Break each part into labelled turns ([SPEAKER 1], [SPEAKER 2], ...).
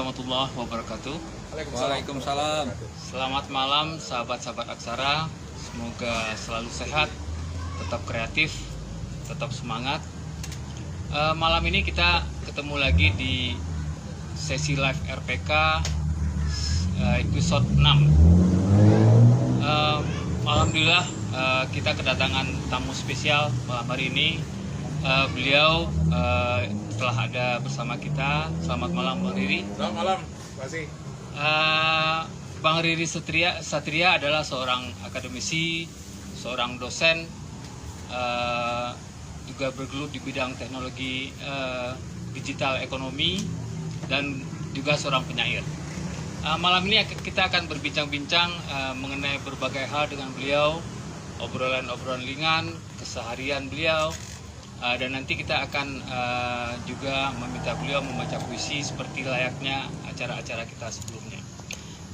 [SPEAKER 1] warahmatullahi wabarakatuh.
[SPEAKER 2] Waalaikumsalam.
[SPEAKER 1] Selamat malam sahabat-sahabat Aksara. Semoga selalu sehat, tetap kreatif, tetap semangat. Malam ini kita ketemu lagi di sesi live RPK episode 6. Alhamdulillah kita kedatangan tamu spesial malam hari ini. Beliau telah ada bersama kita. Selamat malam Bang Riri.
[SPEAKER 2] Selamat malam, terima kasih.
[SPEAKER 1] Bang Riri Satria adalah seorang akademisi, seorang dosen, juga bergelut di bidang teknologi digital ekonomi, dan juga seorang penyair. Malam ini kita akan berbincang-bincang mengenai berbagai hal dengan beliau, obrolan-obrolan ringan, keseharian beliau. Dan nanti kita akan juga meminta beliau membaca puisi seperti layaknya acara-acara kita sebelumnya.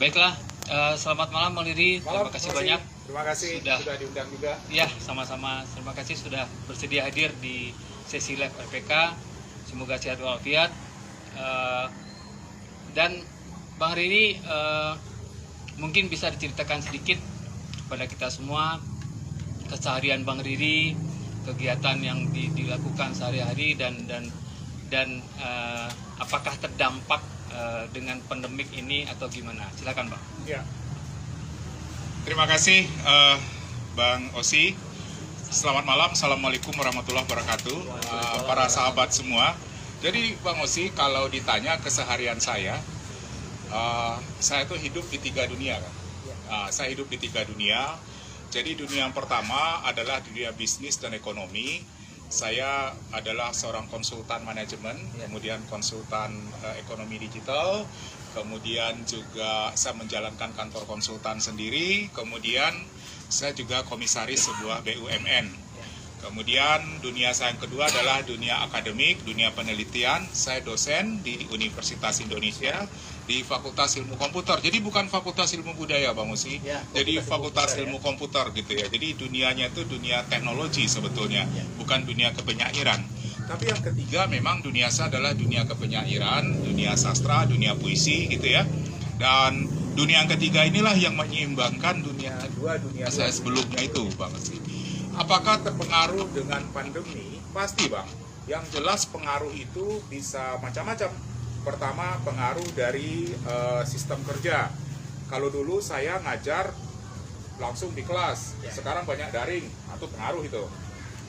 [SPEAKER 1] Baiklah, selamat malam Bang Riri. Terima kasih banyak.
[SPEAKER 2] Terima kasih sudah diundang juga.
[SPEAKER 1] Ya, sama-sama. Terima kasih sudah bersedia hadir di sesi live RPK. Semoga sehat walafiat. Dan Bang Riri mungkin bisa diceritakan sedikit kepada kita semua keseharian Bang Riri, kegiatan yang dilakukan sehari-hari dan apakah terdampak dengan pandemik ini atau gimana? Silakan Bang.
[SPEAKER 2] Ya. Terima kasih Bang Osi. Selamat malam. Assalamualaikum warahmatullahi wabarakatuh. Para sahabat semua. Jadi Bang Osi, kalau ditanya keseharian saya tuh hidup di 3 dunia kan. Saya hidup di 3 dunia. Jadi dunia yang pertama adalah dunia bisnis dan ekonomi. Saya adalah seorang konsultan manajemen, kemudian konsultan ekonomi digital, kemudian juga saya menjalankan kantor konsultan sendiri, kemudian saya juga komisaris sebuah BUMN. Kemudian dunia saya yang kedua adalah dunia akademik, dunia penelitian. Saya dosen di Universitas Indonesia di Fakultas Ilmu Komputer. Jadi bukan Fakultas Ilmu Budaya, Bang Musi. Ya, jadi Fakultas Ilmu Komputer gitu ya. Jadi dunianya itu dunia teknologi sebetulnya, bukan dunia kepenyairan. Tapi yang ketiga memang dunia saya adalah dunia kepenyairan, dunia sastra, dunia puisi gitu ya. Dan dunia yang ketiga inilah yang menyeimbangkan dunia saya sebelumnya itu, Bang Musi. Apakah terpengaruh dengan pandemi? Pasti Bang. Yang jelas pengaruh itu bisa macam-macam. Pertama, pengaruh dari sistem kerja. Kalau dulu saya ngajar langsung di kelas, sekarang banyak daring, itu pengaruh itu.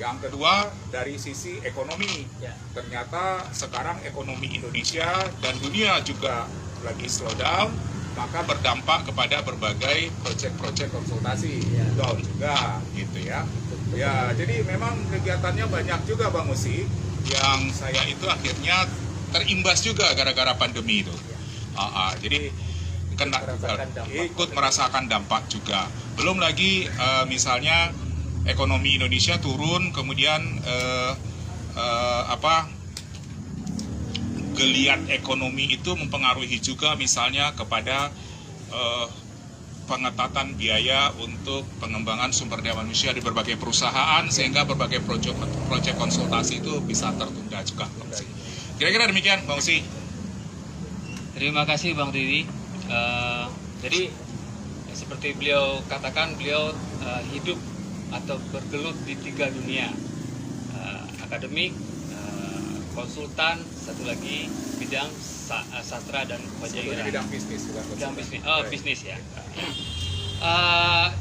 [SPEAKER 2] Yang kedua, dari sisi ekonomi. Ternyata sekarang ekonomi Indonesia dan dunia juga lagi slow down, maka berdampak kepada berbagai proyek-proyek konsultasi. Down juga gitu ya. Ya, jadi memang kegiatannya banyak juga Bang Musi, yang saya itu akhirnya terimbas juga gara-gara pandemi itu. Jadi ikut merasakan dampak juga. Belum lagi misalnya ekonomi Indonesia turun, kemudian geliat ekonomi itu mempengaruhi juga misalnya kepada pengetatan biaya untuk pengembangan sumber daya manusia di berbagai perusahaan, sehingga berbagai proyek konsultasi itu bisa tertunda juga. Kira-kira demikian, Bang Usi.
[SPEAKER 1] Terima kasih Bang Riri. Jadi seperti beliau katakan, beliau hidup atau bergelut di 3 dunia, akademik, konsultan, satu lagi bidang sastra dan penjairan.
[SPEAKER 2] Bidang bisnis.
[SPEAKER 1] Bisnis ya.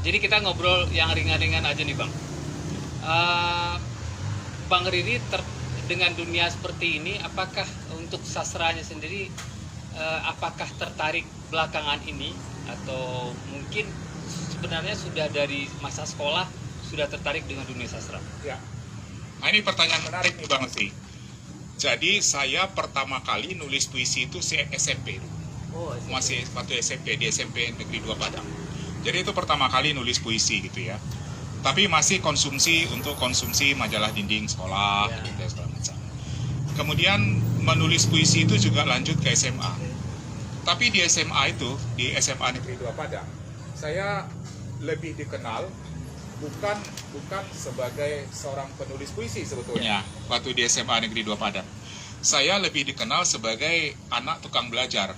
[SPEAKER 1] Jadi kita ngobrol yang ringan-ringan aja nih Bang. Bang Riri dengan dunia seperti ini, apakah untuk sastranya sendiri, apakah tertarik belakangan ini, atau mungkin sebenarnya sudah dari masa sekolah sudah tertarik dengan dunia sastra?
[SPEAKER 2] Ya. Nah, ini pertanyaan menarik nih Bang Osi. Jadi saya pertama kali nulis puisi itu SMP. Masih waktu SMP, di SMP Negeri 2 Padang. Jadi itu pertama kali nulis puisi gitu ya. Tapi masih untuk konsumsi majalah dinding sekolah, gitu ya, segala macam. Kemudian menulis puisi itu juga lanjut ke SMA. Tapi di SMA itu, di SMA Negeri 2 Padang, saya lebih dikenal bukan sebagai seorang penulis puisi sebetulnya. Waktu di SMA Negeri 2 Padang, saya lebih dikenal sebagai anak tukang belajar.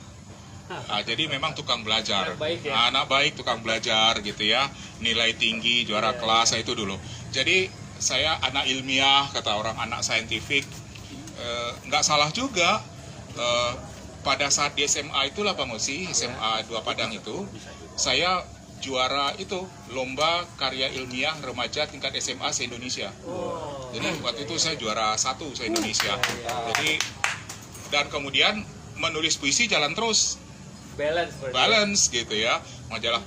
[SPEAKER 2] Jadi memang tukang belajar.
[SPEAKER 1] Anak baik ya?
[SPEAKER 2] Anak baik, tukang belajar gitu ya. Nilai tinggi, juara kelas, itu dulu. Jadi saya anak ilmiah, kata orang, anak saintifik. Nggak salah juga. Pada saat di SMA itulah Bang Osi, SMA 2 Padang itu, saya juara itu lomba karya ilmiah remaja tingkat SMA se-Indonesia. Jadi waktu itu saya juara 1 se-Indonesia. Jadi dan kemudian menulis puisi jalan terus, balance gitu ya. Majalah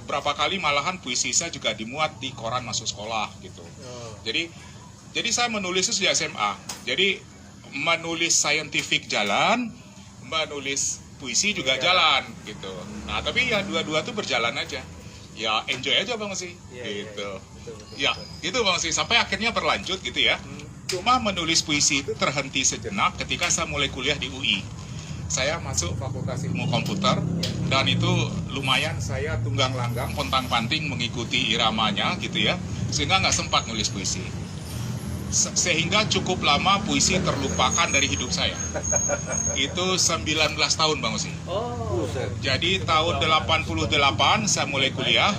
[SPEAKER 2] berapa kali malahan puisi saya juga dimuat di koran masuk sekolah gitu. Jadi saya menulis itu di SMA. Jadi menulis saintifik jalan, menulis puisi juga jalan gitu. Nah tapi ya dua-dua tuh berjalan aja. Ya enjoy aja Bang Osi gitu. Ya gitu Bang Osi, sampai akhirnya berlanjut gitu ya. Cuma menulis puisi itu terhenti sejenak ketika saya mulai kuliah di UI. Saya masuk Fakultas Ilmu Komputer dan itu lumayan saya tunggang langgang, pontang-panting mengikuti iramanya gitu ya. Sehingga nggak sempat nulis puisi. Sehingga cukup lama puisi terlupakan dari hidup saya. Itu 19 tahun Bang Osi. Jadi tahun 88 saya mulai kuliah,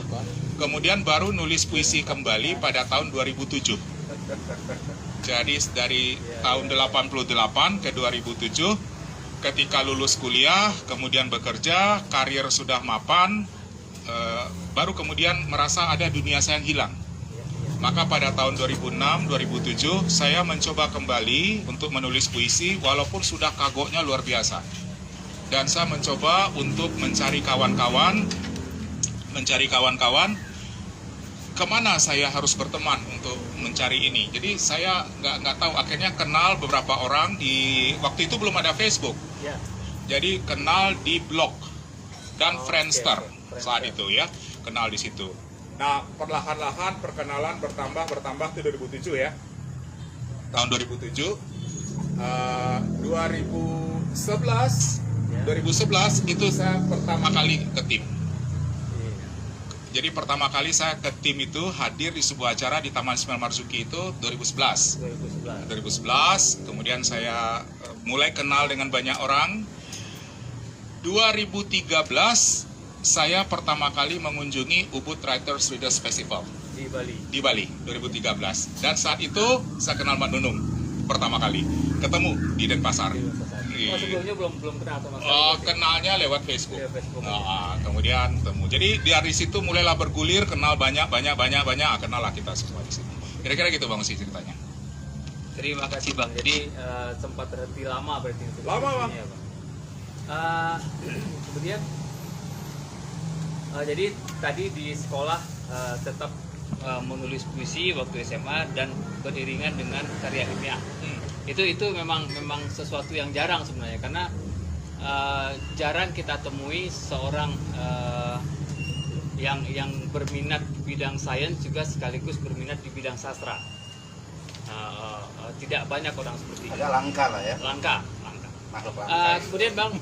[SPEAKER 2] kemudian baru nulis puisi kembali pada tahun 2007. Jadi dari tahun 88 ke 2007, ketika lulus kuliah, kemudian bekerja, karir sudah mapan, baru kemudian merasa ada dunia saya yang hilang. Maka pada tahun 2006-2007 saya mencoba kembali untuk menulis puisi walaupun sudah kagoknya luar biasa. Dan saya mencoba untuk mencari kawan-kawan, kemana saya harus berteman untuk mencari ini. Jadi saya nggak tahu, akhirnya kenal beberapa orang di waktu itu belum ada Facebook. Jadi kenal di blog dan Friendster saat itu ya, kenal di situ. Nah perlahan-lahan perkenalan bertambah itu 2007 ya. Tahun 2007, 2011 itu saya pertama kali ke tim. Jadi pertama kali saya ke tim itu hadir di sebuah acara di Taman Ismail Marzuki itu 2011. Kemudian saya mulai kenal dengan banyak orang. 2013 saya pertama kali mengunjungi Ubud Writers Readers Festival di Bali 2013. Dan saat itu saya kenal Mbak Nunung pertama kali, ketemu di Denpasar.
[SPEAKER 1] Sebelumnya belum kenal sama saya.
[SPEAKER 2] Kenalnya lewat Facebook. Kemudian ketemu. Jadi dari situ mulailah bergulir, kenal banyak, kenal lah kita semua di sini. Kira-kira gitu Bang Osi ceritanya.
[SPEAKER 1] Terima kasih Bang. Jadi sempat terhenti lama berarti untuk
[SPEAKER 2] lama Bang.
[SPEAKER 1] Kemudian jadi tadi di sekolah tetap menulis puisi waktu SMA dan beriringan dengan karya ilmiah. Itu memang sesuatu yang jarang sebenarnya, karena jarang kita temui seorang yang berminat di bidang sains juga sekaligus berminat di bidang sastra. Tidak banyak orang seperti itu.
[SPEAKER 3] Agak langka lah ya.
[SPEAKER 1] Langka.
[SPEAKER 3] Makhluk langka.
[SPEAKER 1] Kemudian Bang,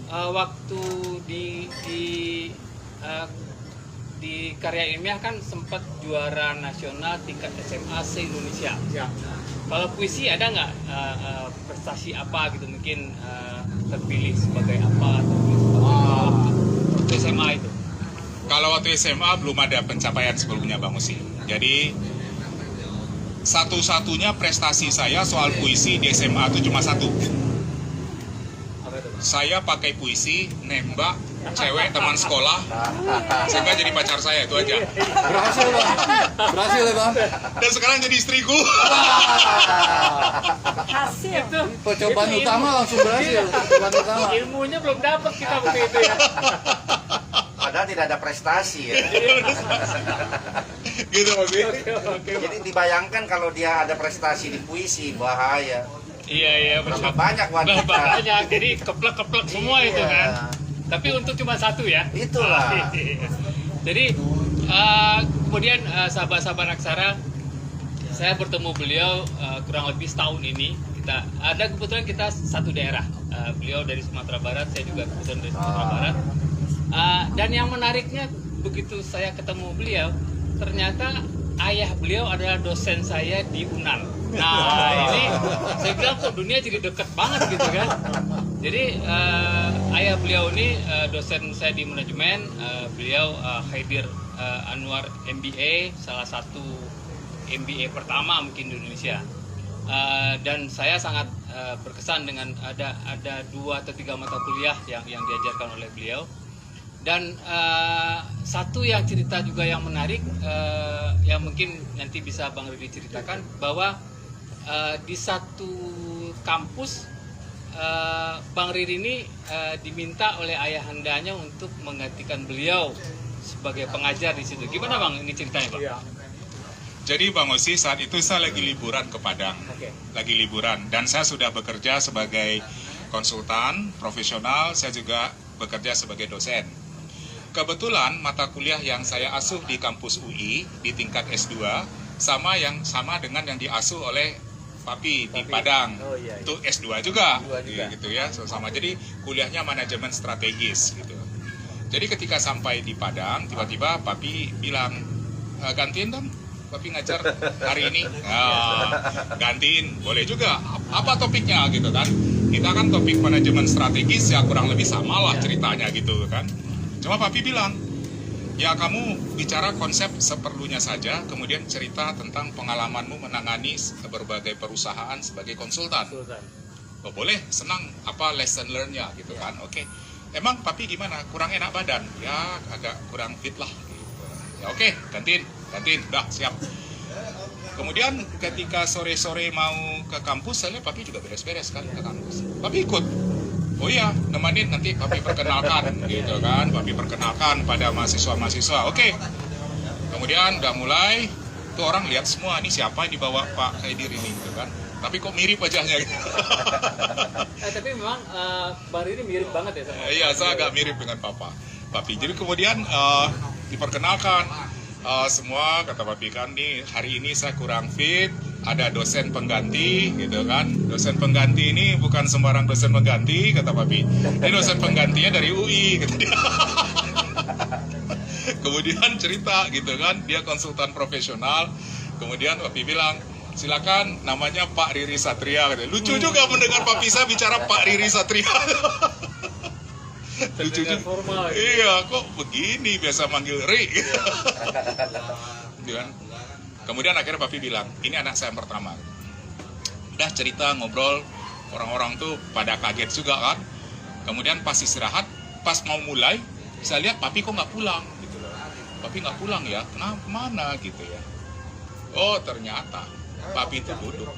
[SPEAKER 1] waktu di karya ilmiah kan sempat juara nasional tingkat SMA se-Indonesia. Kalau puisi ada nggak prestasi apa gitu, mungkin terpilih sebagai apa, waktu SMA itu?
[SPEAKER 2] Kalau waktu SMA belum ada pencapaian sebelumnya Bang Osi. Jadi satu-satunya prestasi saya soal puisi di SMA itu cuma satu. Saya pakai puisi nembak cewek teman sekolah sehingga jadi pacar saya, itu aja.
[SPEAKER 3] Berhasil ya Bang.
[SPEAKER 2] Dan sekarang jadi istriku.
[SPEAKER 1] Hasil itu.
[SPEAKER 3] Percobaan utama langsung berhasil. Percobaan utama.
[SPEAKER 1] Ilmunya belum dapat kita waktu itu ya.
[SPEAKER 3] Padahal tidak ada prestasi ya.
[SPEAKER 2] Gitu Mas.
[SPEAKER 3] Jadi dibayangkan kalau dia ada prestasi di puisi, bahaya.
[SPEAKER 1] Iya
[SPEAKER 3] Berapa banyak wanita.
[SPEAKER 1] Banyak, jadi keplek semua itu kan. Tapi untuk cuma satu ya.
[SPEAKER 3] Itulah.
[SPEAKER 1] Jadi kemudian sahabat-sahabat Aksara, saya bertemu beliau kurang lebih setahun ini. Kebetulan kita satu daerah. Beliau dari Sumatera Barat, saya juga kebetulan dari Sumatera Barat. Dan yang menariknya begitu saya ketemu beliau, ternyata ayah beliau adalah dosen saya di UNAN. Nah ini saya bilang kok dunia jadi deket banget gitu kan. Jadi ayah beliau ini dosen saya di manajemen, beliau Haidir Anwar MBA, salah satu MBA pertama mungkin di Indonesia. Dan saya sangat berkesan dengan ada 2 atau 3 mata kuliah yang diajarkan oleh beliau. Dan satu yang cerita juga yang menarik, yang mungkin nanti bisa Bang Riri ceritakan, bahwa di satu kampus Bang Riri ini diminta oleh ayahandanya untuk menggantikan beliau sebagai pengajar di situ. Gimana Bang ini ceritanya Bang?
[SPEAKER 2] Iya. Jadi Bang Osi, saat itu saya lagi liburan ke Padang, lagi liburan, dan saya sudah bekerja sebagai konsultan profesional, saya juga bekerja sebagai dosen. Kebetulan mata kuliah yang saya asuh di kampus UI di tingkat S2 sama dengan yang diasuh oleh Papi di Padang. Itu S2 juga. Gitu ya, sama. Jadi kuliahnya manajemen strategis gitu. Jadi ketika sampai di Padang, tiba-tiba Papi bilang, gantiin dong, Papi ngajar hari ini. Gantiin, boleh juga. Apa topiknya gitu kan? Kita kan topik manajemen strategis ya kurang lebih sama lah ceritanya gitu kan. Cuma Papi bilang, ya kamu bicara konsep seperlunya saja, kemudian cerita tentang pengalamanmu menangani berbagai perusahaan sebagai konsultan. Oh boleh, senang, apa lesson learn-nya gitu kan, oke. Emang Papi gimana? Kurang enak badan? Ya agak kurang fit lah gitu. Ya oke, gantiin, udah siap. Kemudian ketika sore-sore mau ke kampus, saya lihat Papi juga beres-beres kan ke kampus. Papi ikut. Oh iya, nemenin nanti Papi perkenalkan gitu kan. Papi perkenalkan pada mahasiswa-mahasiswa. Oke. Kemudian udah mulai, tuh orang lihat semua, ini siapa yang dibawa Pak Haidir ini gitu kan. Tapi kok mirip wajahnya gitu.
[SPEAKER 1] Tapi memang Bang Riri mirip banget ya sama
[SPEAKER 2] Iya, saya agak mirip dengan Papi. Jadi kemudian diperkenalkan semua, kata Papi kan nih hari ini saya kurang fit, ada dosen pengganti gitu kan. Dosen pengganti ini bukan sembarang dosen pengganti, kata Papi. Ini dosen penggantinya dari UI gitu dia. Kemudian cerita gitu kan, dia konsultan profesional. Kemudian Papi bilang, silakan namanya Pak Riri Satria gitu. Lucu juga mendengar Papi saya bicara Pak Riri Satria. Lucu juga.
[SPEAKER 1] Formal, gitu.
[SPEAKER 2] Iya, kok begini biasa manggil Ri. Gitu kan. Kemudian akhirnya Papi bilang, ini anak saya yang pertama. Udah cerita, ngobrol, orang-orang tuh pada kaget juga kan. Kemudian pas istirahat, pas mau mulai, saya lihat Papi kok nggak pulang gitu loh. Papi nggak pulang ya, kenapa, kemana gitu ya. Oh ternyata Papi itu duduk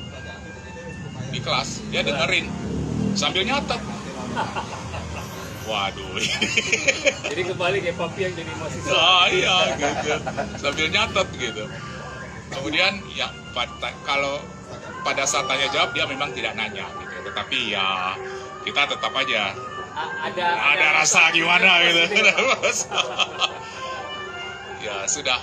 [SPEAKER 2] di kelas, dia dengerin sambil nyatet. Waduh.
[SPEAKER 1] Jadi kembali kayak Papi yang jadi mahasiswa.
[SPEAKER 2] Iya gitu, sambil nyatet gitu. Kemudian ya kalau pada saat tanya jawab dia memang tidak nanya gitu, tetapi ya kita tetap aja ada rasa gimana gitu. Ya sudah.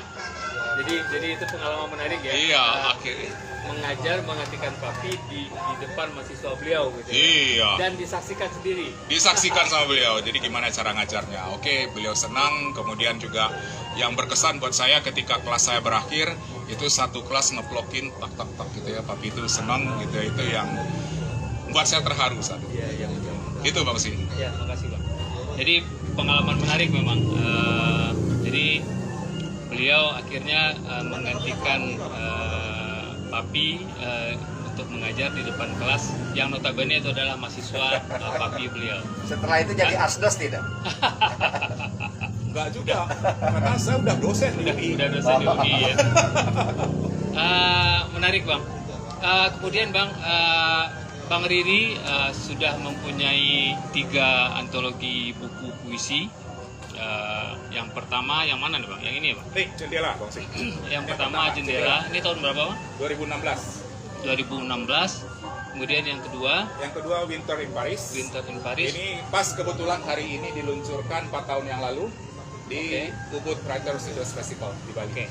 [SPEAKER 1] Jadi itu pengalaman menarik ya.
[SPEAKER 2] Iya, akhirnya
[SPEAKER 1] mengajar menggantikan Papi di depan mahasiswa beliau gitu.
[SPEAKER 2] Iya.
[SPEAKER 1] Dan disaksikan sendiri.
[SPEAKER 2] Disaksikan sama beliau. Jadi gimana cara ngajarnya? Oke, beliau senang. Kemudian juga yang berkesan buat saya ketika kelas saya berakhir, itu satu kelas ngeplokin tak gitu ya. Papi itu senang gitu. Itu yang buat saya terharu saat itu.
[SPEAKER 1] Iya.
[SPEAKER 2] Itu Bang Sih.
[SPEAKER 1] Ya, makasih Bang. Jadi pengalaman menarik memang. Jadi beliau akhirnya menggantikan Papi untuk mengajar di depan kelas yang notabene itu adalah mahasiswa Papi beliau.
[SPEAKER 3] Setelah itu jadi asdos tidak?
[SPEAKER 2] Enggak juga, karena saya udah dosen di UI.
[SPEAKER 1] Udah dosen di UI ya. Menarik Bang. Kemudian Bang, Bang Riri sudah mempunyai 3 antologi buku puisi. Yang pertama yang mana nih Bang? Yang ini ya Bang?
[SPEAKER 2] Nih, Jendela Bang Sih.
[SPEAKER 1] Yang pertama Jendela. Ini tahun berapa Bang?
[SPEAKER 2] 2016.
[SPEAKER 1] 2016. Kemudian yang kedua
[SPEAKER 2] Winter in Paris.
[SPEAKER 1] Winter in Paris.
[SPEAKER 2] Ini pas kebetulan hari ini diluncurkan 4 tahun yang lalu di Ubud Writers Studios Festival di Bali.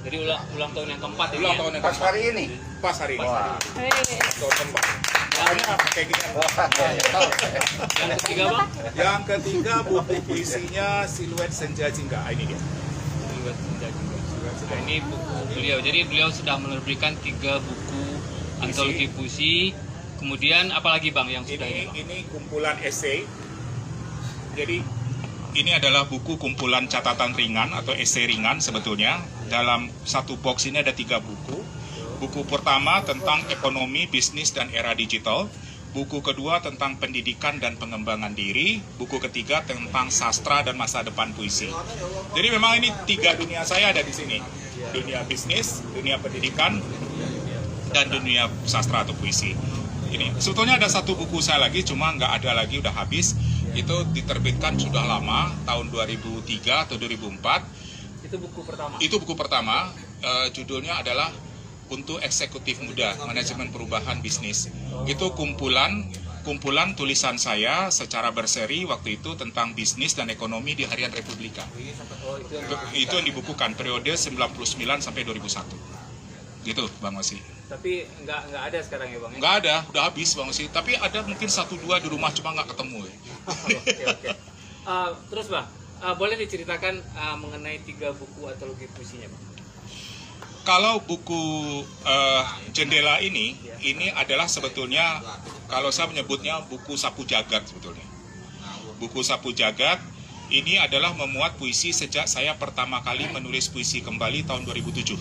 [SPEAKER 1] Jadi ulang tahun yang keempat ini.
[SPEAKER 2] Ulang
[SPEAKER 1] Ya?
[SPEAKER 2] tahun yang
[SPEAKER 3] Pas
[SPEAKER 2] keempat.
[SPEAKER 3] hari ini?
[SPEAKER 2] Pas hari ini.
[SPEAKER 3] Wah.
[SPEAKER 2] Tahun keempat. Makanya pakai gini.
[SPEAKER 1] Yang ketiga Bang?
[SPEAKER 2] Yang ketiga buku puisinya Siluet Senja Jingga. Ini dia.
[SPEAKER 1] Nah, ini buku beliau. Jadi beliau sudah menerbitkan 3 buku antologi puisi Kemudian apalagi Bang yang sudah ini? Bang?
[SPEAKER 2] Ini kumpulan esai. Jadi ini adalah buku kumpulan catatan ringan atau esai ringan sebetulnya. Dalam satu box ini ada 3 buku. Buku pertama tentang ekonomi, bisnis, dan era digital. Buku kedua tentang pendidikan dan pengembangan diri. Buku ketiga tentang sastra dan masa depan puisi. Jadi memang ini 3 dunia saya ada di sini. Dunia bisnis, dunia pendidikan, dan dunia sastra atau puisi. Ini sebetulnya ada 1 buku saya lagi, cuma nggak ada lagi, udah habis. Itu diterbitkan sudah lama, tahun 2003 atau 2004.
[SPEAKER 1] Itu buku pertama?
[SPEAKER 2] Itu buku pertama, judulnya adalah Untuk Eksekutif Muda, Manajemen Perubahan Bisnis. Itu kumpulan tulisan saya secara berseri waktu itu tentang bisnis dan ekonomi di Harian Republika. Itu yang dibukukan periode 99 sampai 2001. Gitu Bang Osi.
[SPEAKER 1] Tapi nggak ada sekarang ya Bang?
[SPEAKER 2] Nggak ada, udah habis Bang Osi. Tapi ada mungkin 1-2 di rumah, cuma nggak ketemu.
[SPEAKER 1] Oke. Terus Bang, boleh diceritakan mengenai 3 buku antologi puisinya Bang?
[SPEAKER 2] Kalau buku Jendela ini adalah sebetulnya, kalau saya menyebutnya buku sapu jagat sebetulnya. Buku sapu jagat ini adalah memuat puisi sejak saya pertama kali menulis puisi kembali tahun 2007.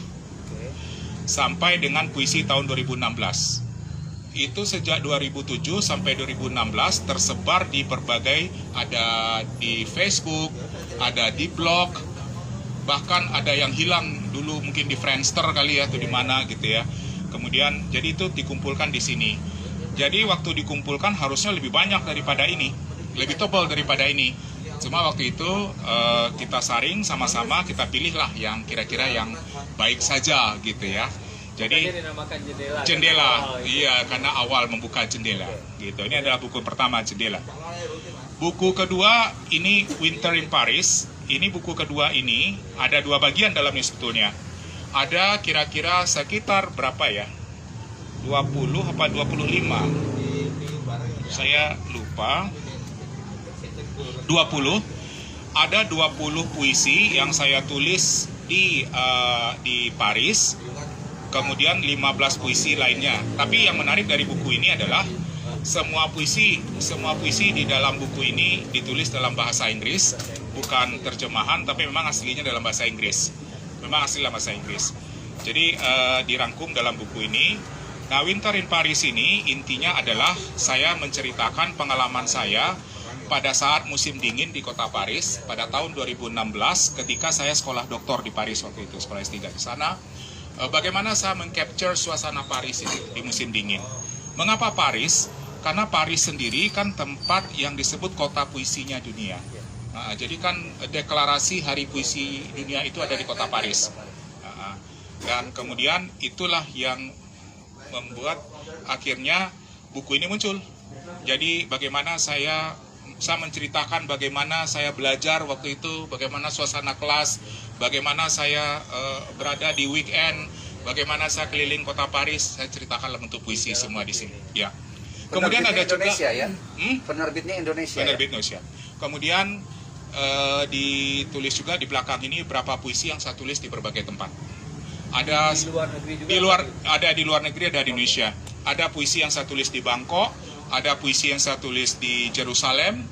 [SPEAKER 2] Sampai dengan puisi tahun 2016. Itu sejak 2007 sampai 2016 tersebar di berbagai, ada di Facebook, ada di blog, bahkan ada yang hilang dulu mungkin di Friendster kali ya, atau di mana gitu ya. Kemudian jadi itu dikumpulkan di sini. Jadi waktu dikumpulkan harusnya lebih banyak daripada ini, lebih tebal daripada ini. Cuma waktu itu kita saring sama-sama, kita pilihlah yang kira-kira yang baik saja gitu ya. Jadi
[SPEAKER 1] dinamakan Jendela.
[SPEAKER 2] Jendela, iya, karena awal membuka jendela. Gitu. Ini adalah buku pertama, Jendela. Buku kedua ini Winter in Paris. Ini buku kedua ini ada 2 bagian dalamnya sebetulnya. Ada kira-kira sekitar berapa ya? 20 apa 25? Saya lupa. 20. Ada 20 puisi yang saya tulis di Paris. Kemudian 15 puisi lainnya. Tapi yang menarik dari buku ini adalah semua puisi di dalam buku ini ditulis dalam bahasa Inggris, bukan terjemahan, tapi memang aslinya dalam bahasa Inggris. Memang asli dalam bahasa Inggris. Jadi dirangkum dalam buku ini. Nah, Winter in Paris ini intinya adalah saya menceritakan pengalaman saya pada saat musim dingin di kota Paris pada tahun 2016 ketika saya sekolah doktor di Paris waktu itu, sekolah S3 di sana. Bagaimana saya mengcapture suasana Paris itu di musim dingin. Mengapa Paris? Karena Paris sendiri kan tempat yang disebut kota puisinya dunia. Nah, jadi kan deklarasi Hari Puisi Dunia itu ada di kota Paris. Dan kemudian itulah yang membuat akhirnya buku ini muncul. Jadi bagaimana saya menceritakan bagaimana saya belajar waktu itu, bagaimana suasana kelas, bagaimana saya berada di weekend, bagaimana saya keliling kota Paris, saya ceritakan dalam bentuk puisi semua di sini. Ya. Kemudian ada
[SPEAKER 3] Indonesia
[SPEAKER 2] juga
[SPEAKER 3] ya? Penerbitnya Indonesia.
[SPEAKER 2] Penerbit Indonesia. Kemudian ditulis juga di belakang ini berapa puisi yang saya tulis di berbagai tempat. Ada
[SPEAKER 1] di luar negeri juga.
[SPEAKER 2] Ada di luar negeri, ada di Indonesia. Ada puisi yang saya tulis di Bangkok, ada puisi yang saya tulis di Jerusalem,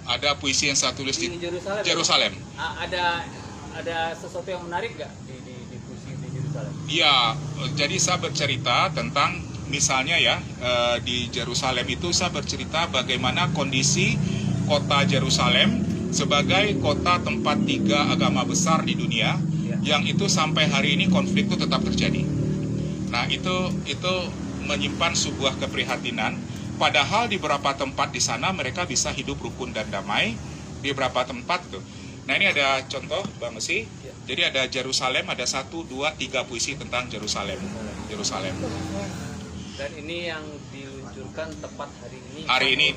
[SPEAKER 2] ada puisi yang saya tulis di Jerusalem.
[SPEAKER 1] Ada sesuatu yang menarik nggak di puisi di Jerusalem?
[SPEAKER 2] Iya, jadi saya bercerita tentang misalnya ya di Jerusalem itu saya bercerita bagaimana kondisi kota Jerusalem sebagai kota tempat 3 agama besar di dunia, yang itu sampai hari ini konflik itu tetap terjadi. Nah itu menyimpan sebuah keprihatinan. Padahal di beberapa tempat di sana mereka bisa hidup rukun dan damai di beberapa tempat tuh. Nah ini ada contoh Bang Osi. Jadi ada Jerusalem, ada 1, 2, 3 puisi tentang Jerusalem.
[SPEAKER 1] Dan ini yang diluncurkan tepat hari ini.
[SPEAKER 2] Hari ini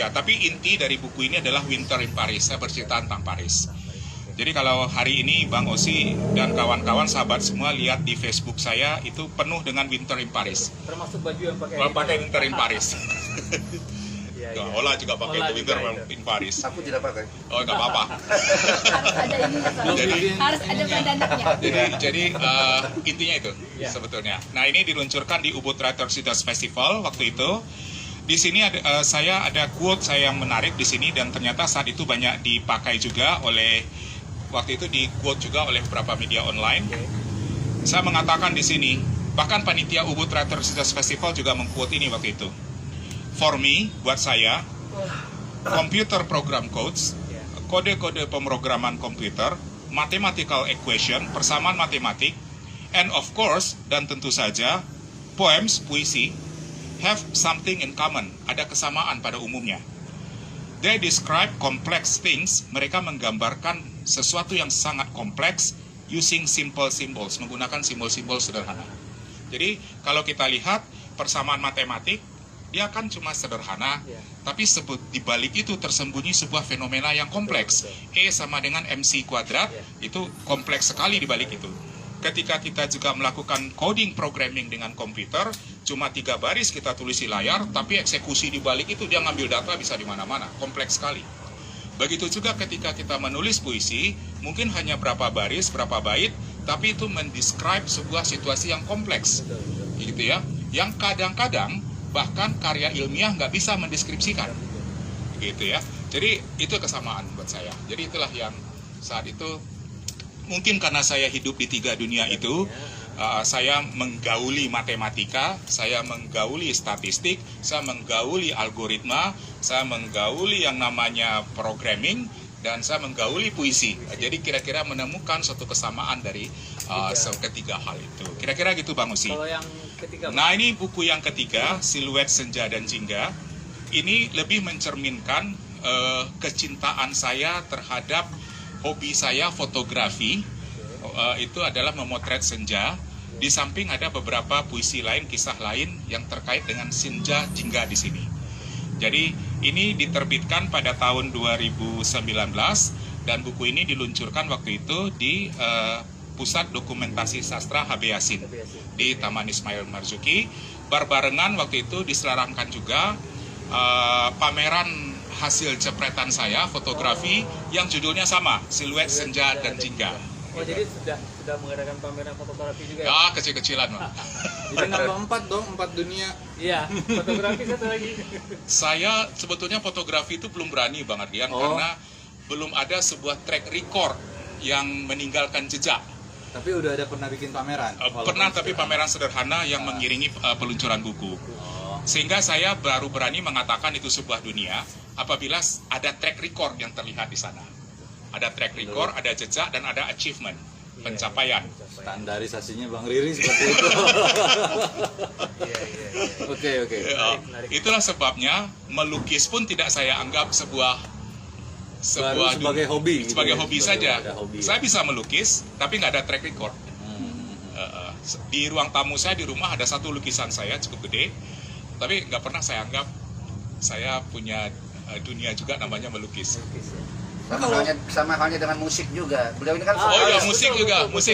[SPEAKER 2] tapi inti dari buku ini adalah Winter in Paris. Saya bercerita tentang Paris. Jadi kalau hari ini Bang Osi dan kawan-kawan sahabat semua lihat di Facebook saya itu penuh dengan Winter in Paris.
[SPEAKER 1] Termasuk baju yang
[SPEAKER 2] pakai Winter in Paris. Ola juga pakai Winter in Paris.
[SPEAKER 3] Aku tidak pakai.
[SPEAKER 2] Oh, nggak apa-apa.
[SPEAKER 4] Harus ada ini. Harus ada bandananya.
[SPEAKER 2] Jadi intinya itu sebetulnya. Nah ini diluncurkan di Ubud Writers Festival waktu itu. di sini saya ada quote saya yang menarik di sini dan ternyata saat itu banyak dipakai juga oleh waktu itu di quote juga oleh beberapa media online. Saya mengatakan di sini, bahkan panitia Ubud Writer Research Festival juga mengquote ini waktu itu. For me, buat saya, computer program codes, kode-kode pemrograman komputer, mathematical equation, persamaan matematik, and of course, dan tentu saja, poems, puisi, have something in common, ada kesamaan pada umumnya. They describe complex things, mereka menggambarkan sesuatu yang sangat kompleks using simple symbols, menggunakan simbol-simbol sederhana. Jadi kalau kita lihat persamaan matematik, dia kan cuma sederhana, tapi di balik itu tersembunyi sebuah fenomena yang kompleks. E sama dengan MC kuadrat, itu kompleks sekali di balik itu. Ketika kita juga melakukan coding programming dengan komputer, cuma 3 baris kita tulis di layar, tapi eksekusi di balik itu dia ngambil data bisa di mana-mana, kompleks sekali. Begitu juga ketika kita menulis puisi, mungkin hanya berapa baris, berapa bait, tapi itu mendescribe sebuah situasi yang kompleks, gitu ya. Yang kadang-kadang bahkan karya ilmiah nggak bisa mendeskripsikan, gitu ya. Jadi itu kesamaan buat saya. Jadi itulah yang saat itu mungkin karena saya hidup di 3 dunia itu, saya menggauli matematika, saya menggauli statistik, saya menggauli algoritma, saya menggauli yang namanya programming, dan saya menggauli puisi. Jadi kira-kira menemukan suatu kesamaan dari ketiga hal itu. Kira-kira gitu Bang Osi.
[SPEAKER 5] Kalau yang ketiga,
[SPEAKER 2] nah ini buku yang ketiga, Siluet Senja dan Jingga. Ini lebih mencerminkan kecintaan saya terhadap hobi saya fotografi. Itu adalah memotret senja. Di samping ada beberapa puisi lain, kisah lain yang terkait dengan senja jingga di sini. Jadi ini diterbitkan pada tahun 2019 dan buku ini diluncurkan waktu itu di Pusat Dokumentasi Sastra HB Yasin di Taman Ismail Marzuki. Berbarengan waktu itu diselarangkan juga pameran hasil cepretan saya, fotografi yang judulnya sama, Siluet Senja dan Jingga.
[SPEAKER 5] oh jadi sudah mengadakan pameran fotografi juga ya?
[SPEAKER 2] Ya, kecil-kecilan, Pak.
[SPEAKER 6] Jadi nambah 4 dong, 4 dunia.
[SPEAKER 5] Iya, fotografi satu lagi.
[SPEAKER 2] Saya sebetulnya fotografi itu belum berani Bang Ardian karena belum ada sebuah track record yang meninggalkan jejak.
[SPEAKER 6] Tapi udah ada pernah bikin pameran?
[SPEAKER 2] Pernah, tapi pameran sederhana yang mengiringi peluncuran buku. Sehingga saya baru berani mengatakan itu sebuah dunia apabila ada track record yang terlihat di sana. Ada track record, ada jejak, dan ada achievement, pencapaian.
[SPEAKER 6] Standarisasinya Bang Riri seperti itu. Oke.
[SPEAKER 2] Itulah sebabnya melukis pun tidak saya anggap sebuah
[SPEAKER 6] sebagai hobi.
[SPEAKER 2] Sebagai hobi saja.
[SPEAKER 6] Hobi,
[SPEAKER 2] saya bisa melukis, tapi nggak ada track record. Di ruang tamu saya di rumah ada satu lukisan saya cukup gede, tapi nggak pernah saya anggap saya punya dunia juga namanya melukis.
[SPEAKER 3] Sama halnya dengan musik juga. Beliau ini kan
[SPEAKER 2] Oh ya,
[SPEAKER 3] vokalis.
[SPEAKER 2] musik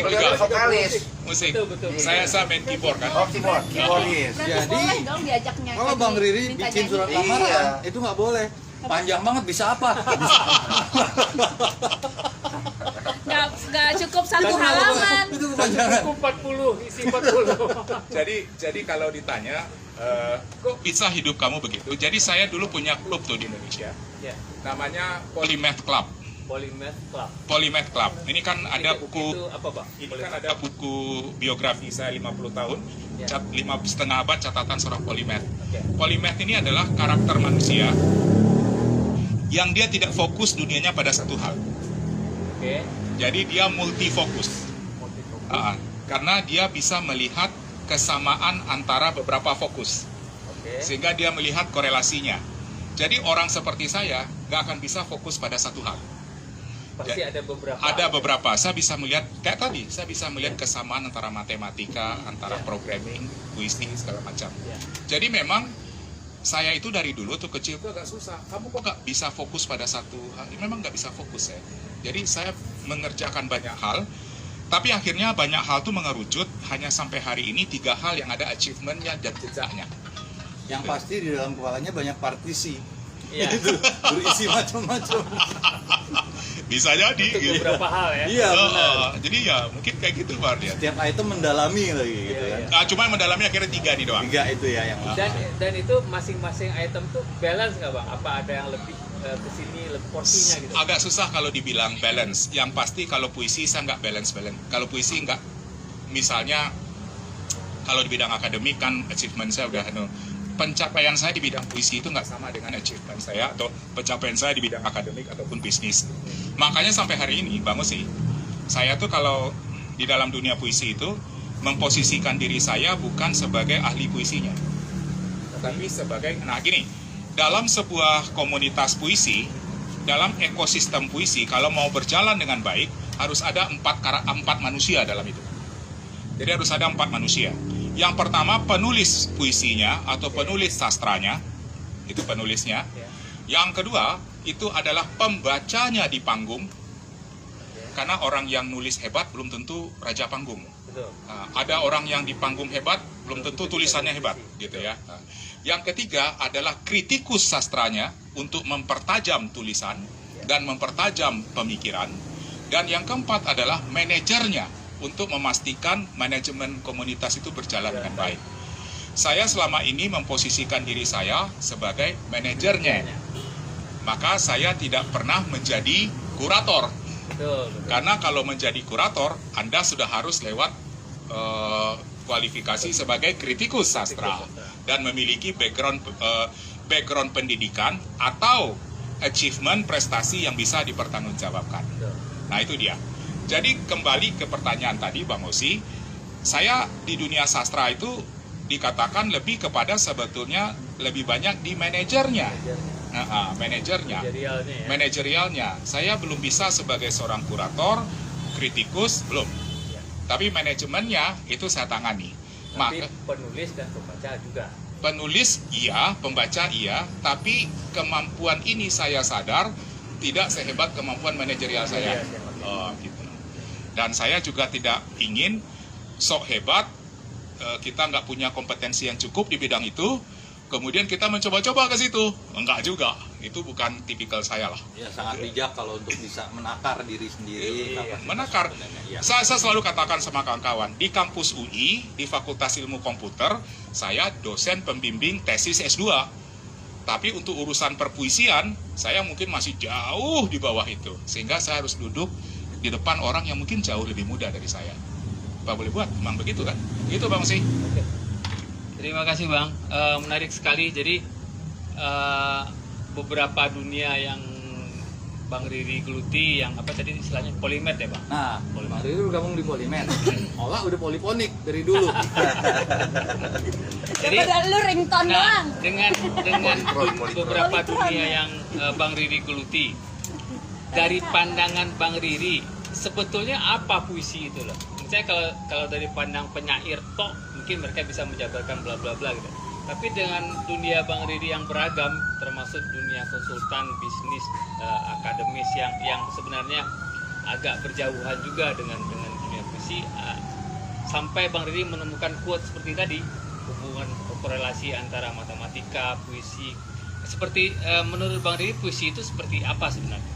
[SPEAKER 3] Beliau
[SPEAKER 2] juga.
[SPEAKER 3] ini vokalis.
[SPEAKER 2] Musik.
[SPEAKER 5] Betul.
[SPEAKER 2] Saya main keyboard kan.
[SPEAKER 3] Oh, keyboardis.
[SPEAKER 4] Berarti boleh dong diajaknya.
[SPEAKER 6] Kalau Bang Riri
[SPEAKER 4] minta
[SPEAKER 6] bikin surat
[SPEAKER 4] nyanyi.
[SPEAKER 6] lamaran, itu nggak boleh. Panjang banget, bisa apa?
[SPEAKER 4] Nggak cukup 1 halaman.
[SPEAKER 6] Itu kepanjangan.
[SPEAKER 5] 40, isi 40.
[SPEAKER 2] Jadi kalau ditanya, kok bisa hidup kamu begitu? Jadi saya dulu punya klub tuh di Indonesia.
[SPEAKER 5] Ya,
[SPEAKER 2] Namanya Polymath Club.
[SPEAKER 5] Polymath Club.
[SPEAKER 2] Polymath Club. Ini kan ada buku.
[SPEAKER 5] Itu apa, Bang?
[SPEAKER 2] Ini kan ada buku biografi saya 50 tahun,
[SPEAKER 5] Ya.
[SPEAKER 2] 5,5 abad catatan seorang polymath.
[SPEAKER 5] Oke.
[SPEAKER 2] Polymath ini adalah karakter manusia yang dia tidak fokus dunianya pada satu hal.
[SPEAKER 5] Oke.
[SPEAKER 2] Jadi dia multifokus. Karena dia bisa melihat kesamaan antara beberapa fokus.
[SPEAKER 5] Oke.
[SPEAKER 2] Sehingga dia melihat korelasinya. Jadi orang seperti saya nggak akan bisa fokus pada satu hal.
[SPEAKER 5] Pasti ada beberapa.
[SPEAKER 2] Ada beberapa. Saya bisa melihat, kayak tadi, saya bisa melihat kesamaan antara matematika, antara programming, puisi, segala macam.
[SPEAKER 5] Ya.
[SPEAKER 2] Jadi memang saya itu dari dulu tuh kecil tuh agak susah. Kamu kok nggak bisa fokus pada satu hal? Memang nggak bisa fokus ya. Jadi saya mengerjakan banyak hal, tapi akhirnya banyak hal tuh mengerucut hanya sampai hari ini 3 hal yang ada achievementnya dan jejaknya.
[SPEAKER 6] Yang pasti di dalam kepalanya banyak partisi.
[SPEAKER 5] Iya.
[SPEAKER 6] Itu berisi macam-macam.
[SPEAKER 2] Bisa jadi.
[SPEAKER 5] Untuk
[SPEAKER 2] Gitu.
[SPEAKER 5] beberapa hal ya.
[SPEAKER 6] Iya, benar.
[SPEAKER 2] Jadi ya mungkin kayak gitu Pak Ardian.
[SPEAKER 6] Setiap item mendalami lagi gitu
[SPEAKER 5] Iya,
[SPEAKER 6] kan.
[SPEAKER 2] Cuma mendalami akhirnya 3 nih doang.
[SPEAKER 6] 3 itu ya yang
[SPEAKER 5] Dan itu masing-masing item tuh balance nggak bang? Apa ada yang lebih ke sini, lebih porsinya gitu?
[SPEAKER 2] Agak susah kalau dibilang balance. Yang pasti kalau puisi saya nggak balance. Kalau puisi nggak, misalnya kalau di bidang akademik kan achievement saya udah pencapaian saya di bidang puisi itu nggak sama dengan achievement saya atau pencapaian saya di bidang akademik ataupun bisnis. Makanya sampai hari ini Bang Osi, saya tuh kalau di dalam dunia puisi itu memposisikan diri saya bukan sebagai ahli puisinya, tapi sebagai, nah gini, dalam sebuah komunitas puisi, dalam ekosistem puisi, kalau mau berjalan dengan baik, harus ada 4 manusia dalam itu. Jadi harus ada 4 manusia. Yang pertama penulis puisinya atau penulis sastranya, itu penulisnya. Yang kedua itu adalah pembacanya di panggung, karena orang yang nulis hebat belum tentu raja panggung.
[SPEAKER 5] Betul.
[SPEAKER 2] Nah, ada orang yang di panggung hebat belum tentu tulisannya hebat, gitu ya. Nah, yang ketiga adalah kritikus sastranya untuk mempertajam tulisan dan mempertajam pemikiran. Dan yang keempat adalah manajernya untuk memastikan manajemen komunitas itu berjalan dengan baik. Saya selama ini memposisikan diri saya sebagai manajernya. Maka saya tidak pernah menjadi kurator.
[SPEAKER 5] Betul.
[SPEAKER 2] Karena kalau menjadi kurator, Anda sudah harus lewat kualifikasi sebagai kritikus sastra dan memiliki background pendidikan atau achievement prestasi yang bisa dipertanggungjawabkan. Nah itu dia. Jadi kembali ke pertanyaan tadi Bang Osi, saya di dunia sastra itu dikatakan lebih kepada sebetulnya lebih banyak di manajernya. Manajernya. Manajerialnya. Saya belum bisa sebagai seorang kurator, kritikus, belum. Tapi manajemennya itu saya tangani.
[SPEAKER 5] Tapi penulis dan pembaca juga.
[SPEAKER 2] Penulis iya, pembaca iya, tapi kemampuan ini saya sadar tidak sehebat kemampuan manajerial saya. Gitu. Dan saya juga tidak ingin sok hebat, kita nggak punya kompetensi yang cukup di bidang itu, kemudian kita mencoba-coba ke situ. Enggak juga, itu bukan tipikal saya lah.
[SPEAKER 6] ya sangat bijak kalau untuk bisa menakar diri sendiri.
[SPEAKER 2] Menakar.
[SPEAKER 6] Ya.
[SPEAKER 2] Saya selalu katakan sama kawan-kawan, di kampus UI, di Fakultas Ilmu Komputer, saya dosen pembimbing tesis S2. Tapi untuk urusan perpuisian, saya mungkin masih jauh di bawah itu. Sehingga saya harus duduk di depan orang yang mungkin jauh lebih muda dari saya. Pak boleh buat, memang begitu kan? Gitu Bang sih.
[SPEAKER 1] Terima kasih Bang, menarik sekali. Jadi beberapa dunia yang Bang Riri geluti, yang apa tadi istilahnya polimet ya Bang?
[SPEAKER 6] Nah, Bang Riri udah gabung di Polimet. Olah udah poliponik dari dulu.
[SPEAKER 1] Jadi,
[SPEAKER 4] Daripada lu ringtone doang.
[SPEAKER 1] dengan beberapa dunia yang Bang Riri geluti, dari pandangan Bang Riri, sebetulnya apa puisi itu loh? Misalnya kalau dari pandang penyair toh, mungkin mereka bisa menjabarkan bla bla bla gitu. Tapi dengan dunia Bang Riri yang beragam, termasuk dunia konsultan, bisnis, akademis yang sebenarnya agak berjauhan juga dengan dunia puisi, sampai Bang Riri menemukan quote seperti tadi, hubungan korelasi antara matematika, puisi. Seperti menurut Bang Riri, puisi itu seperti apa sebenarnya?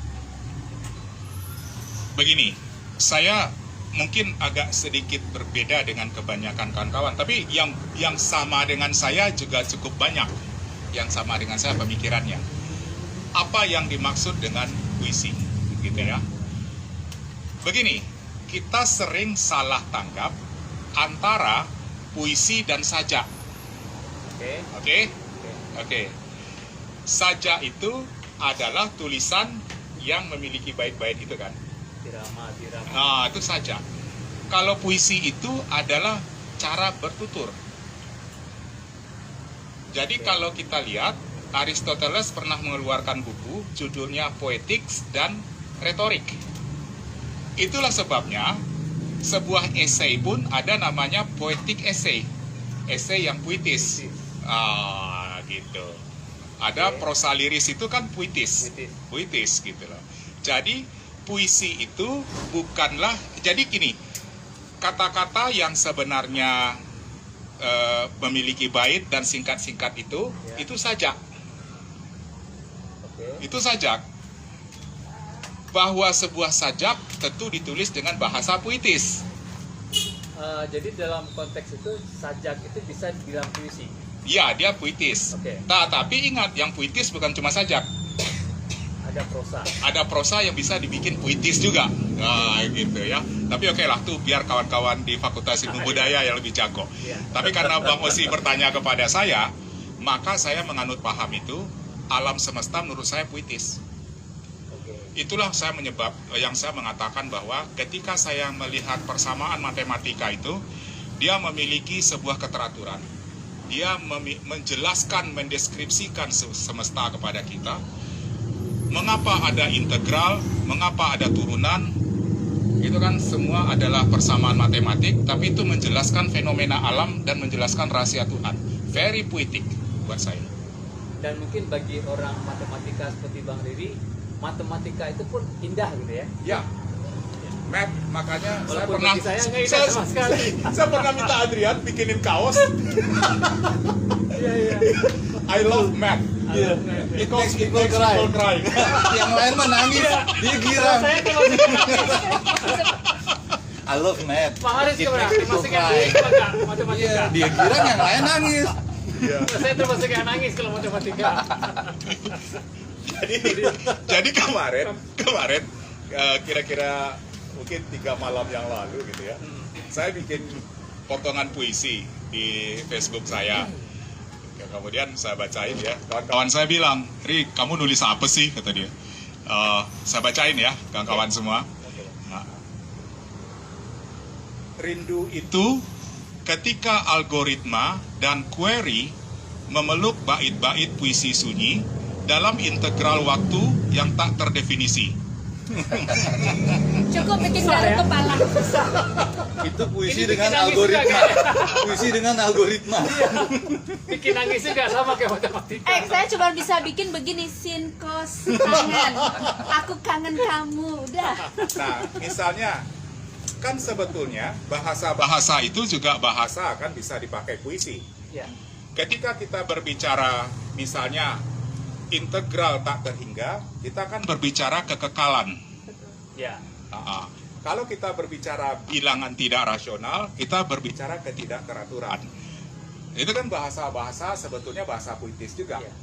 [SPEAKER 2] Begini, saya mungkin agak sedikit berbeda dengan kebanyakan kawan-kawan, tapi yang sama dengan saya juga cukup banyak. Yang sama dengan saya pemikirannya. Apa yang dimaksud dengan puisi, gitu ya? Begini, kita sering salah tangkap antara puisi dan sajak. Oke. Sajak itu adalah tulisan yang memiliki bait-bait itu kan.
[SPEAKER 5] Dirama.
[SPEAKER 2] Nah, itu saja. Kalau puisi itu adalah cara bertutur. Jadi kalau kita lihat, Aristoteles pernah mengeluarkan buku judulnya Poetics dan Retorik. Itulah sebabnya sebuah esai pun ada namanya poetic essay. Esai yang puitis. Gitu. Ada prosa liris itu kan puitis gitu loh. Jadi puisi itu bukanlah, jadi gini, kata-kata yang sebenarnya memiliki bait dan singkat-singkat itu sajak. Itu sajak. bahwa sebuah sajak tentu ditulis dengan bahasa puitis.
[SPEAKER 5] Jadi dalam konteks itu sajak itu bisa dibilang puisi.
[SPEAKER 2] Ya, dia puitis.
[SPEAKER 5] Oke.
[SPEAKER 2] Nah, tapi ingat, yang puitis bukan cuma sajak.
[SPEAKER 5] Ada prosa.
[SPEAKER 2] Ada prosa yang bisa dibikin puitis juga. Nah, gitu ya. Tapi oke lah, tuh biar kawan-kawan di Fakultas Ilmu Budaya yang lebih jago.
[SPEAKER 5] Iya.
[SPEAKER 2] Tapi karena Bang Osi bertanya kepada saya, maka saya menganut paham itu, alam semesta menurut saya puitis.
[SPEAKER 5] Oke.
[SPEAKER 2] Itulah yang saya mengatakan bahwa ketika saya melihat persamaan matematika itu, dia memiliki sebuah keteraturan. Dia menjelaskan, mendeskripsikan semesta kepada kita. Mengapa ada integral, mengapa ada turunan, itu kan semua adalah persamaan matematik, tapi itu menjelaskan fenomena alam dan menjelaskan rahasia Tuhan. Very poetic buat saya.
[SPEAKER 5] Dan mungkin bagi orang matematika seperti Bang Riri, matematika itu pun indah gitu ya.
[SPEAKER 2] Ya, Matt, makanya saya
[SPEAKER 5] Walaupun
[SPEAKER 2] pernah
[SPEAKER 5] bagi saya nggak indah sama sekali.
[SPEAKER 2] saya pernah minta Adrian bikinin kaos.
[SPEAKER 5] Iya, iya.
[SPEAKER 2] I love math.
[SPEAKER 6] Iya.
[SPEAKER 2] It makes people cry.
[SPEAKER 6] Yang lain mah nangis, dia girang.
[SPEAKER 5] Saya kalau
[SPEAKER 6] I love math.
[SPEAKER 5] Pak Haris
[SPEAKER 6] It
[SPEAKER 5] gimana?
[SPEAKER 6] makes people
[SPEAKER 5] Termasuk yang
[SPEAKER 6] cry.
[SPEAKER 5] nangis apa enggak? Matematika.
[SPEAKER 6] Iya, dia girang, yang lain nangis.
[SPEAKER 5] Saya termasuk yang nangis kalau matematika.
[SPEAKER 2] Jadi kemarin kira-kira mungkin 3 malam yang lalu gitu ya, saya bikin potongan puisi di Facebook saya. Kemudian saya bacain ya, kawan-kawan saya bilang, "Ri, kamu nulis apa sih?" kata dia. Saya bacain ya, kawan-kawan semua. Nah, rindu itu ketika algoritma dan query memeluk bait-bait puisi sunyi dalam integral waktu yang tak terdefinisi.
[SPEAKER 4] Cukup bikin galau kepala.
[SPEAKER 6] Itu puisi
[SPEAKER 5] Ini
[SPEAKER 6] dengan
[SPEAKER 5] bikin nangis
[SPEAKER 6] algoritma.
[SPEAKER 5] juga,
[SPEAKER 6] Puisi dengan algoritma.
[SPEAKER 5] Bikin nangis juga sama kayak matematika.
[SPEAKER 4] Saya cuma bisa bikin begini, sin kos kangen. Aku kangen kamu, udah.
[SPEAKER 2] Nah, misalnya, kan sebetulnya bahasa-bahasa itu juga bahasa kan bisa dipakai puisi.
[SPEAKER 5] Ya.
[SPEAKER 2] Ketika kita berbicara misalnya integral tak terhingga, kita kan berbicara kekekalan.
[SPEAKER 5] Ya.
[SPEAKER 2] Kalau kita berbicara bilangan tidak rasional, kita berbicara ketidakteraturan. Itu kan bahasa-bahasa sebetulnya bahasa puitis juga.
[SPEAKER 5] Ya.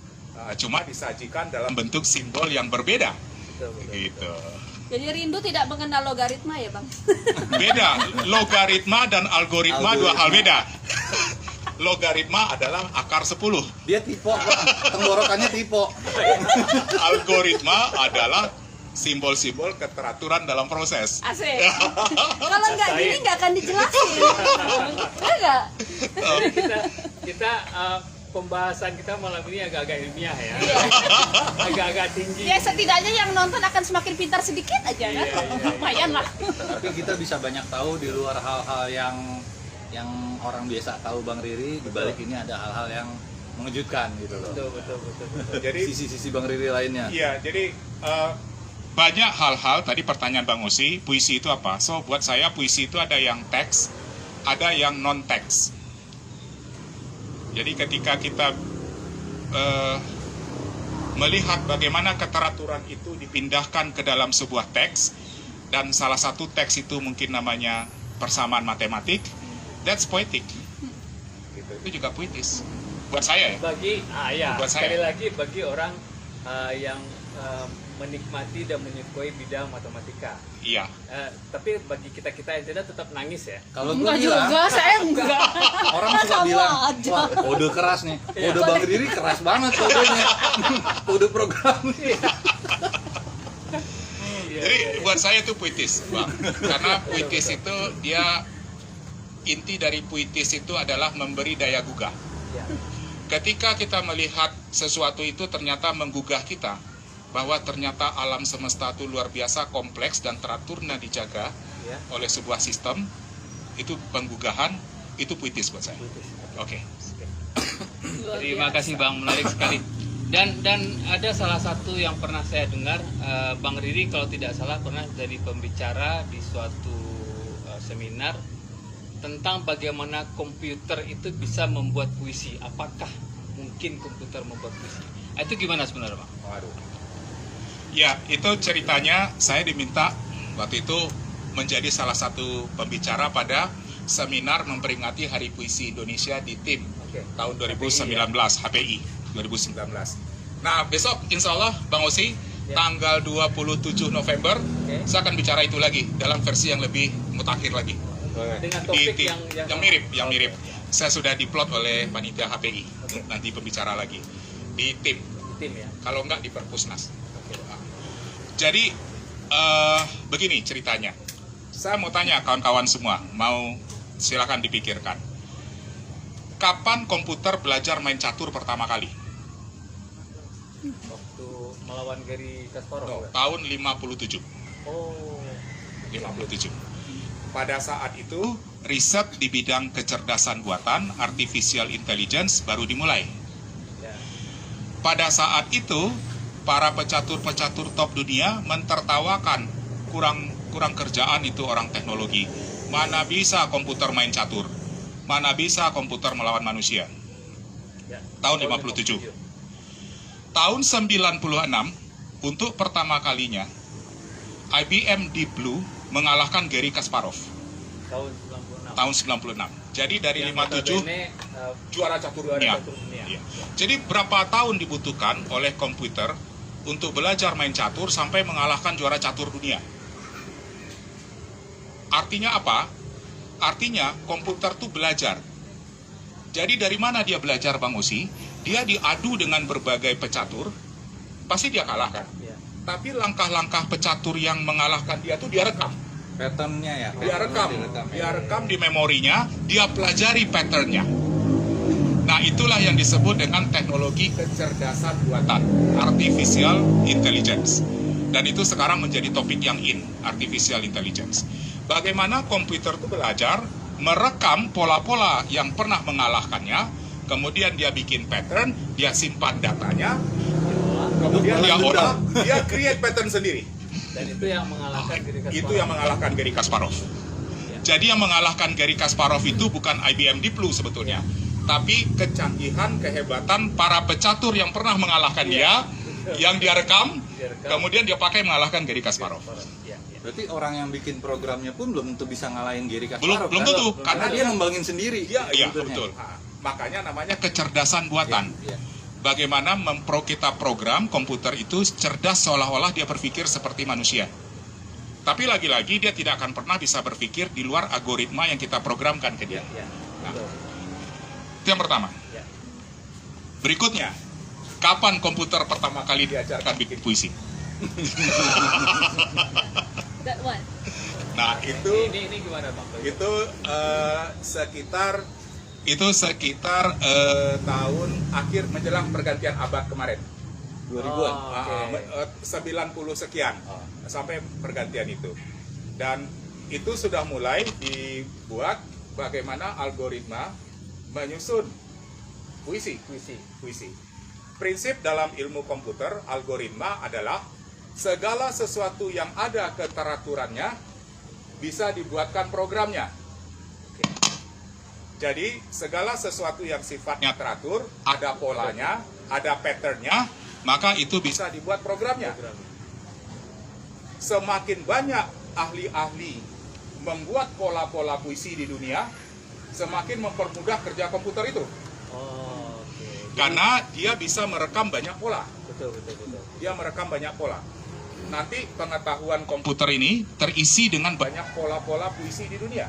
[SPEAKER 2] Cuma disajikan dalam bentuk simbol yang berbeda.
[SPEAKER 5] Betul, betul,
[SPEAKER 2] Gitu.
[SPEAKER 4] Jadi rindu tidak mengenal logaritma ya, Bang?
[SPEAKER 2] Beda, logaritma dan algoritma dua hal beda. Logaritma adalah akar 10.
[SPEAKER 6] Dia tipe, Pak. Tenggorokannya tipe.
[SPEAKER 2] Algoritma adalah simbol-simbol keteraturan dalam proses.
[SPEAKER 4] Asik. Kalau nggak gini nggak akan dijelasin. Enggak.
[SPEAKER 5] Kita pembahasan kita malam ini agak-agak ilmiah ya. Agak-agak tinggi.
[SPEAKER 4] Ya setidaknya yang nonton akan semakin pintar sedikit aja kan.
[SPEAKER 5] Iya.
[SPEAKER 4] Lumayan lah.
[SPEAKER 6] Tapi kita bisa banyak tahu di luar hal-hal yang orang biasa tahu, Bang Riri. Di balik ini ada hal-hal yang mengejutkan gitu loh.
[SPEAKER 5] Betul.
[SPEAKER 2] Jadi
[SPEAKER 6] Sisi-sisi Bang Riri lainnya.
[SPEAKER 2] iya, jadi banyak hal-hal. Tadi pertanyaan Bang Osi, puisi itu apa? So buat saya puisi itu ada yang teks, ada yang non teks. Jadi ketika kita melihat bagaimana keteraturan itu dipindahkan ke dalam sebuah teks, dan salah satu teks itu mungkin namanya persamaan matematik, that's poetic. Gitu. Itu juga puitis. Buat saya ya. Buat saya.
[SPEAKER 5] Sekali lagi bagi orang yang menikmati dan menyukai bidang matematika.
[SPEAKER 2] Iya.
[SPEAKER 5] Tapi bagi kita yang tidak tetap nangis ya.
[SPEAKER 6] Kalau gua
[SPEAKER 4] Enggak
[SPEAKER 6] bilang,
[SPEAKER 4] juga, saya enggak.
[SPEAKER 6] orang suka
[SPEAKER 4] Sama
[SPEAKER 6] bilang,
[SPEAKER 4] aja.
[SPEAKER 6] wah kode keras nih. Kode Bang Riri keras banget kodenya. Kode program.
[SPEAKER 2] Jadi buat saya itu puitis, Bang. Karena puitis itu dia inti dari puitis itu adalah memberi daya gugah.
[SPEAKER 5] Ya.
[SPEAKER 2] Ketika kita melihat sesuatu itu ternyata menggugah kita, bahwa ternyata alam semesta itu luar biasa kompleks dan teraturnya dijaga
[SPEAKER 5] Ya.
[SPEAKER 2] oleh sebuah sistem, itu penggugahan, itu puitis buat saya. Oke.
[SPEAKER 1] Terima kasih Bang, menarik sekali. Dan ada salah satu yang pernah saya dengar, Bang Riri kalau tidak salah pernah jadi pembicara di suatu seminar tentang bagaimana komputer itu bisa membuat puisi. Apakah mungkin komputer membuat puisi? Itu gimana sebenarnya, Bang?
[SPEAKER 2] Waduh. Ya, itu ceritanya saya diminta waktu itu menjadi salah satu pembicara pada seminar memperingati Hari Puisi Indonesia di TIM
[SPEAKER 5] Oke.
[SPEAKER 2] tahun 2019, HPI 2019. Nah, besok insya Allah Bang Osi,
[SPEAKER 5] Ya.
[SPEAKER 2] tanggal 27 November,
[SPEAKER 5] Oke.
[SPEAKER 2] saya akan bicara itu lagi dalam versi yang lebih mutakhir lagi.
[SPEAKER 5] Dengan
[SPEAKER 2] Di
[SPEAKER 5] topik
[SPEAKER 2] TIM.
[SPEAKER 5] yang
[SPEAKER 2] yang mirip.
[SPEAKER 5] Oke.
[SPEAKER 2] Saya sudah diplot oleh panitia HPI,
[SPEAKER 5] Oke.
[SPEAKER 2] nanti pembicara lagi di TIM.
[SPEAKER 5] Tim ya.
[SPEAKER 2] Kalau enggak di Perpusnas.
[SPEAKER 5] Oke.
[SPEAKER 2] Jadi begini ceritanya. Saya mau tanya kawan-kawan semua, mau silakan dipikirkan. Kapan komputer belajar main catur pertama kali?
[SPEAKER 5] Waktu melawan Gary Kasparov.
[SPEAKER 2] No,
[SPEAKER 5] bukan?
[SPEAKER 2] tahun 57.
[SPEAKER 5] Oh.
[SPEAKER 2] 57. Pada saat itu, riset di bidang kecerdasan buatan, artificial intelligence baru dimulai.
[SPEAKER 5] Ya.
[SPEAKER 2] Pada saat itu, para pecatur-pecatur top dunia mentertawakan kurang kerjaan itu orang teknologi. Mana bisa komputer main catur? Mana bisa komputer melawan manusia?
[SPEAKER 5] Ya.
[SPEAKER 2] Tahun 57. Tahun 96, untuk pertama kalinya, IBM Deep Blue mengalahkan Gary Kasparov.
[SPEAKER 5] Tahun 96.
[SPEAKER 2] Tahun 96. Jadi dari
[SPEAKER 5] Yang
[SPEAKER 2] 57
[SPEAKER 5] notabene,
[SPEAKER 2] juara catur
[SPEAKER 5] juara
[SPEAKER 2] dunia.
[SPEAKER 5] catur dunia.
[SPEAKER 2] Iya. Jadi berapa tahun dibutuhkan oleh komputer untuk belajar main catur sampai mengalahkan juara catur dunia? Artinya apa? Artinya komputer tuh belajar. Jadi dari mana dia belajar, Bang Osi? Dia diadu dengan berbagai pecatur, pasti dia kalah kan?
[SPEAKER 5] Ya.
[SPEAKER 2] Tapi langkah-langkah pecatur yang mengalahkan dia tuh dia rekam.
[SPEAKER 6] Patternnya ya.
[SPEAKER 2] Dia rekam,
[SPEAKER 6] Direkam ya.
[SPEAKER 2] dia rekam di memorinya, dia pelajari patternnya. Nah, itulah yang disebut dengan teknologi kecerdasan buatan, artificial intelligence. Dan itu sekarang menjadi topik yang in, artificial intelligence. Bagaimana komputer itu belajar merekam pola-pola yang pernah mengalahkannya, kemudian dia bikin pattern, dia simpan datanya, kemudian dia olah, dia create pattern sendiri.
[SPEAKER 5] Dan itu yang mengalahkan Gary Kasparov.
[SPEAKER 2] Itu yang mengalahkan Gary Kasparov. Jadi yang mengalahkan Gary Kasparov itu bukan IBM Deep Blue sebetulnya, tapi kecanggihan, kehebatan para pecatur yang pernah mengalahkan dia, yang dia rekam, kemudian dia pakai mengalahkan Gary Kasparov.
[SPEAKER 5] Ya, ya.
[SPEAKER 6] Berarti orang yang bikin programnya pun belum tentu bisa ngalahin Gary Kasparov.
[SPEAKER 2] Belum tentu,
[SPEAKER 6] karena dia ngembangin sendiri.
[SPEAKER 2] Iya,
[SPEAKER 6] komputernya.
[SPEAKER 2] betul. Makanya namanya kecerdasan buatan.
[SPEAKER 6] Iya.
[SPEAKER 2] Bagaimana kita program komputer itu cerdas seolah-olah dia berpikir seperti manusia. Tapi lagi-lagi dia tidak akan pernah bisa berpikir di luar algoritma yang kita programkan ke dia.
[SPEAKER 5] Ya.
[SPEAKER 2] Nah,
[SPEAKER 5] Betul.
[SPEAKER 2] itu yang pertama.
[SPEAKER 5] Ya.
[SPEAKER 2] Berikutnya, kapan komputer pertama kali diajarkan bikin puisi?
[SPEAKER 4] That one.
[SPEAKER 2] Nah,
[SPEAKER 5] Ini gimana Bang?
[SPEAKER 2] sekitar tahun akhir menjelang pergantian abad kemarin.
[SPEAKER 6] 2000-an.
[SPEAKER 5] Oh, oke.
[SPEAKER 2] 90 sekian sampai pergantian itu. Dan itu sudah mulai dibuat bagaimana algoritma menyusun puisi. Prinsip dalam ilmu komputer, algoritma adalah segala sesuatu yang ada keteraturannya bisa dibuatkan programnya. Jadi segala sesuatu yang sifatnya teratur, ada polanya, ada patternnya, maka itu bisa dibuat programnya. Semakin banyak ahli-ahli membuat pola-pola puisi di dunia, semakin mempermudah kerja komputer itu.
[SPEAKER 5] Oh, oke.
[SPEAKER 2] Karena dia bisa merekam banyak pola.
[SPEAKER 5] Betul.
[SPEAKER 2] Dia merekam banyak pola. Nanti pengetahuan komputer ini terisi dengan banyak pola-pola puisi di dunia.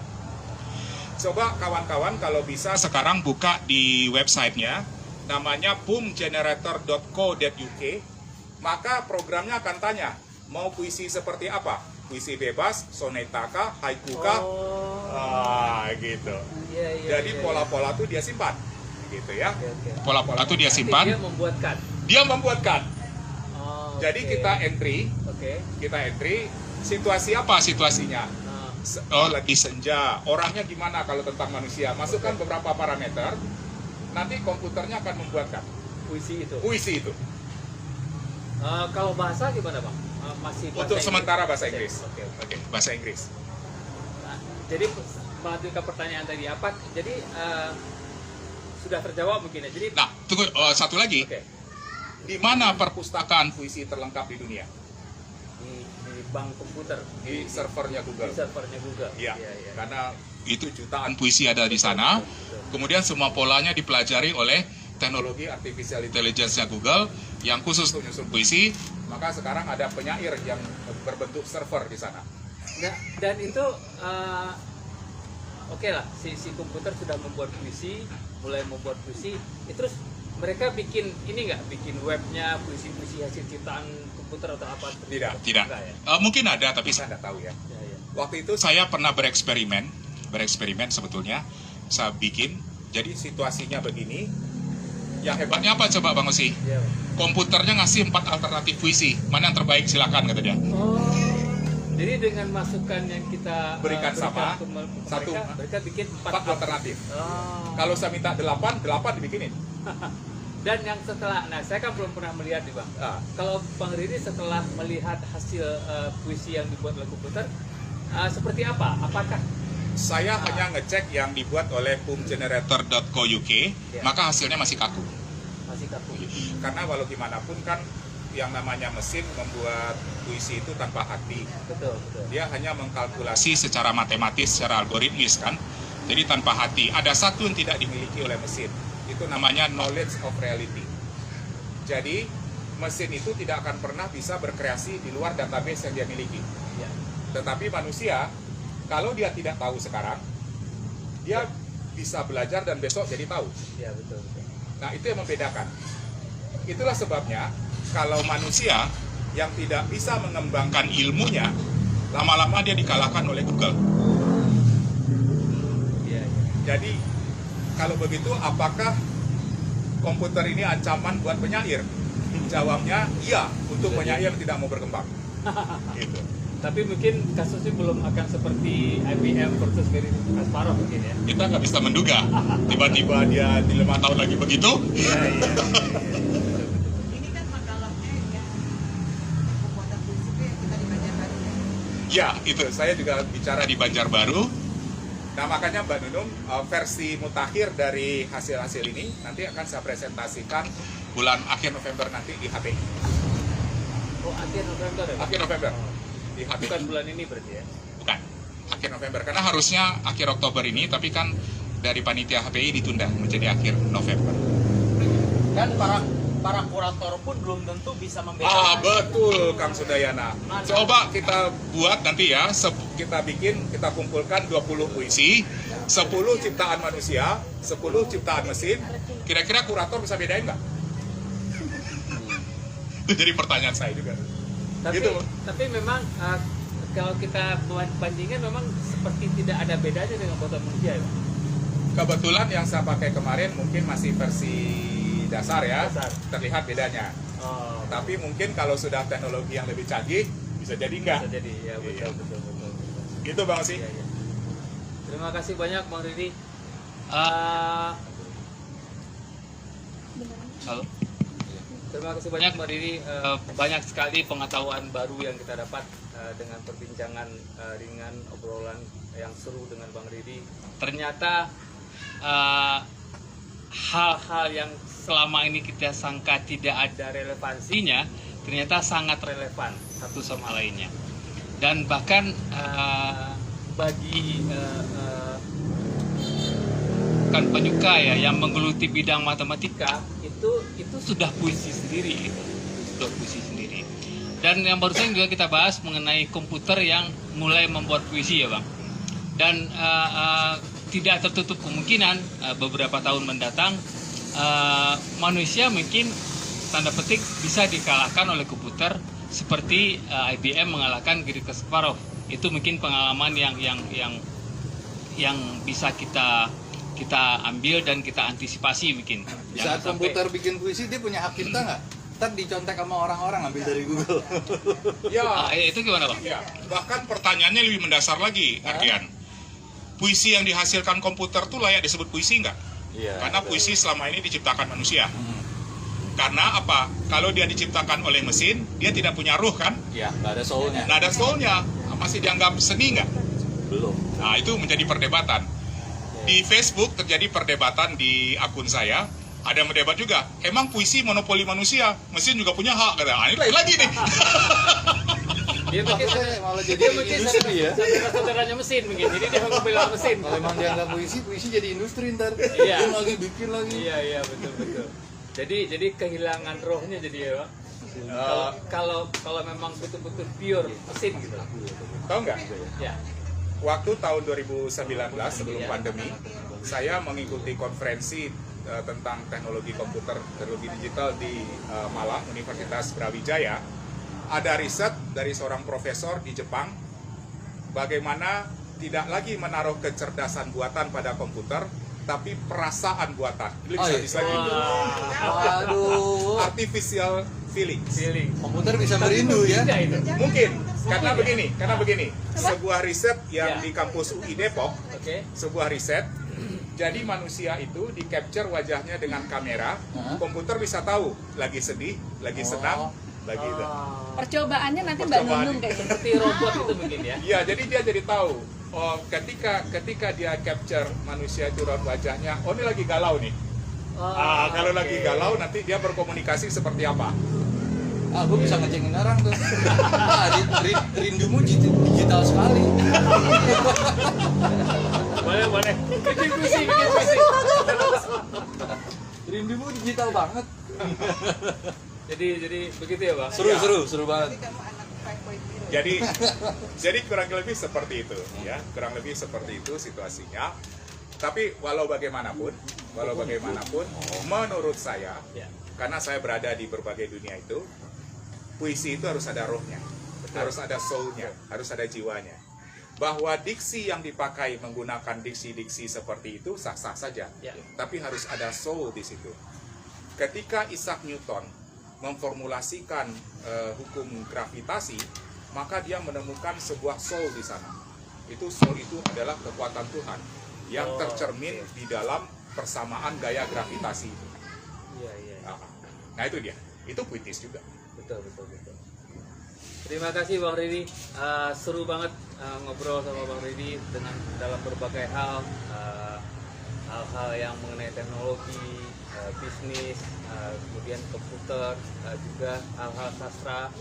[SPEAKER 2] Coba kawan-kawan kalau bisa sekarang buka di websitenya, namanya boomgenerator.co.uk, maka programnya akan tanya, mau puisi seperti apa? Puisi bebas, soneta kah, haiku kah? Gitu.
[SPEAKER 5] Iya.
[SPEAKER 2] Jadi pola-pola itu dia simpan, gitu ya.
[SPEAKER 5] Oke.
[SPEAKER 2] Pola-pola itu dia simpan,
[SPEAKER 5] Dia membuatkan.
[SPEAKER 2] dia membuatkan.
[SPEAKER 5] Oh,
[SPEAKER 2] Jadi
[SPEAKER 5] oke.
[SPEAKER 2] kita entry, situasi apa situasinya? Lagi senja, orangnya gimana kalau tentang manusia? Masukkan beberapa parameter, nanti komputernya akan membuatkan
[SPEAKER 5] Puisi itu. Kalau bahasa gimana Bang? Masih bahasa
[SPEAKER 2] Untuk
[SPEAKER 5] Inggris?
[SPEAKER 2] sementara bahasa Inggris.
[SPEAKER 5] Oke.
[SPEAKER 2] Bahasa Inggris.
[SPEAKER 5] Nah, jadi melanjutkan ke pertanyaan tadi apa? Jadi sudah terjawab mungkin ya. Jadi
[SPEAKER 2] Nah, tunggu satu lagi.
[SPEAKER 5] oke.
[SPEAKER 2] Di mana perpustakaan puisi terlengkap di dunia?
[SPEAKER 5] bank komputer
[SPEAKER 2] di servernya Google.
[SPEAKER 5] di servernya Google.
[SPEAKER 2] Iya,
[SPEAKER 5] Iya, iya.
[SPEAKER 2] karena itu jutaan puisi ada di sana. Kemudian semua polanya dipelajari oleh teknologi artificial intelligence-nya Google yang khusus untuk menyusun puisi. Maka sekarang ada penyair yang berbentuk server di sana.
[SPEAKER 5] Nah, dan itu oke lah, si komputer sudah membuat puisi, mulai membuat puisi, terus mereka bikin ini nggak, bikin webnya puisi-puisi hasil ciptaan komputer atau apa?
[SPEAKER 2] Tidak.
[SPEAKER 5] Enggak ya?
[SPEAKER 2] Mungkin ada, tapi saya tidak tahu ya.
[SPEAKER 5] Ya, ya.
[SPEAKER 2] Waktu itu saya pernah bereksperimen sebetulnya. Saya bikin, jadi situasinya begini. Yang hebatnya apa coba Bang Osi?
[SPEAKER 5] Ya.
[SPEAKER 2] Komputernya ngasih 4 alternatif puisi. Mana yang terbaik silakan kata dia.
[SPEAKER 5] Oh, jadi dengan masukan yang kita
[SPEAKER 2] Berikan sama,
[SPEAKER 5] ke
[SPEAKER 2] satu.
[SPEAKER 5] mereka bikin
[SPEAKER 2] 4 alternatif.
[SPEAKER 5] Oh.
[SPEAKER 2] Kalau saya minta 8 dibikinin.
[SPEAKER 5] Dan yang setelah, nah saya kan belum pernah melihat nih Bang.
[SPEAKER 2] Nah,
[SPEAKER 5] Kalau Bang Riri setelah melihat hasil puisi yang dibuat oleh komputer, seperti apa? Apakah
[SPEAKER 2] saya hanya ngecek yang dibuat oleh pumgenerator.co.uk, maka hasilnya masih kaku.
[SPEAKER 5] masih kaku?
[SPEAKER 2] Karena walau gimana pun kan yang namanya mesin membuat puisi itu tanpa hati.
[SPEAKER 5] Betul, betul.
[SPEAKER 2] Dia hanya mengkalkulasi secara matematis, secara algoritmis kan. Jadi tanpa hati. Ada satu yang tidak dimiliki oleh mesin. Itu namanya knowledge of reality. Jadi mesin itu tidak akan pernah bisa berkreasi di luar database yang dia miliki.
[SPEAKER 5] Ya.
[SPEAKER 2] Tetapi manusia, kalau dia tidak tahu sekarang, dia bisa belajar dan besok jadi tahu.
[SPEAKER 5] Ya, betul, betul.
[SPEAKER 2] Nah, itu yang membedakan. Itulah sebabnya kalau manusia yang tidak bisa mengembangkan ilmunya, lama-lama dia dikalahkan oleh Google.
[SPEAKER 5] Iya, iya.
[SPEAKER 2] Jadi, kalau begitu apakah komputer ini ancaman buat penyair? Jawabnya iya, untuk penyair yang tidak mau berkembang. Gitu.
[SPEAKER 5] Tapi mungkin kasusnya belum akan seperti IBM versus Gary Kasparov mungkin ya.
[SPEAKER 2] Kita nggak bisa menduga. Tiba-tiba dia di 5 tahun lagi begitu.
[SPEAKER 5] Iya, iya.
[SPEAKER 7] Ini kan makalahnya yang pembuatan puisi itu yang kita di Banjarbaru ya.
[SPEAKER 2] Ya, itu. Saya juga bicara di Banjarbaru. Nah, makanya Mbak Nunung, versi mutakhir dari hasil-hasil ini nanti akan saya presentasikan bulan akhir November nanti di HPI.
[SPEAKER 5] Oh, akhir November ya?
[SPEAKER 2] Akhir November di HPI.
[SPEAKER 5] Bukan bulan ini berarti ya?
[SPEAKER 2] Bukan. Akhir November. Karena harusnya akhir Oktober ini, tapi kan dari panitia HPI ditunda menjadi akhir November.
[SPEAKER 8] Dan para kurator pun belum tentu bisa membedakan.
[SPEAKER 2] Ah, betul Kang Sudayana. Coba kita buat nanti ya, kita kumpulkan 20 puisi, 10 ciptaan manusia, 10 ciptaan mesin. Kira-kira kurator bisa bedain nggak? Itu jadi pertanyaan saya juga.
[SPEAKER 5] Tapi memang kalau kita bandingkan memang seperti tidak ada bedanya dengan buatan manusia ya?
[SPEAKER 2] Kebetulan yang saya pakai kemarin mungkin masih versi dasar ya,
[SPEAKER 5] Dasar.
[SPEAKER 2] terlihat bedanya.
[SPEAKER 5] Oh,
[SPEAKER 2] Tapi mungkin kalau sudah teknologi yang lebih canggih, bisa jadi enggak.
[SPEAKER 5] bisa jadi ya, betul,
[SPEAKER 2] Iya.
[SPEAKER 5] betul.
[SPEAKER 2] Gitu Bang Osi.
[SPEAKER 5] Iya, iya. Terima kasih banyak Bang Riri.
[SPEAKER 1] Halo.
[SPEAKER 5] Terima kasih banyak Bang Riri. Banyak sekali pengetahuan baru yang kita dapat dengan perbincangan ringan, obrolan yang seru dengan Bang Riri. Ternyata hal-hal yang selama ini kita sangka tidak ada relevansinya, ternyata sangat relevan satu sama lainnya. Dan bahkan bagi kan penyuka ya yang menggeluti bidang matematika itu sudah puisi sendiri, itu sudah puisi sendiri. Dan yang barusan juga kita bahas mengenai komputer yang mulai membuat puisi ya Bang. Dan tidak tertutup kemungkinan beberapa tahun mendatang manusia mungkin tanda petik bisa dikalahkan oleh komputer seperti IBM mengalahkan Gary Kasparov. Itu mungkin pengalaman yang bisa kita ambil dan kita antisipasi mungkin.
[SPEAKER 6] Di saat komputer bikin puisi, dia punya hak cipta nggak? Ntar dicontek sama orang-orang ambil dari Google.
[SPEAKER 2] Ya,
[SPEAKER 1] Itu gimana Bang?
[SPEAKER 2] ya. Bahkan pertanyaannya lebih mendasar lagi, Ardian. Puisi yang dihasilkan komputer tuh layak disebut puisi nggak?
[SPEAKER 6] Iya.
[SPEAKER 2] Karena puisi selama ini diciptakan manusia. Karena apa? Kalau dia diciptakan oleh mesin, dia tidak punya ruh kan?
[SPEAKER 6] Iya, nggak ada soulnya.
[SPEAKER 2] Nah, ada soulnya. Masih dianggap seni nggak?
[SPEAKER 6] Belum.
[SPEAKER 2] Nah, itu menjadi perdebatan. Di Facebook terjadi perdebatan di akun saya. Ada yang mendebat juga. Emang puisi monopoli manusia? Mesin juga punya hak. Kata, ini lain lagi nih.
[SPEAKER 5] Dia mungkin
[SPEAKER 6] malah jadi
[SPEAKER 5] dia mungkin
[SPEAKER 6] industri ya.
[SPEAKER 5] saudara-saudaranya mesin mungkin. Jadi dia membela mesin.
[SPEAKER 6] Kalau emang dia nggak puisi jadi industri ntar.
[SPEAKER 5] Iya.
[SPEAKER 6] Bikin lagi.
[SPEAKER 5] Iya betul. Jadi kehilangan rohnya jadi ya, Pak. Kalau memang betul-betul pure mesin gitu.
[SPEAKER 2] Tahu nggak?
[SPEAKER 5] Ya.
[SPEAKER 2] Waktu tahun 2019 sebelum pandemi, saya mengikuti konferensi tentang teknologi komputer, teknologi digital di Malang, Universitas Brawijaya. Ada riset dari seorang profesor di Jepang, bagaimana tidak lagi menaruh kecerdasan buatan pada komputer, tapi perasaan buatan. Bisa gitu.
[SPEAKER 6] Aduh.
[SPEAKER 2] Artificial feelings.
[SPEAKER 6] Komputer bisa merindu ya.
[SPEAKER 2] Mungkin karena begini, sebuah riset yang di kampus UI Depok, sebuah riset, jadi manusia itu di capture wajahnya dengan kamera, komputer bisa tahu lagi sedih, lagi senang, lagi itu.
[SPEAKER 4] Percobaannya nanti Mbak Nunung kayak gitu.
[SPEAKER 5] Seperti robot itu mungkin ya.
[SPEAKER 2] Iya, jadi dia jadi tahu. Oh, ketika dia capture manusia itu raut wajahnya, oh ini lagi galau nih. Kalau lagi galau nanti dia berkomunikasi seperti apa?
[SPEAKER 6] Gue bisa ngecengin orang tuh. Rindumu digital sekali.
[SPEAKER 5] Boleh. Bikin puisi.
[SPEAKER 6] Rindumu digital banget.
[SPEAKER 5] Jadi begitu ya, Bang?
[SPEAKER 6] Seru banget.
[SPEAKER 7] Jadi kamu anak 5.0.
[SPEAKER 2] Jadi kurang lebih seperti itu, ya, kurang lebih seperti itu situasinya. Tapi walau bagaimanapun, menurut saya, karena saya berada di berbagai dunia itu, puisi itu harus ada rohnya, harus ada soulnya, harus ada jiwanya. Bahwa diksi yang dipakai menggunakan diksi-diksi seperti itu sah-sah saja, tapi harus ada soul di situ. Ketika Isaac Newton memformulasikan hukum gravitasi, maka dia menemukan sebuah soul di sana. Itu soul itu adalah kekuatan Tuhan yang tercermin di dalam persamaan gaya gravitasi itu. Nah itu dia, itu puitis juga.
[SPEAKER 5] Betul. Terima kasih Bang Ridi, seru banget ngobrol sama Bang Ridi dengan dalam berbagai hal, hal-hal yang mengenai teknologi, bisnis, kemudian komputer, juga hal-hal sastra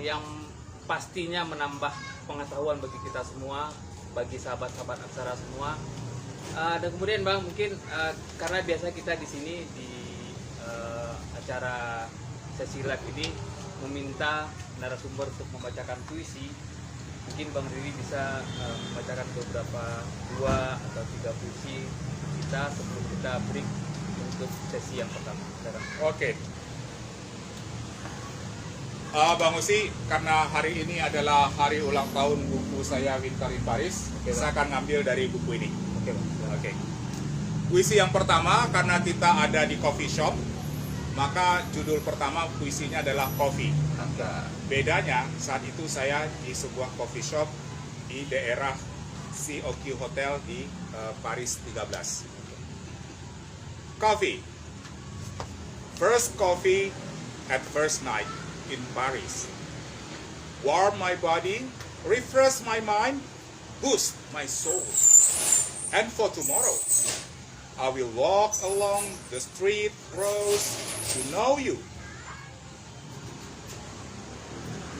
[SPEAKER 5] yang pastinya menambah pengetahuan bagi kita semua, bagi sahabat-sahabat aksara semua. Dan kemudian Bang, mungkin karena biasa kita di sini di acara sesi live ini meminta narasumber untuk membacakan puisi, mungkin Bang Ridi bisa membacakan beberapa 2 atau 3 puisi kita sebelum kita break untuk sesi yang pertama.
[SPEAKER 2] Oke. Bang Usi, karena hari ini adalah hari ulang tahun buku saya Winter in Paris, saya akan ngambil dari buku ini. Oke. Puisi yang pertama, karena kita ada di coffee shop, maka judul pertama puisinya adalah Coffee. Bedanya saat itu saya di sebuah coffee shop di daerah COQ Hotel di Paris 13. Coffee. First coffee at first night in Paris. Warm my body, refresh my mind, boost my soul. And for tomorrow, I will walk along the street roads to know you.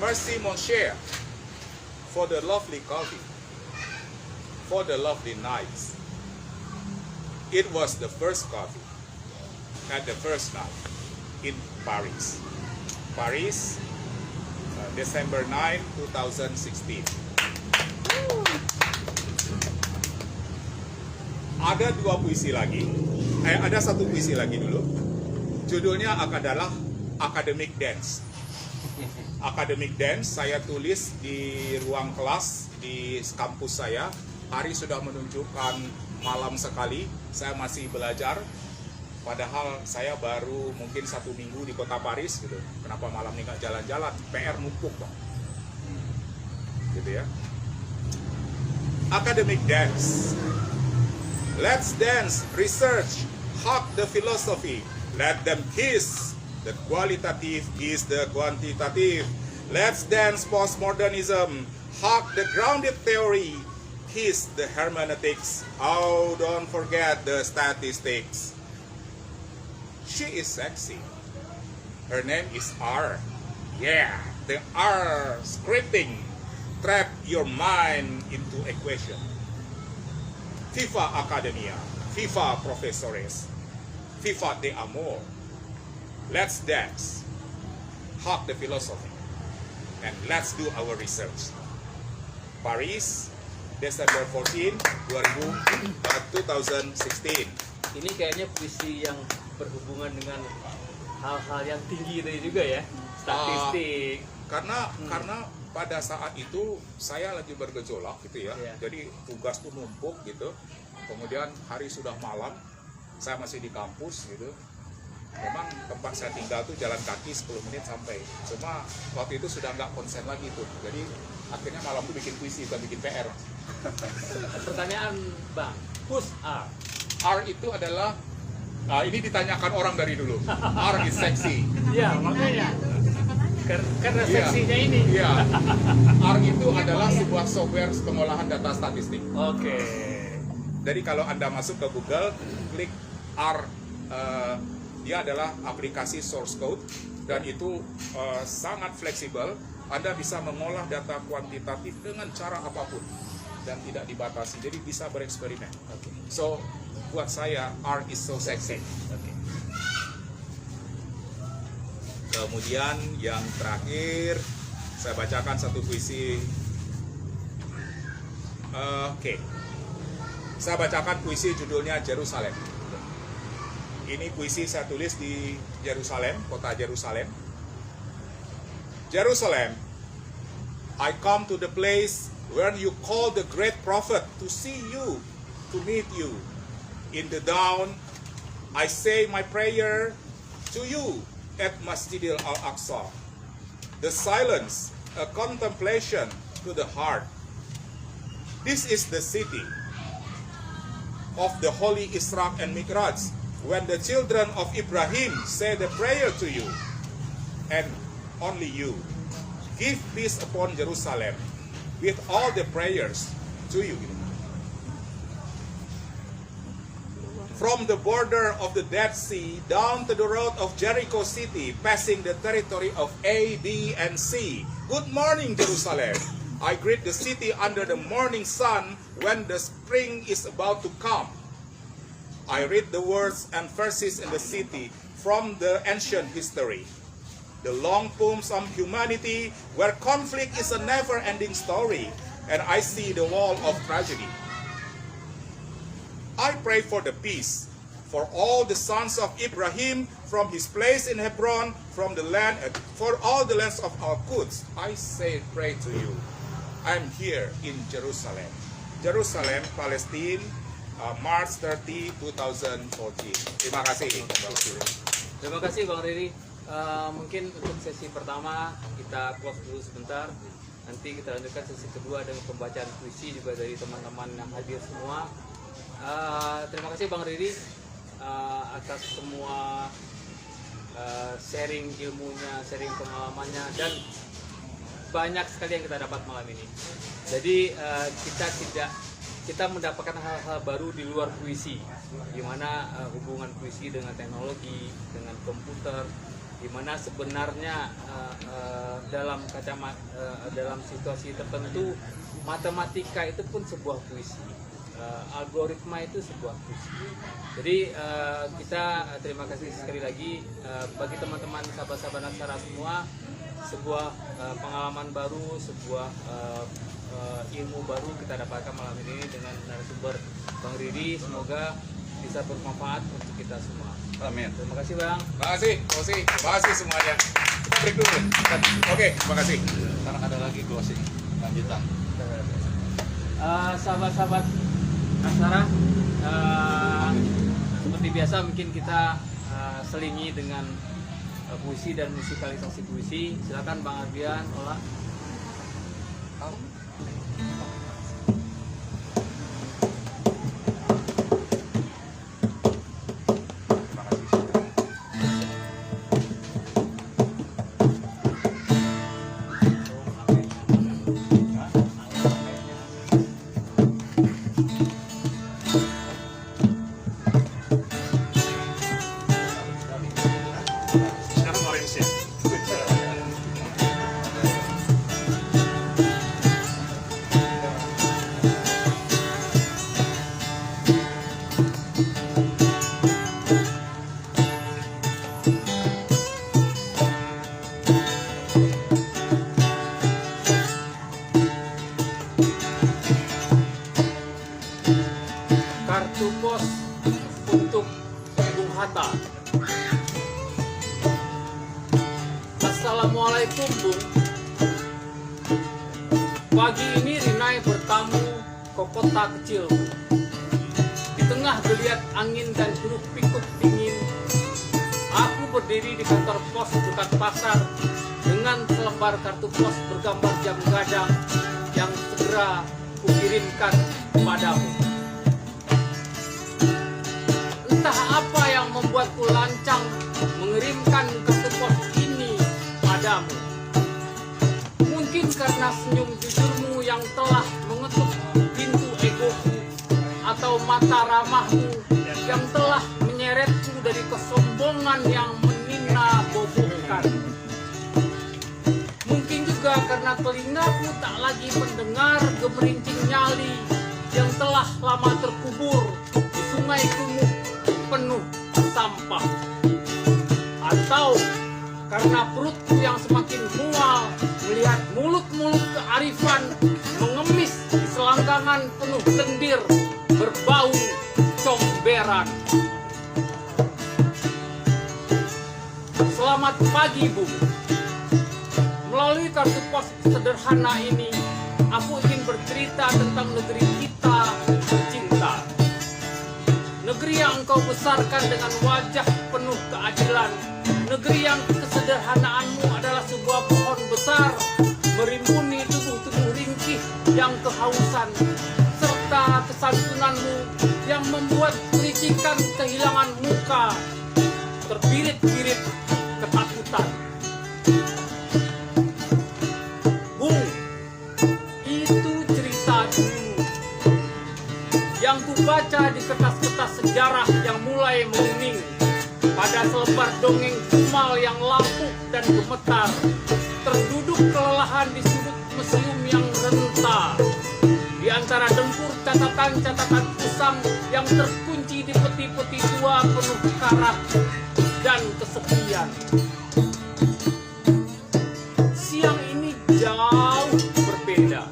[SPEAKER 2] Merci, mon cher, for the lovely coffee, for the lovely nights. It was the first coffee at the first night in Paris. Paris, December 9, 2016. Ada 2 puisi lagi, ada 1 puisi lagi dulu. Judulnya adalah Academic Dance. Academic Dance saya tulis di ruang kelas di kampus saya. Hari sudah menunjukkan malam sekali, saya masih belajar. Padahal saya baru mungkin 1 minggu di kota Paris gitu. Kenapa malam ini nggak jalan-jalan? PR numpuk Bang. Gitu ya. Academic Dance. Let's dance, research, hug the philosophy. Let them kiss. The qualitative is the quantitative. Let's dance postmodernism. Hug the grounded theory. Kiss the hermeneutics. Oh, don't forget the statistics. She is sexy. Her name is R. Yeah. the R scripting trap your mind into equation. FIFA Academia, FIFA Professores, FIFA de Amor. Let's dance, hug the philosophy, and let's do our research. Paris, Desember 14, 2016.
[SPEAKER 5] Ini kayaknya puisi yang berhubungan dengan hal-hal yang tinggi tadi juga ya, statistik.
[SPEAKER 2] Karena pada saat itu saya lagi bergejolak gitu ya.
[SPEAKER 5] Iya.
[SPEAKER 2] Jadi tugas tuh numpuk gitu. Kemudian hari sudah malam, saya masih di kampus gitu. Memang tempat saya tinggal tuh jalan kaki 10 menit sampai. Cuma waktu itu sudah nggak konsen lagi tuh. Jadi akhirnya malam tuh bikin puisi, bukan bikin PR.
[SPEAKER 5] Pertanyaan Bang, who's R?
[SPEAKER 2] R itu adalah, ini ditanyakan orang dari dulu. R is sexy.
[SPEAKER 5] Ya, makanya. Karena
[SPEAKER 2] Iya.
[SPEAKER 5] seksinya ini.
[SPEAKER 2] Iya. R itu adalah sebuah software pengolahan data statistik.
[SPEAKER 5] Oke.
[SPEAKER 2] Jadi kalau Anda masuk ke Google, klik R, dia adalah aplikasi source code dan itu sangat fleksibel. Anda bisa mengolah data kuantitatif dengan cara apapun dan tidak dibatasi. Jadi bisa bereksperimen. So buat saya R is so sexy. Kemudian yang terakhir saya bacakan satu puisi. Oke. Saya bacakan puisi judulnya Jerusalem. Ini puisi saya tulis di Yerusalem, kota Yerusalem. Jerusalem, I come to the place where you call the great prophet to see you, to meet you. In the dawn, I say my prayer to you at Masjidil Al-Aqsa. The silence, a contemplation to the heart. This is the city of the holy Isra and Mi'raj, when the children of Ibrahim say the prayer to you, and only you. Give peace upon Jerusalem with all the prayers to you. From the border of the Dead Sea down to the road of Jericho city, passing the territory of A, B, and C. Good morning, Jerusalem. I greet the city under the morning sun when the spring is about to come. I read the words and verses in the city from the ancient history. The long poems on humanity where conflict is a never-ending story, and I see the wall of tragedy. I pray for the peace, for all the sons of Ibrahim from his place in Hebron, from the land, for all the lands of our Quds. I say, pray to you. I'm here in Jerusalem. Jerusalem, Palestine, March 30, 2014. Terima kasih.
[SPEAKER 5] Terima kasih Bang Riri. Mungkin untuk sesi pertama kita close dulu sebentar. Nanti kita lanjutkan sesi kedua dengan pembacaan puisi juga dari teman-teman yang hadir semua. Terima kasih Bang Riri atas semua sharing ilmunya, sharing pengalamannya, dan banyak sekali yang kita dapat malam ini. Jadi kita mendapatkan hal-hal baru di luar puisi, gimana hubungan puisi dengan teknologi, dengan komputer, gimana sebenarnya dalam dalam situasi tertentu matematika itu pun sebuah puisi. Algoritma itu sebuah puisi. Jadi kita terima kasih sekali lagi bagi teman-teman sahabat-sahabat Aksara semua, sebuah pengalaman baru, sebuah ilmu baru kita dapatkan malam ini dengan narasumber Bang Riri. Semoga bisa bermanfaat untuk kita semua.
[SPEAKER 2] Amin.
[SPEAKER 5] Terima kasih Bang.
[SPEAKER 2] Terima kasih, terima kasih semuanya. Kita break dulu. Oke, terima kasih.
[SPEAKER 6] Sekarang ada lagi closing lanjutan.
[SPEAKER 5] Sahabat-sahabat Aksara, seperti biasa mungkin kita selingi dengan puisi dan musikalisasi puisi. Silakan Bang Ardian, Ola. kartu pos untuk Bung Hatta. Assalamualaikum Bung. Pagi ini Rinai bertamu ke kota kecil. Di tengah geliat angin dan hiruk pikuk dingin, aku berdiri di kantor pos dekat pasar dengan selembar kartu pos bergambar jam gadang yang segera kukirimkan padamu. Entah apa yang membuatku lancang mengirimkan kartu pos ini padamu. Mungkin karena senyum jujurmu yang telah mengetuk pintu egoku, atau mata ramahmu yang telah menyeretku dari kesombongan yang meninabobohkan. Mungkin juga karena telingaku tak lagi mendengar gemerincing nyali yang telah lama terkubur di sungai kumuh penuh sampah. Atau karena perutku yang semakin mual melihat mulut-mulut kearifan mengemis di selangkangan penuh lendir berbau comberan. Selamat pagi, Bung. Melalui kartu pos sederhana ini, aku ingin bercerita tentang negeri kita tercinta. Negeri yang engkau besarkan dengan wajah penuh keadilan. Negeri yang kesederhanaanmu adalah sebuah pohon besar merimbuni tubuh-tubuh ringkih yang kehausan, serta kesantunanmu yang membuat kelicikan kehilangan muka, terbirit-birit ketakutan. Bung, itu cerita dulu yang kubaca di kertas-kertas sejarah yang mulai menguning pada selebar dongeng kumal yang lapuk dan gemetar, terduduk kelelahan di sudut museum yang renta, di antara dempur catatan-catatan usang yang terkunci di peti-peti tua penuh karat dan kesepian. Siang ini jauh berbeda.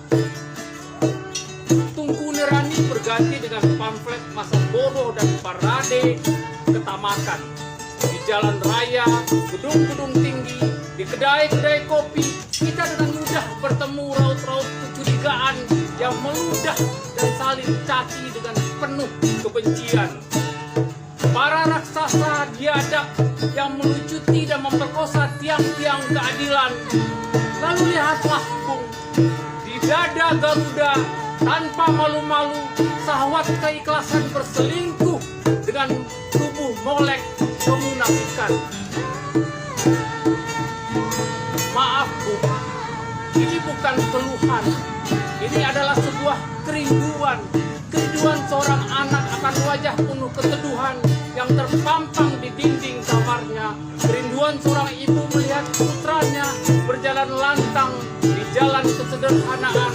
[SPEAKER 5] Tungku Nirani berganti dengan pamflet masa bodoh dan parade ketamakan. Di jalan raya, gedung-gedung tinggi, di kedai-kedai kopi, kita dengan mudah bertemu raut-raut kecurigaan yang meludah dan saling caci dengan penuh kebencian. Para raksasa biadab yang melucuti dan memperkosa tiang-tiang keadilan. Lalu lihatlah, Bung, di dada Garuda tanpa malu-malu syahwat keikhlasan berselingkuh dengan tubuh molek kemunafikan. Maaf, Bung, ini bukan keluhan. Ini adalah sebuah kerinduan. Kerinduan seorang anak akan wajah penuh keteduhan yang terpampang di dinding kamarnya. Kerinduan seorang ibu melihat putranya berjalan lantang di jalan kesederhanaan.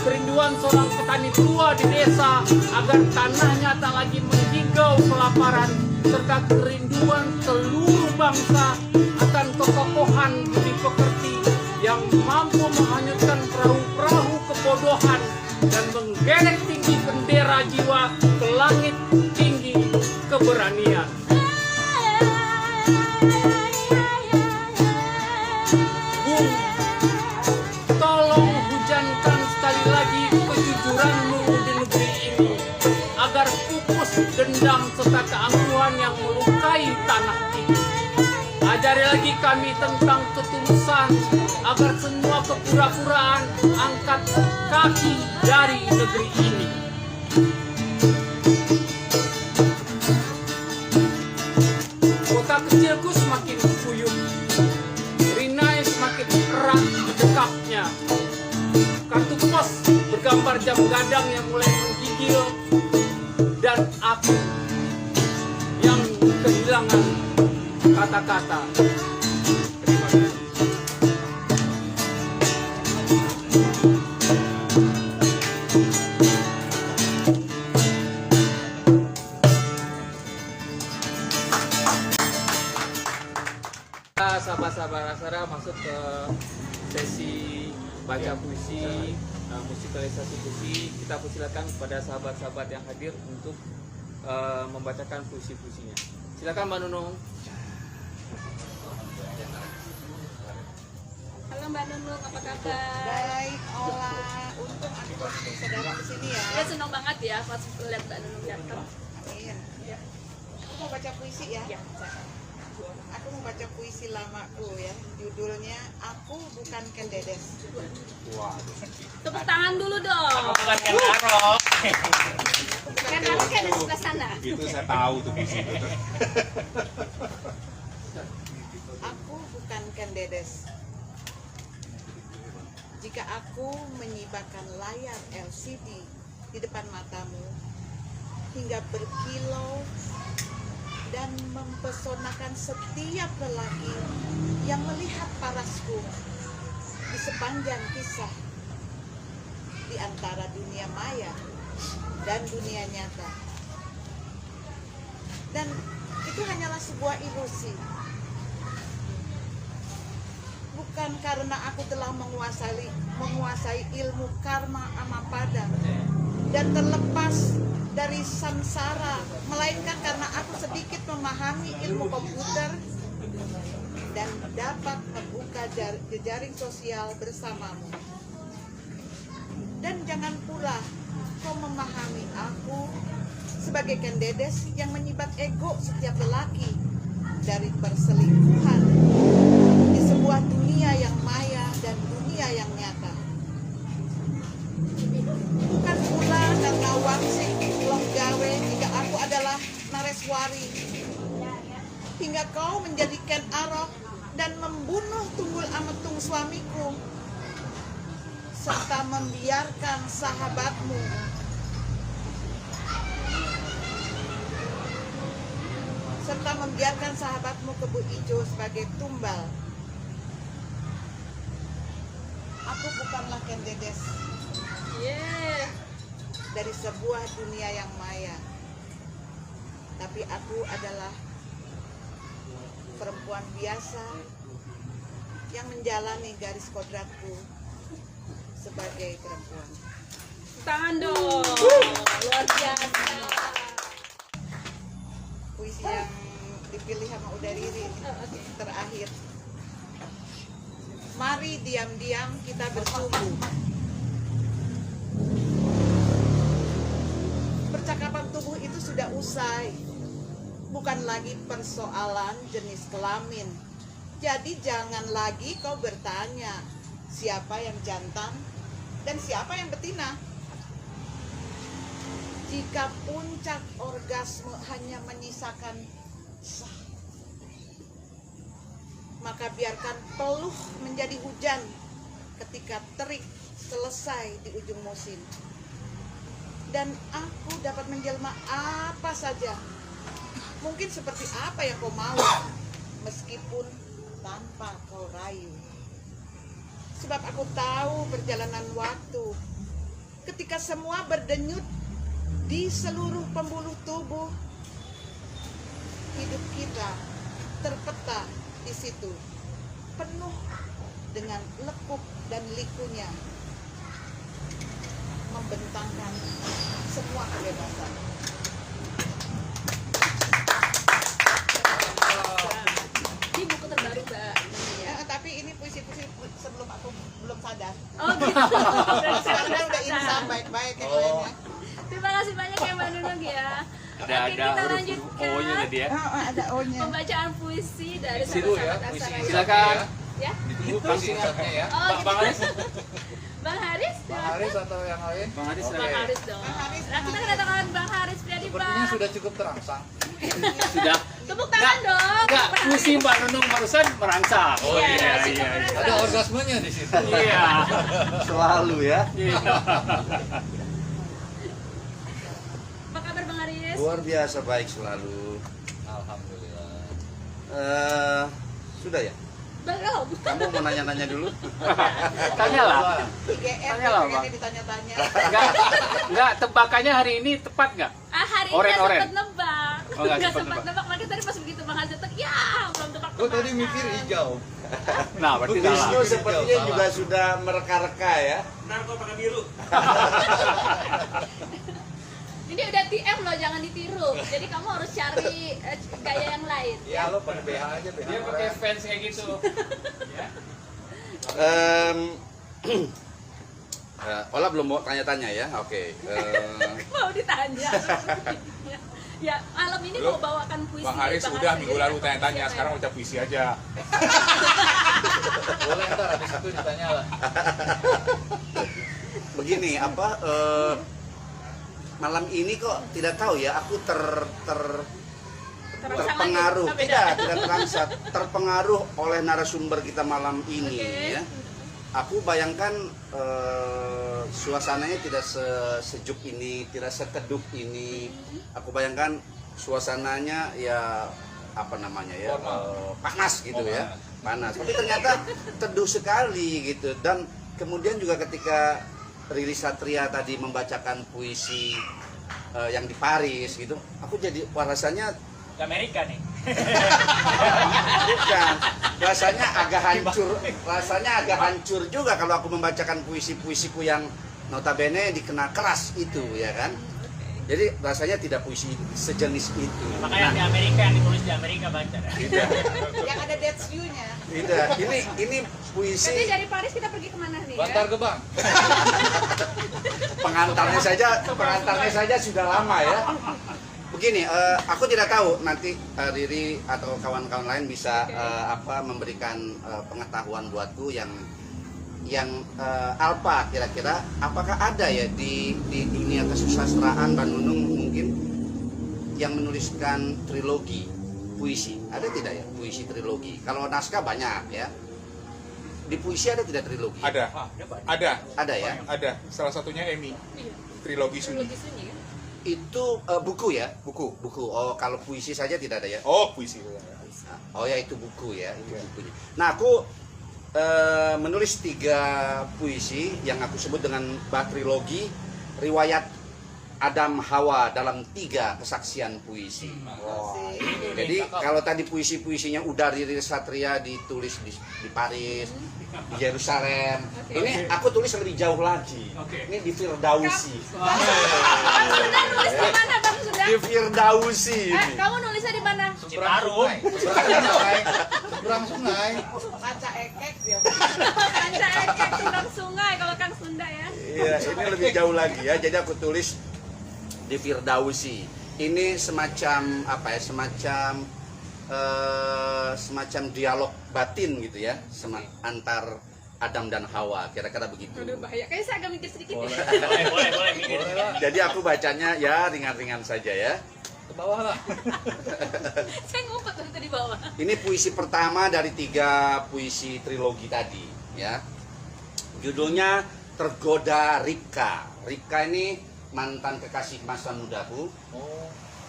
[SPEAKER 5] Kerinduan seorang petani tua di desa agar tanahnya tak lagi menghingau kelaparan. Serta kerinduan seluruh bangsa akan kekokohan budi pekerti yang mampu menghanyutkan perahu-perahu kebodohan dan menggerek tinggi bendera jiwa ke langit tinggi keberanian. Bung, tolong hujankan sekali lagi kejujuranmu di negeri ini agar pupus dendam serta keangkuhan yang melukai tanah ini. Ajari lagi kami tentang ketulusan agar semua kepura-puraan angkat kaki dari negeri ini. Kota kecilku semakin kuyup, Rinai semakin erat dekapnya. Kartu pos bergambar jam gadang yang mulai menggigil, dan aku yang kehilangan kata-kata. Terima kasih. Sahabat-sahabat Aksara masuk ke sesi baca puisi musikalisasi puisi, kita persilakan kepada sahabat-sahabat yang hadir untuk membacakan puisi-puisinya. Silakan Mbak Nunung.
[SPEAKER 4] Halo Mbak Nunung, apa kabar?
[SPEAKER 7] Baik, Ola. Untung aku bisa datang ke sini ya.
[SPEAKER 4] Ya senang banget ya pas lihat Mbak Nunung datang.
[SPEAKER 7] Iya. Aku mau baca puisi ya. Aku mau baca puisi lamaku ya. Judulnya Aku Bukan Ken Dedes.
[SPEAKER 4] Tepuk tangan dulu dong.
[SPEAKER 8] Bukan Ken Arok.
[SPEAKER 4] Kan aku kan di sebelah sana.
[SPEAKER 2] Itu saya tahu tuh puisi itu.
[SPEAKER 7] Aku bukan Ken Dedes. Jika aku menyibakan layar LCD di depan matamu hingga berkilau dan mempesonakan setiap lelaki yang melihat parasku di sepanjang kisah di antara dunia maya dan dunia nyata. Dan itu hanyalah sebuah ilusi. Bukan karena aku telah menguasai ilmu karma amapada dan terlepas dari samsara, melainkan karena aku sedikit memahami ilmu komputer dan dapat membuka jejaring sosial bersamamu. Dan jangan pula kau memahami aku sebagai Ken Dedes yang menyibak ego setiap lelaki dari perselingkuhan di sebuah dunia yang maya dan dunia yang nyata. Bukan pula karena wangsik loh gawe jika aku adalah Nareswari hingga kau menjadi Ken Arok dan membunuh Tunggul Ametung suamiku serta membiarkan sahabatmu Kebu Ijo sebagai tumbal. Aku bukanlah Ken Dedes dari sebuah dunia yang maya, tapi aku adalah perempuan biasa yang menjalani garis kodratku sebagai perempuan.
[SPEAKER 4] Tangan dong. Luar biasa.
[SPEAKER 7] Puisi yang dipilih sama Udariri terakhir. Mari diam-diam kita bertumbuh. Percakapan tubuh itu sudah usai. Bukan lagi persoalan jenis kelamin. Jadi jangan lagi kau bertanya siapa yang jantan dan siapa yang betina. Jika puncak orgasme hanya menyisakan sah, maka biarkan peluh menjadi hujan ketika terik selesai di ujung musim. Dan aku dapat menjelma apa saja, mungkin seperti apa yang kau mau, meskipun tanpa kau rayu. Sebab aku tahu perjalanan waktu, ketika semua berdenyut di seluruh pembuluh tubuh, hidup kita terpeta di situ, penuh dengan lekuk dan likunya, membentangkan semua kebebasan.
[SPEAKER 4] Ini buku terbaru Mbak.
[SPEAKER 7] Tapi ini puisi-puisi sebelum aku belum sadar.
[SPEAKER 4] Oh gitu.
[SPEAKER 7] Sekarang udah insaf baik-baik yang lainnya.
[SPEAKER 4] Terima kasih banyak ya Mbak Nunung ya. Oke,
[SPEAKER 6] Ada
[SPEAKER 4] kita
[SPEAKER 6] huruf
[SPEAKER 4] lanjutkan
[SPEAKER 6] O-nya tadi ya.
[SPEAKER 7] Ada O-nya.
[SPEAKER 4] pembacaan puisi dari
[SPEAKER 6] Situ ya,
[SPEAKER 4] sahabat
[SPEAKER 6] puisi.
[SPEAKER 4] Aksara.
[SPEAKER 5] Silakan.
[SPEAKER 4] Ya.
[SPEAKER 6] Ditunggu puisinya ya.
[SPEAKER 4] Oh, gitu.
[SPEAKER 6] Bang Haris.
[SPEAKER 4] Bang Haris.
[SPEAKER 6] Bang Haris atau yang lain?
[SPEAKER 5] Bang Haris
[SPEAKER 4] Bang
[SPEAKER 5] silakan.
[SPEAKER 4] Haris dong.
[SPEAKER 7] Bang Haris,
[SPEAKER 4] Nah, kita kedatangan Bang Haris Priadi,
[SPEAKER 6] Sepertinya
[SPEAKER 4] Pak.
[SPEAKER 6] sudah cukup terangsang.
[SPEAKER 5] Sudah.
[SPEAKER 4] Tepuk tangan dong.
[SPEAKER 5] Enggak, puisi Mbak Nunung barusan merangsang.
[SPEAKER 4] Oh, iya, iya.
[SPEAKER 6] Ada orgasmenya di situ.
[SPEAKER 5] Iya.
[SPEAKER 3] Selalu ya.
[SPEAKER 4] Apa kabar Bang Haris?
[SPEAKER 3] Luar biasa baik selalu.
[SPEAKER 6] Alhamdulillah.
[SPEAKER 3] Sudah ya?
[SPEAKER 4] Belum.
[SPEAKER 3] Kamu mau nanya-nanya dulu?
[SPEAKER 5] Tanyalah.
[SPEAKER 7] IGM
[SPEAKER 5] Tanyalah, Bang.
[SPEAKER 7] pengen ditanya-tanya.
[SPEAKER 5] Enggak, tebakannya hari ini tepat nggak?
[SPEAKER 4] Hari ini
[SPEAKER 5] Oren-oren.
[SPEAKER 4] sempat nebak.
[SPEAKER 5] Oh, nggak
[SPEAKER 4] Nggak
[SPEAKER 5] sempat
[SPEAKER 4] sempat
[SPEAKER 5] nebak.
[SPEAKER 4] nebak. Makanya tadi pas begitu Bang Haris datang, ya belum tebak.
[SPEAKER 6] Gue tadi mikir hijau. Nah, berarti
[SPEAKER 3] Wisnu
[SPEAKER 6] salah.
[SPEAKER 3] sepertinya
[SPEAKER 6] Salah.
[SPEAKER 3] juga sudah mereka-reka ya.
[SPEAKER 4] Ini udah TM loh, jangan ditiru. Jadi kamu harus cari gaya yang lain.
[SPEAKER 6] Ya lo pada BH aja, BH.
[SPEAKER 5] Dia pakai fans kayak gitu.
[SPEAKER 3] Ola belum mau tanya-tanya ya, oke.
[SPEAKER 4] Mau ditanya. Ya, malam ini mau bawakan puisi.
[SPEAKER 2] Bang Haris
[SPEAKER 4] bahasa
[SPEAKER 2] udah minggu lalu
[SPEAKER 4] Inggris.
[SPEAKER 2] tanya-tanya, sekarang ucap puisi aja.
[SPEAKER 6] Boleh ntar habis itu ditanya lah.
[SPEAKER 3] Begini, malam ini kok tidak tahu ya, aku terpengaruh,
[SPEAKER 4] lagi, beda.
[SPEAKER 3] tidak terangsang, terpengaruh oleh narasumber kita malam ini
[SPEAKER 4] Oke.
[SPEAKER 3] ya. Aku bayangkan suasananya tidak sejuk ini, tidak seteduh ini. Aku bayangkan suasananya ya apa namanya ya, panas gitu ya, panas. Tapi ternyata teduh sekali gitu. Dan kemudian juga ketika Riri Satria tadi membacakan puisi yang di Paris gitu, aku jadi wah rasanya
[SPEAKER 8] Ke Amerika nih.
[SPEAKER 3] bukan, rasanya agak hancur juga kalau aku membacakan puisi-puisiku yang notabene dikenal keras itu ya kan. Jadi rasanya tidak puisi sejenis itu.
[SPEAKER 8] Makanya di Amerika, yang ditulis di Amerika baca.
[SPEAKER 3] Tidak,
[SPEAKER 7] Yang ada that's you-nya.
[SPEAKER 3] tidak. Ini
[SPEAKER 4] Nanti
[SPEAKER 3] puisi
[SPEAKER 4] dari Paris kita pergi kemana nih?
[SPEAKER 6] Bantar
[SPEAKER 4] Ya?
[SPEAKER 6] Gebang.
[SPEAKER 3] pengantarnya saja sudah lama ya. Begini, aku tidak tahu nanti Riri atau kawan-kawan lain bisa memberikan pengetahuan buatku yang alpa kira-kira apakah ada ya di dunia kesusastraan Bandung mungkin yang menuliskan trilogi puisi, ada tidak ya puisi trilogi? Kalau naskah banyak ya, di puisi ada tidak trilogi?
[SPEAKER 2] Ada
[SPEAKER 3] Ya.
[SPEAKER 2] ada. Salah satunya Emi, trilogi Sunyi.
[SPEAKER 4] Trilogi Sunyi kan?
[SPEAKER 3] Itu buku ya,
[SPEAKER 2] Buku.
[SPEAKER 3] Oh, kalau puisi saja tidak ada ya?
[SPEAKER 2] Oh, puisi.
[SPEAKER 3] Oh ya, itu buku ya, itu bukunya. Nah, aku menulis 3 puisi yang aku sebut dengan trilogi riwayat Adam Hawa dalam 3 kesaksian puisi. Jadi kalau tadi puisi-puisinya udah Riri Satria ditulis di Paris, di Yerusalem. Ini aku tulis lebih jauh lagi. Ini di Firdausi.
[SPEAKER 4] Sudah nulis di mana Bang Sudah?
[SPEAKER 3] Di Firdausi ini.
[SPEAKER 4] Kamu nulisnya di mana?
[SPEAKER 8] Citarum.
[SPEAKER 6] Seberang sungai.
[SPEAKER 7] Baca ekek dia.
[SPEAKER 4] Kaca ekek Tundang Sungai kalau Kang Sunda ya.
[SPEAKER 3] Iya, ini lebih jauh lagi ya. Jadi aku tulis di Firdausi. Ini semacam apa ya? Semacam dialog batin gitu ya, antar Adam dan Hawa, kira-kira begitu.
[SPEAKER 4] Aduh bahaya. Kayaknya saya agak mikir sedikit ya.
[SPEAKER 8] Boleh mikir.
[SPEAKER 3] Jadi aku bacanya ya ringan-ringan saja ya.
[SPEAKER 6] Ke bawah lah.
[SPEAKER 4] Saya ngumpet waktu di bawah.
[SPEAKER 3] Ini puisi pertama dari 3 puisi trilogi tadi ya. Judulnya Tergoda Rika. Rika ini mantan kekasih masa mudaku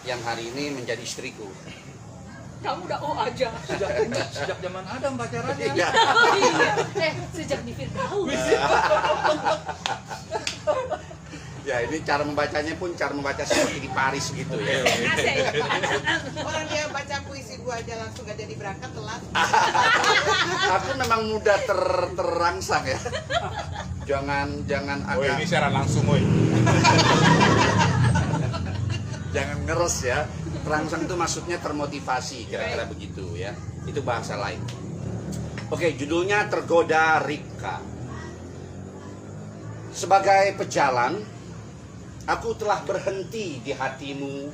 [SPEAKER 3] yang hari ini menjadi istriku.
[SPEAKER 4] Kamu udah aja.
[SPEAKER 6] Sejak zaman Adam pacarannya.
[SPEAKER 3] Iya.
[SPEAKER 4] Oh iya. Sejak di Firdaus.
[SPEAKER 3] Ya, ini cara membacanya pun cara membaca seperti di Paris gitu ya.
[SPEAKER 4] Asik.
[SPEAKER 7] Orang dia baca puisi gua aja langsung gak jadi berangkat telat.
[SPEAKER 3] Aku memang mudah terangsang ya. Jangan
[SPEAKER 2] Oh, ini
[SPEAKER 3] agak
[SPEAKER 2] siaran langsung, woi.
[SPEAKER 3] jangan ngeres ya. Terangsang itu maksudnya termotivasi, kira-kira begitu ya. Itu bahasa lain. Oke, judulnya Tergoda Rika. Sebagai pejalan, aku telah berhenti di hatimu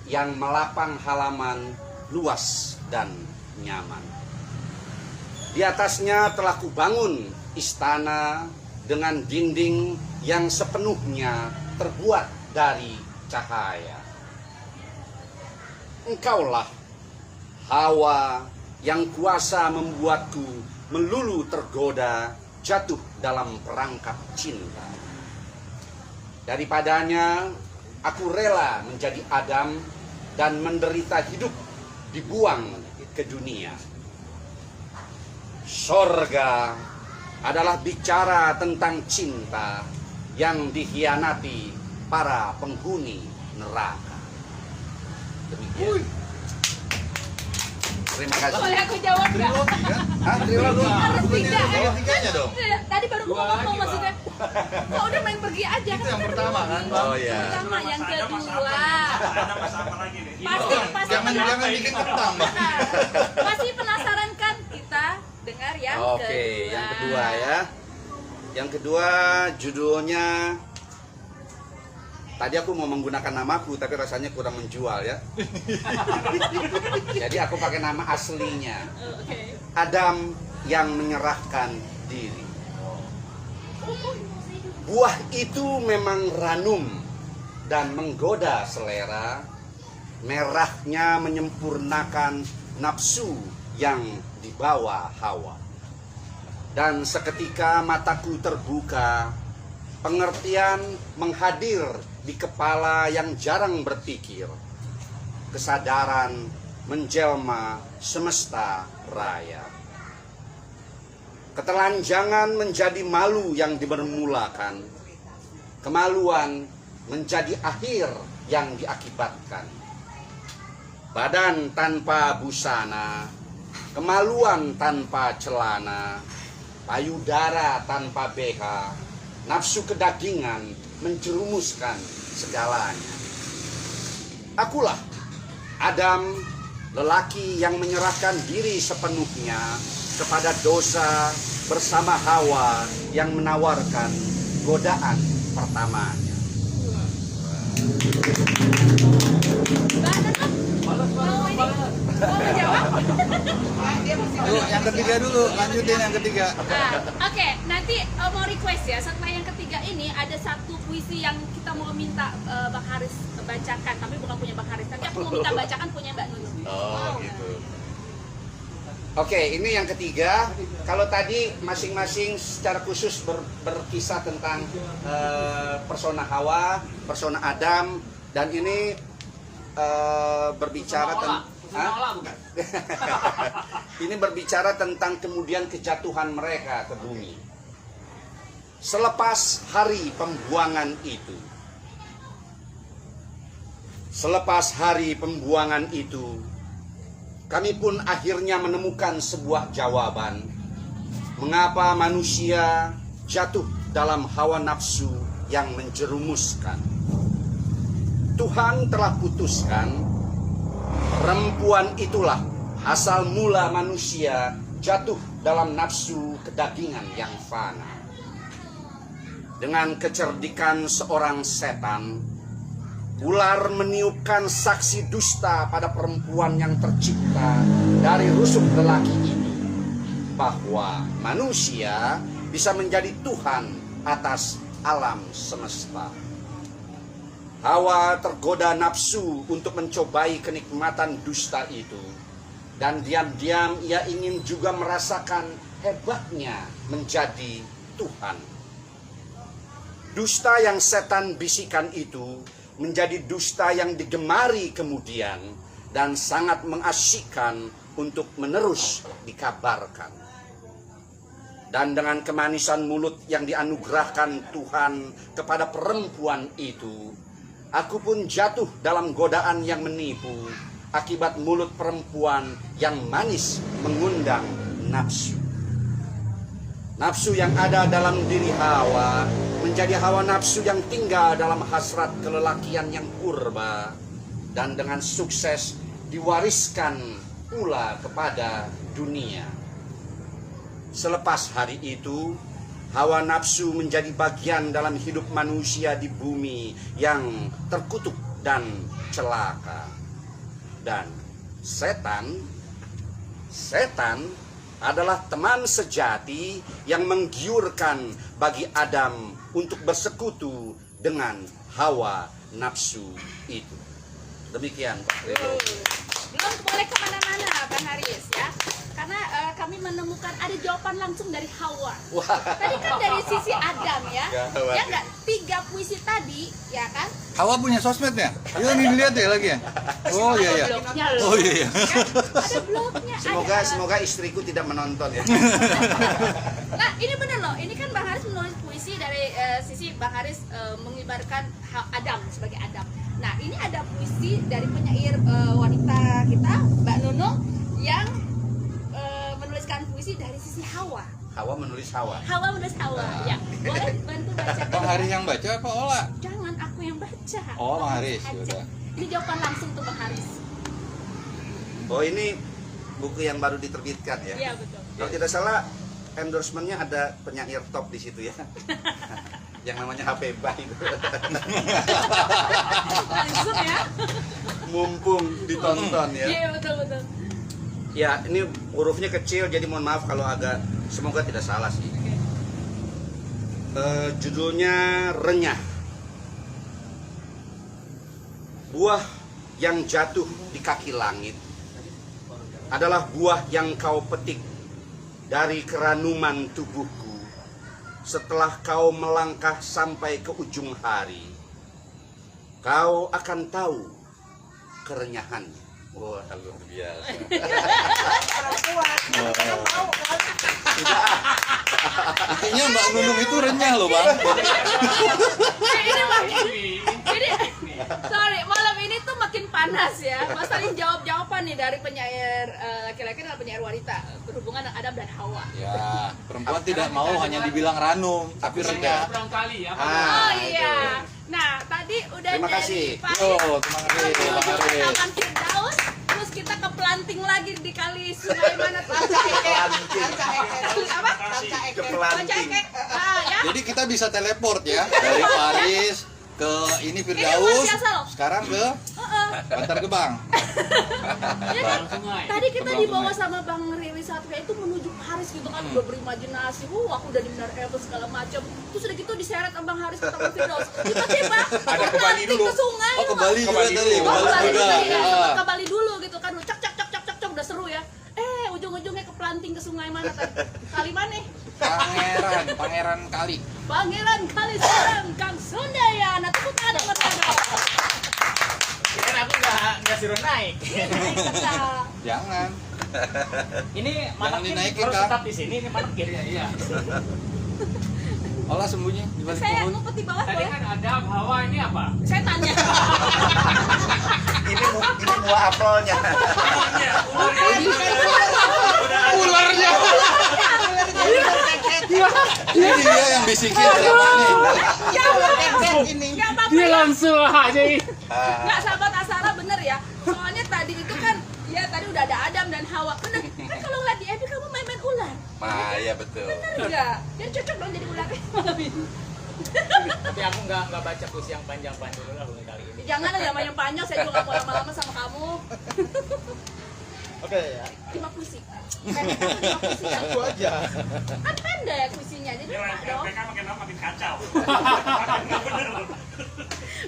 [SPEAKER 3] yang melapang halaman luas dan nyaman. Di atasnya telah kubangun istana dengan dinding yang sepenuhnya terbuat dari cahaya. Engkaulah Hawa yang kuasa membuatku melulu tergoda jatuh dalam perangkap cinta. Daripadanya aku rela menjadi Adam dan menderita hidup dibuang ke dunia. Sorga adalah bicara tentang cinta yang dikhianati para penghuni neraka. Demikian. Terima kasih.
[SPEAKER 4] Boleh aku jawab nggak?
[SPEAKER 9] Trilogi kan?
[SPEAKER 3] Hah, trilogi?
[SPEAKER 4] Harus tidak.
[SPEAKER 9] Triloginya dong.
[SPEAKER 4] Tadi baru aku ngomong maksudnya. Kok udah main pergi aja
[SPEAKER 9] Itu yang pertama kan, Bang?
[SPEAKER 3] Oh iya.
[SPEAKER 4] Pertama, yang kedua. Pasti
[SPEAKER 9] Jangan bikin kentang, Bang.
[SPEAKER 4] Pasti penasaran kan kita dengar yang kedua.
[SPEAKER 3] Oke, yang kedua ya. Yang kedua judulnya, tadi aku mau menggunakan namaku tapi rasanya kurang menjual ya. Jadi aku pakai nama aslinya.
[SPEAKER 4] Oke.
[SPEAKER 3] Adam yang menyerahkan diri. Buah itu memang ranum dan menggoda selera. Merahnya menyempurnakan nafsu yang dibawa Hawa. Dan seketika mataku terbuka, pengertian menghadir di kepala yang jarang berpikir. Kesadaran menjelma semesta raya. Ketelanjangan menjadi malu yang dibermulakan. Kemaluan menjadi akhir yang diakibatkan. Badan tanpa busana, kemaluan tanpa celana, payudara tanpa BH, nafsu kedagingan menjerumuskan segalanya. Akulah Adam, lelaki yang menyerahkan diri sepenuhnya kepada dosa bersama Hawa yang menawarkan godaan pertamanya.
[SPEAKER 4] Mau menjawab?
[SPEAKER 9] Yuk, yang ketiga dulu, lanjutin yang ketiga.
[SPEAKER 4] Oke, nanti mau request ya. Setelah yang ketiga ini ada satu puisi yang kita mau minta Bang Haris bacakan, tapi bukan punya Bang Haris. Nanti aku mau minta bacakan punya Mbak Nunung.
[SPEAKER 3] Oh gitu. Oke, ini yang ketiga. Kalau tadi masing-masing secara khusus berkisah tentang persona Hawa, persona Adam, dan ini berbicara tentang ini berbicara tentang kemudian kejatuhan mereka ke bumi. Selepas hari pembuangan itu, kami pun akhirnya menemukan sebuah jawaban. Mengapa manusia jatuh dalam hawa nafsu yang menjerumuskan? Tuhan telah putuskan, perempuan itulah asal mula manusia jatuh dalam nafsu kedagingan yang fana. Dengan kecerdikan seorang setan, ular meniupkan saksi dusta pada perempuan yang tercipta dari rusuk lelaki ini, bahwa manusia bisa menjadi Tuhan atas alam semesta. Hawa tergoda nafsu untuk mencobai kenikmatan dusta itu, dan diam-diam ia ingin juga merasakan hebatnya menjadi Tuhan. Dusta yang setan bisikan itu menjadi dusta yang digemari kemudian dan sangat mengasyikkan untuk menerus dikabarkan. Dan dengan kemanisan mulut yang dianugerahkan Tuhan kepada perempuan itu, aku pun jatuh dalam godaan yang menipu akibat mulut perempuan yang manis mengundang nafsu. Nafsu yang ada dalam diri Hawa menjadi hawa nafsu yang tinggal dalam hasrat kelelakian yang purba, dan dengan sukses diwariskan pula kepada dunia. Selepas hari itu, hawa nafsu menjadi bagian dalam hidup manusia di bumi yang terkutuk dan celaka. Dan setan adalah teman sejati yang menggiurkan bagi Adam untuk bersekutu dengan hawa nafsu itu. Demikian Pak.
[SPEAKER 4] Belum boleh kemana-mana Bang Haris ya, karena kami menemukan ada jawaban langsung dari Hawa. Tadi kan dari sisi Adam ya, ya nggak, 3 puisi tadi ya kan.
[SPEAKER 9] Hawa punya sosmednya? Yuk nih lihat deh lagi ya. Oh iya iya.
[SPEAKER 4] Blognya loh.
[SPEAKER 9] Oh iya iya.
[SPEAKER 4] Kan? Ada blognya.
[SPEAKER 3] Semoga istriku tidak menonton ya.
[SPEAKER 4] Nah ini benar loh, ini kan Bang Haris menulis puisi dari sisi Bang Haris mengibarkan Adam sebagai Adam. Nah ini ada puisi dari penyair wanita kita Mbak Nunung yang puisi dari sisi Hawa.
[SPEAKER 3] Hawa menulis Hawa.
[SPEAKER 4] Hawa menulis Hawa. Ya, boleh bantu baca.
[SPEAKER 9] Bang Haris yang baca apa Ola?
[SPEAKER 4] Jangan aku yang baca.
[SPEAKER 9] Oh, Bang Haris,
[SPEAKER 4] Aja.
[SPEAKER 9] yaudah.
[SPEAKER 4] Ini jawaban langsung tuh Bang Haris.
[SPEAKER 3] Oh, ini buku yang baru diterbitkan ya?
[SPEAKER 4] Iya betul.
[SPEAKER 3] Kalau tidak salah endorsement-nya ada penyair top di situ ya. Yang namanya HP Bah itu.
[SPEAKER 4] Langsung ya.
[SPEAKER 3] Mumpung ditonton ya.
[SPEAKER 4] Iya betul betul.
[SPEAKER 3] Ya, ini hurufnya kecil jadi mohon maaf kalau agak, semoga tidak salah sih. Judulnya Renyah. Buah yang jatuh di kaki langit adalah buah yang kau petik dari keranuman tubuhku setelah kau melangkah sampai ke ujung hari. Kau akan tahu kerenyahannya. Wah, luar biasa.
[SPEAKER 9] Intinya Mbak Nunung itu renyah loh Bang.
[SPEAKER 4] Jadi sorry, malam ini tuh makin panas ya. Masalahnya jawab-jawaban nih dari penyair laki-laki dan penyair wanita berhubungan dengan Adam dan Hawa.
[SPEAKER 9] Ya, perempuan tidak mau hanya dibilang ranum, tapi renyah.
[SPEAKER 1] Barangkali ya.
[SPEAKER 4] Oh iya. Nah, tadi udah
[SPEAKER 3] Terima kasih.
[SPEAKER 9] Terima kasih Bang Haris.
[SPEAKER 4] Makan Firdaus, terus kita ke planting lagi di kali sungai mana tuh? Apa?
[SPEAKER 3] Ke pelanting.
[SPEAKER 4] Ah, ya.
[SPEAKER 9] Jadi kita bisa teleport ya dari Paris ke ini
[SPEAKER 4] Ini
[SPEAKER 9] Firdaus,
[SPEAKER 4] luar biasa loh.
[SPEAKER 9] sekarang ke Bantar Gebang.
[SPEAKER 4] Ya kan?
[SPEAKER 1] Sungai.
[SPEAKER 4] Tadi kita
[SPEAKER 9] Bang
[SPEAKER 4] dibawa
[SPEAKER 9] Sungai.
[SPEAKER 4] sama Bang Riri Satria itu menuju Paris gitu kan, udah berimajinasi, aku udah di Menara Eiffel segala macam. Terus udah gitu diseret sama Bang Haris ke Taman Firdaus. Tiba-tiba
[SPEAKER 2] Ada ke Bali dulu.
[SPEAKER 4] ke sungai.
[SPEAKER 9] Oh ke Bali juga tadi, ke
[SPEAKER 4] Oh,
[SPEAKER 9] Bali
[SPEAKER 4] ke Bali
[SPEAKER 9] juga.
[SPEAKER 4] dulu, ya.
[SPEAKER 9] Ah.
[SPEAKER 4] Ke Bali dulu gitu kan, cak cak cak cak cak cak, udah seru ya. Ujung-ujungnya ke planting ke sungai mana tadi? Kali mana?
[SPEAKER 9] Pangeran Kali.
[SPEAKER 4] Pangeran Kali Serang, Kang Sundayana. Tepuk tangan buat Kang.
[SPEAKER 8] Kan aku nggak suruh naik.
[SPEAKER 9] Jangan.
[SPEAKER 8] Ini manakin
[SPEAKER 9] dinaikin,
[SPEAKER 8] harus
[SPEAKER 9] Kang.
[SPEAKER 8] tetap di sini, ini manakin.
[SPEAKER 1] Iya.
[SPEAKER 9] Olah sembunyi di balik
[SPEAKER 4] Saya
[SPEAKER 9] pohon.
[SPEAKER 4] ngumpet di bawah
[SPEAKER 1] Tadi
[SPEAKER 4] boleh?
[SPEAKER 1] kan Adam, Hawa, ini apa?
[SPEAKER 4] Saya tanya.
[SPEAKER 3] Ini buah apelnya.
[SPEAKER 9] Ularnya. Ini dia yang bisikin sama nih.
[SPEAKER 4] Ya apa-apa
[SPEAKER 1] Dia
[SPEAKER 4] ya.
[SPEAKER 1] langsung aja.
[SPEAKER 4] Nggak, sahabat Asara bener ya. Soalnya tadi itu kan, ya tadi udah ada Adam dan Hawa. Bener, kan kalau ngeliat di FB kamu main-main ular.
[SPEAKER 3] Nah, ya betul.
[SPEAKER 4] Bener nggak? Jadi cocok dong jadi ular malam ini.
[SPEAKER 8] Tapi aku nggak baca puisi yang panjang-panjang dulu lah untuk kali ini.
[SPEAKER 4] Jangan lah yang panjang, saya juga nggak mau lama-lama sama kamu.
[SPEAKER 8] Oke ya.
[SPEAKER 4] 5 puisi. Pendek atau 5 puisi kan?
[SPEAKER 8] Aku aja.
[SPEAKER 4] Kan pendek puisinya, jadi enak dong.
[SPEAKER 8] makin kacau.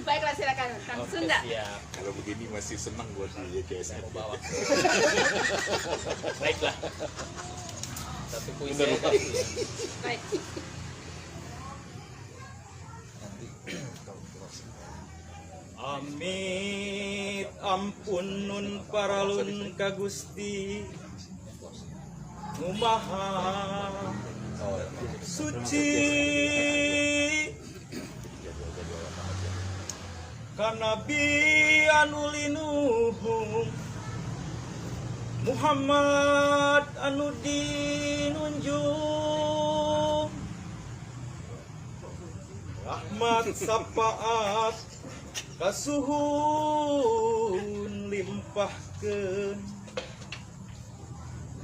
[SPEAKER 4] Baiklah silakan, Kang Sunda.
[SPEAKER 8] Siap.
[SPEAKER 2] Kalau begini masih senang buat di YKSM.
[SPEAKER 8] Bawa. Baiklah. Satu puisi aja kali ya.
[SPEAKER 4] Baik.
[SPEAKER 8] Amit ampun nun paralun ka Gusti Numaha suci kanabi anu linuhung Muhammad anu dinunjung rahmat sapaat kasuhun limpahkeun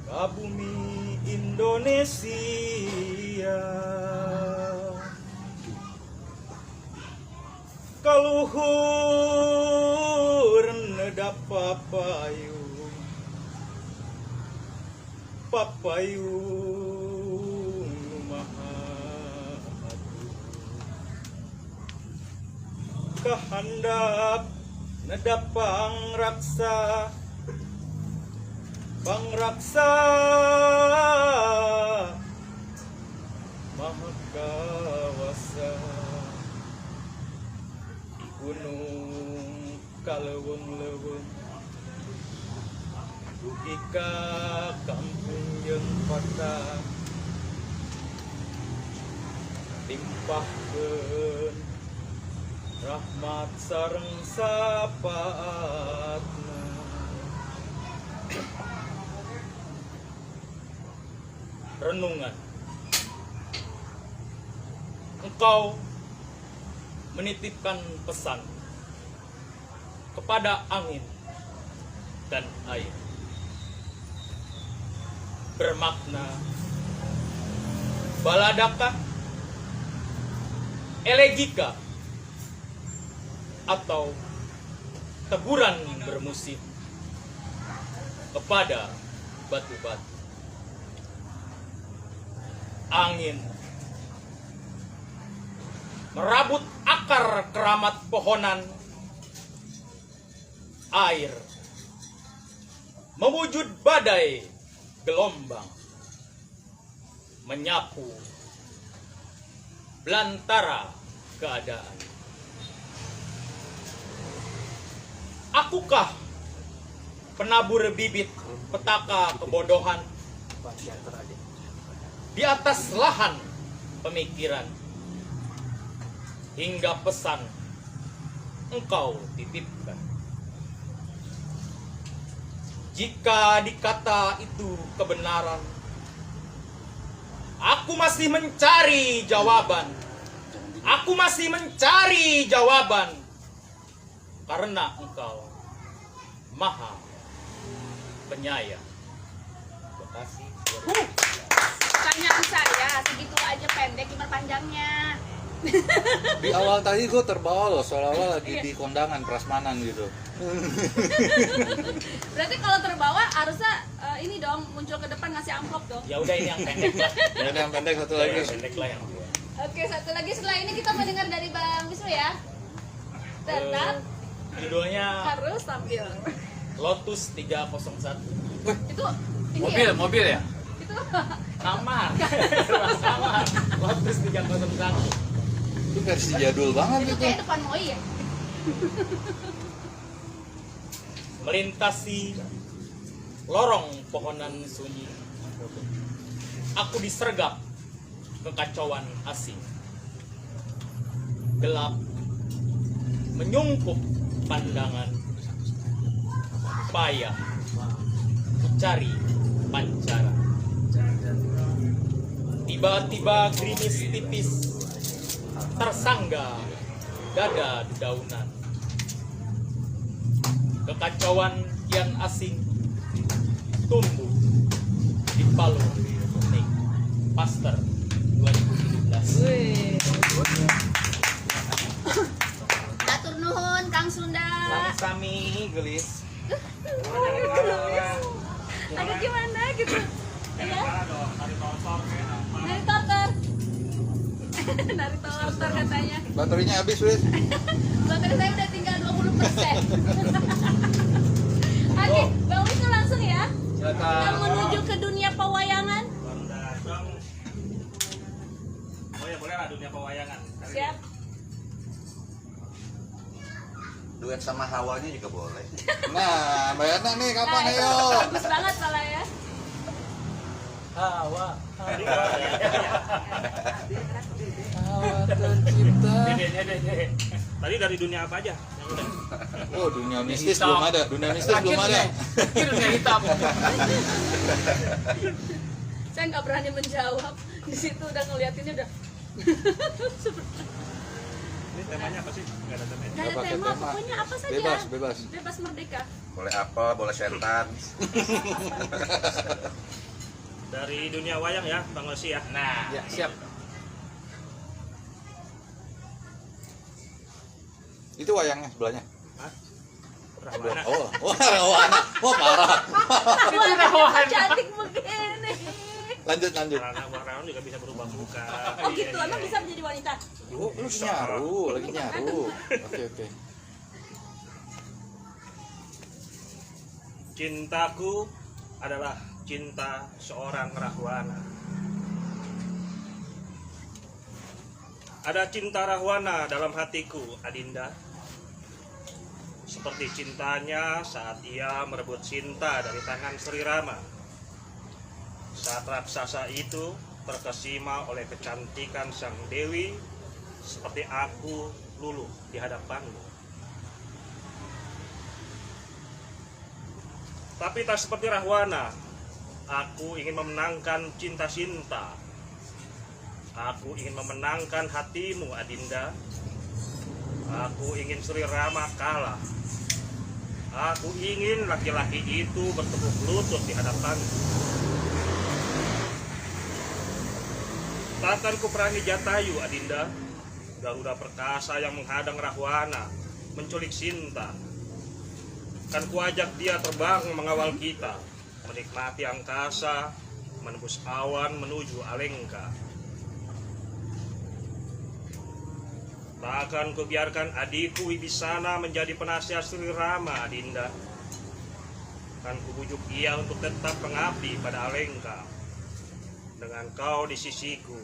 [SPEAKER 8] ka bumi Indonesia kaluhur nedap papayung maha kahandap nedap pangraksa maha kawasa gunung kaleweng-leweng dugi ka kampung jeung kota limpahkeun rahmat sareng sapaatna renungan. Engkau menitipkan pesan kepada angin dan air, bermakna baladakah, elegika, atau teguran bermusim kepada batu-batu. Angin merabut akar keramat pohonan, air mewujud badai gelombang, menyapu belantara keadaan. Akukah penabur bibit petaka kebodohan di atas lahan pemikiran, hingga pesan engkau titipkan. Jika dikata itu kebenaran, aku masih mencari jawaban. Aku masih mencari jawaban, karena engkau maha penyayang. Terima kasih.
[SPEAKER 4] Pertanyaan saya segitu aja pendek, gimana panjangnya?
[SPEAKER 9] Di awal tadi gue terbawa loh, seolah-olah lagi di kondangan prasmanan gitu.
[SPEAKER 4] Berarti kalau terbawa harusnya ini dong muncul ke depan ngasih amplop dong.
[SPEAKER 8] Ya udah, ini yang pendek lah.
[SPEAKER 9] Ya udah, yang pendek satu lagi.
[SPEAKER 8] Pendek lah yang dua.
[SPEAKER 4] Oke, satu lagi setelah ini kita mendengar dari Bang Wisnu ya. Tetap
[SPEAKER 8] Judulnya
[SPEAKER 4] harus tampil.
[SPEAKER 8] Lotus 301.
[SPEAKER 4] Itu ini
[SPEAKER 6] Mobil,
[SPEAKER 4] ya?
[SPEAKER 6] mobil ya?
[SPEAKER 4] Itu
[SPEAKER 8] Kamar. Kamar. Lotus 301.
[SPEAKER 9] Itu versi jadul banget
[SPEAKER 4] itu
[SPEAKER 9] itu.
[SPEAKER 4] kayak depan Moi ya.
[SPEAKER 8] Melintasi lorong pohonan sunyi, aku disergap kekacauan asing. Gelap menyungkup pandangan, payah mencari pancaran. Tiba-tiba gerimis tipis tersangga dada dedaunan. Kekacauan kian asing tumbuh di palung kuning Pasteur 2017.
[SPEAKER 4] Atur nuhun Kang Sunda.
[SPEAKER 8] Sami gelis.
[SPEAKER 4] Agak gimana gitu. Ya. Nari tortor. Nari tortor katanya.
[SPEAKER 9] Baterainya habis, Wis.
[SPEAKER 4] Baterai saya udah tinggal 20%. Oke, Bang Wisnu langsung ya. Kita menuju ke dunia pewayangan.
[SPEAKER 8] Oh ya, boleh lah dunia pewayangan.
[SPEAKER 4] Siap.
[SPEAKER 3] Duet sama Hawanya juga boleh.
[SPEAKER 9] Nah, Mbak Yana nih kapan
[SPEAKER 4] Nah, itu
[SPEAKER 9] ayo?
[SPEAKER 4] bagus banget salah ya.
[SPEAKER 8] Hawa.
[SPEAKER 9] Hawa tercipta.
[SPEAKER 8] Tadi dari dunia apa aja?
[SPEAKER 9] Oh, dunia mistis belum ada. Dunia mistis belum ada.
[SPEAKER 8] Dunia hitam.
[SPEAKER 4] Saya nggak berani menjawab. Di situ udah ngeliatinnya udah.
[SPEAKER 8] Ini temanya apa sih? Nggak ada temanya.
[SPEAKER 4] Nggak ada
[SPEAKER 9] Nggak pakai
[SPEAKER 4] tema,
[SPEAKER 9] tema.
[SPEAKER 4] pokoknya apa saja.
[SPEAKER 9] Bebas, bebas.
[SPEAKER 4] Bebas merdeka.
[SPEAKER 3] Boleh apa, boleh setan.
[SPEAKER 8] Dari dunia wayang ya, Bang Osi ya. Nah,
[SPEAKER 6] Ya, siap.
[SPEAKER 9] Itu wayangnya sebelahnya.
[SPEAKER 8] Rahwana.
[SPEAKER 9] Oh, Rahwana. Oh, parah.
[SPEAKER 4] Wah, cantik begini.
[SPEAKER 9] Lanjut.
[SPEAKER 8] Rahwana juga bisa berubah muka.
[SPEAKER 4] Oh gitu, emang bisa menjadi wanita?
[SPEAKER 9] Oh, lu lagi nyaru. Oke.
[SPEAKER 8] Cintaku adalah cinta seorang Rahwana. Ada cinta Rahwana dalam hatiku, Adinda. Seperti cintanya saat ia merebut Sinta dari tangan Sri Rama. Saat raksasa itu terkesima oleh kecantikan sang dewi, seperti aku luluh di hadapanmu. Tapi tak seperti Rahwana Aku ingin memenangkan cinta Sinta. Aku ingin memenangkan hatimu, Adinda. Aku ingin Sri Rama kalah. Aku ingin laki-laki itu bertepuk lutut di hadapanku. Takkan kuperangi Jatayu, Adinda, Garuda perkasa yang menghadang Rahwana, menculik Sinta. Kan kuajak dia terbang mengawal kita, menikmati angkasa, menembus awan menuju Alengka. Takkan kubiarkan adikku Wibisana menjadi penasihat Sri Rama, Adinda. Kan kubujuk ia untuk tetap mengabdi pada Alengka. Dengan kau di sisiku,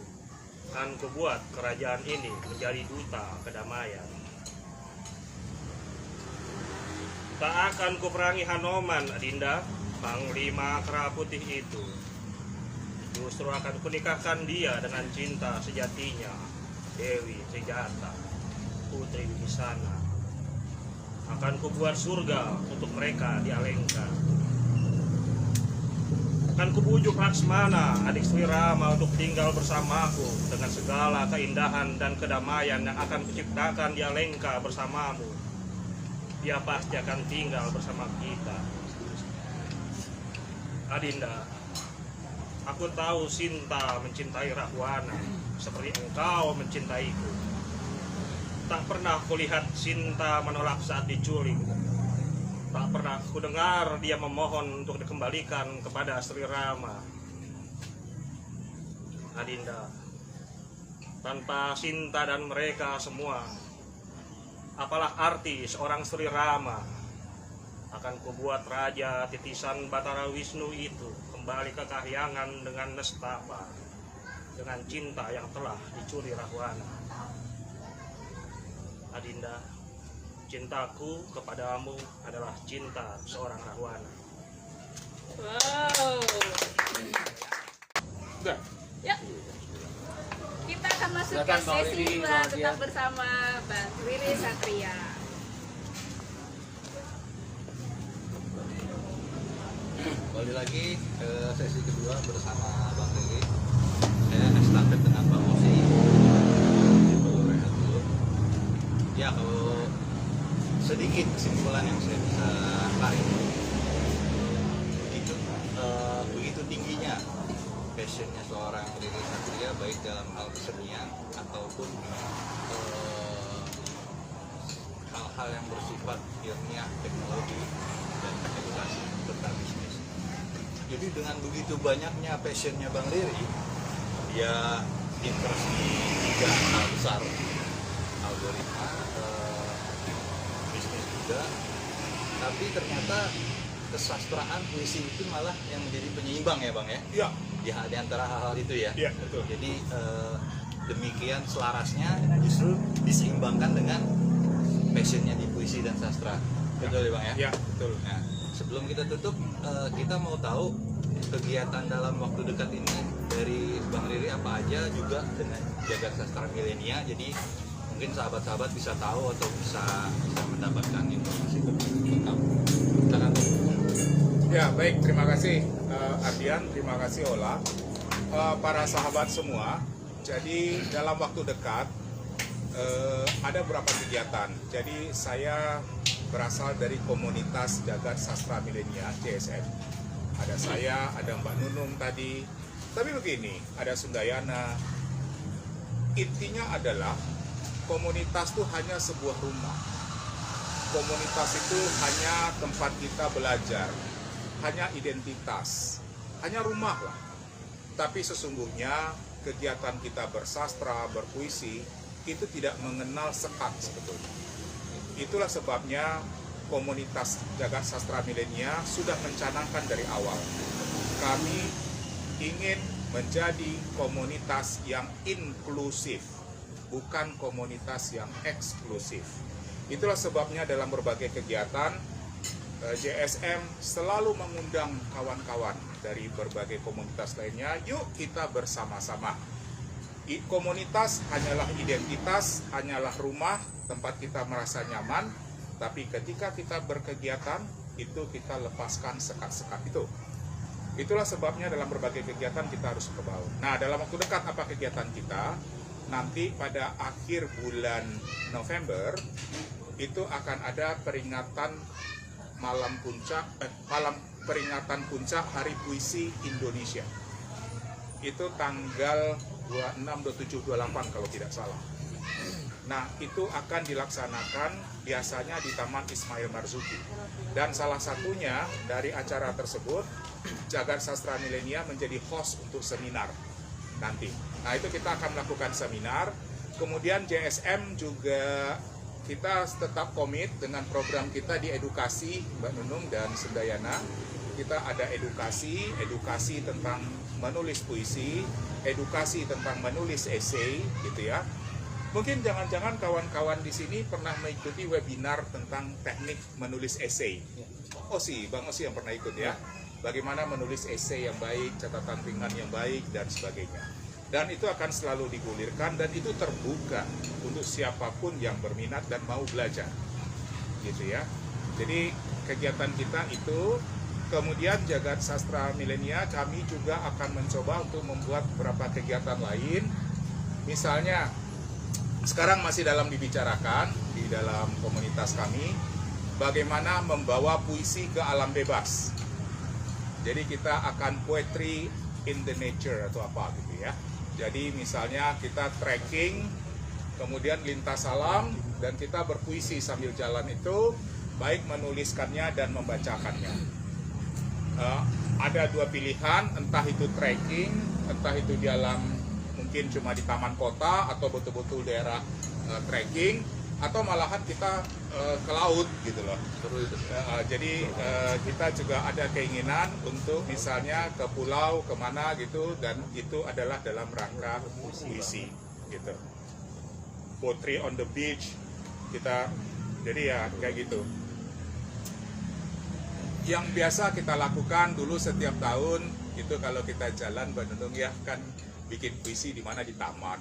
[SPEAKER 8] kan kubuat kerajaan ini menjadi duta kedamaian. Tak akan kuperangi Hanoman, Adinda, Panglima Kera Putih itu. Justru akan kunikahkan dia dengan cinta sejatinya, Dewi Trijata, Putri Wibisana. Akan kubuat surga untuk mereka di Alengka. Akan kubujuk Laksmana, adik Sri Rama, untuk tinggal bersamaku dengan segala keindahan dan kedamaian yang akan kuciptakan di Alengka bersamamu. Dia pasti akan tinggal bersama kita. Adinda, aku tahu Sinta mencintai Rahwana seperti engkau mencintaiku. Tak pernah kulihat Sinta menolak saat diculik. Tak pernah kudengar dia memohon untuk dikembalikan kepada Sri Rama. Adinda, tanpa Sinta dan mereka semua, apalah arti seorang Sri Rama? Akan kubuat raja titisan Batara Wisnu itu kembali ke kahyangan dengan nestapa, dengan cinta yang telah dicuri Rahwana. Adinda, cintaku kepadamu adalah cinta seorang Rahwana.
[SPEAKER 4] Wow. Yuk. Kita akan masuk ke sesi 2, tetap bersama Bang Riri Satria.
[SPEAKER 9] Kembali lagi ke sesi kedua bersama Bang Riri. Saya estafet dengan Bang Osi. Rehat dulu. Ya, kalau sedikit kesimpulan yang saya bisa tarik, itu begitu tingginya passionnya seorang Riri Satria, baik dalam hal kesenian ataupun hal-hal yang bersifat ilmiah, teknologi, dan edukasi tentang bisnis. Jadi dengan begitu banyaknya passionnya Bang Riri, dia interest di 3 hal besar: algoritma, bisnis juga, tapi ternyata kesastraan, puisi itu malah yang menjadi penyeimbang ya Bang ya?
[SPEAKER 2] Iya.
[SPEAKER 9] Di antara hal-hal itu ya?
[SPEAKER 2] Iya, betul.
[SPEAKER 9] Jadi demikian selarasnya justru diseimbangkan dengan passionnya di puisi dan sastra. Betul ya Bang ya?
[SPEAKER 2] Iya, betul.
[SPEAKER 9] Nah, sebelum kita tutup, kita mau tahu kegiatan dalam waktu dekat ini dari Bang Riri apa aja, juga dengan Jagat Sastra Milenia. Jadi mungkin sahabat-sahabat bisa tahu atau bisa mendapatkan informasi lengkap. Silakan.
[SPEAKER 2] Ya, baik, terima kasih Ardian, terima kasih Ola. Para sahabat semua, jadi dalam waktu dekat ada beberapa kegiatan. Jadi saya berasal dari komunitas Jagat Sastra Milenia JSM. Ada saya, ada Mbak Nunung tadi. Tapi begini, ada Sundayana. Intinya adalah komunitas itu hanya sebuah rumah. Komunitas itu hanya tempat kita belajar, hanya identitas, hanya rumah lah. Tapi sesungguhnya kegiatan kita bersastra, berpuisi, itu tidak mengenal sekat sebetulnya. Itulah sebabnya komunitas Jagat Sastra Milenia sudah mencanangkan dari awal. Kami ingin menjadi komunitas yang inklusif, bukan komunitas yang eksklusif. Itulah sebabnya dalam berbagai kegiatan JSM selalu mengundang kawan-kawan dari berbagai komunitas lainnya. Yuk kita bersama-sama. Komunitas hanyalah identitas, hanyalah rumah, tempat kita merasa nyaman. Tapi ketika kita berkegiatan, itu kita lepaskan sekat-sekat itu. Itulah sebabnya dalam berbagai kegiatan kita harus ke bawah. Nah, dalam waktu dekat apa kegiatan kita? Nanti pada akhir bulan November itu akan ada peringatan malam peringatan puncak Hari Puisi Indonesia. Itu tanggal 26, 27, 28 kalau tidak salah. Nah, itu akan dilaksanakan biasanya di Taman Ismail Marzuki. Dan salah satunya dari acara tersebut, Jagat Sastra Milenia menjadi host untuk seminar nanti. Nah, itu kita akan melakukan seminar. Kemudian JSM juga kita tetap komit dengan program kita di edukasi, Mbak Nunung dan Sundayana. Kita ada edukasi tentang menulis puisi, edukasi tentang menulis esai, gitu ya. Mungkin jangan-jangan kawan-kawan di sini pernah mengikuti webinar tentang teknik menulis esai. Osi, Bang Osi yang pernah ikut ya. Bagaimana menulis esai yang baik, catatan ringan yang baik, dan sebagainya. Dan itu akan selalu digulirkan dan itu terbuka untuk siapapun yang berminat dan mau belajar. Gitu ya. Jadi kegiatan kita itu, kemudian Jagat Sastra Milenia kami juga akan mencoba untuk membuat beberapa kegiatan lain. Misalnya, sekarang masih dalam dibicarakan di dalam komunitas kami, bagaimana membawa puisi ke alam bebas. Jadi kita akan poetry in the nature atau apa gitu ya. Jadi misalnya kita trekking, kemudian lintas alam, dan kita berpuisi sambil jalan itu, baik menuliskannya dan membacakannya. Ada dua pilihan, entah itu trekking, entah itu di alam mungkin cuma di taman kota atau betul-betul daerah trekking, atau malahan kita ke laut gitu loh. Jadi kita juga ada keinginan untuk misalnya ke pulau kemana gitu, dan itu adalah dalam rangka puisi gitu. Poetry on the beach kita, jadi ya kayak gitu. Yang biasa kita lakukan dulu setiap tahun itu kalau kita jalan Mbak Nunung ya kan, bikin puisi di mana, di taman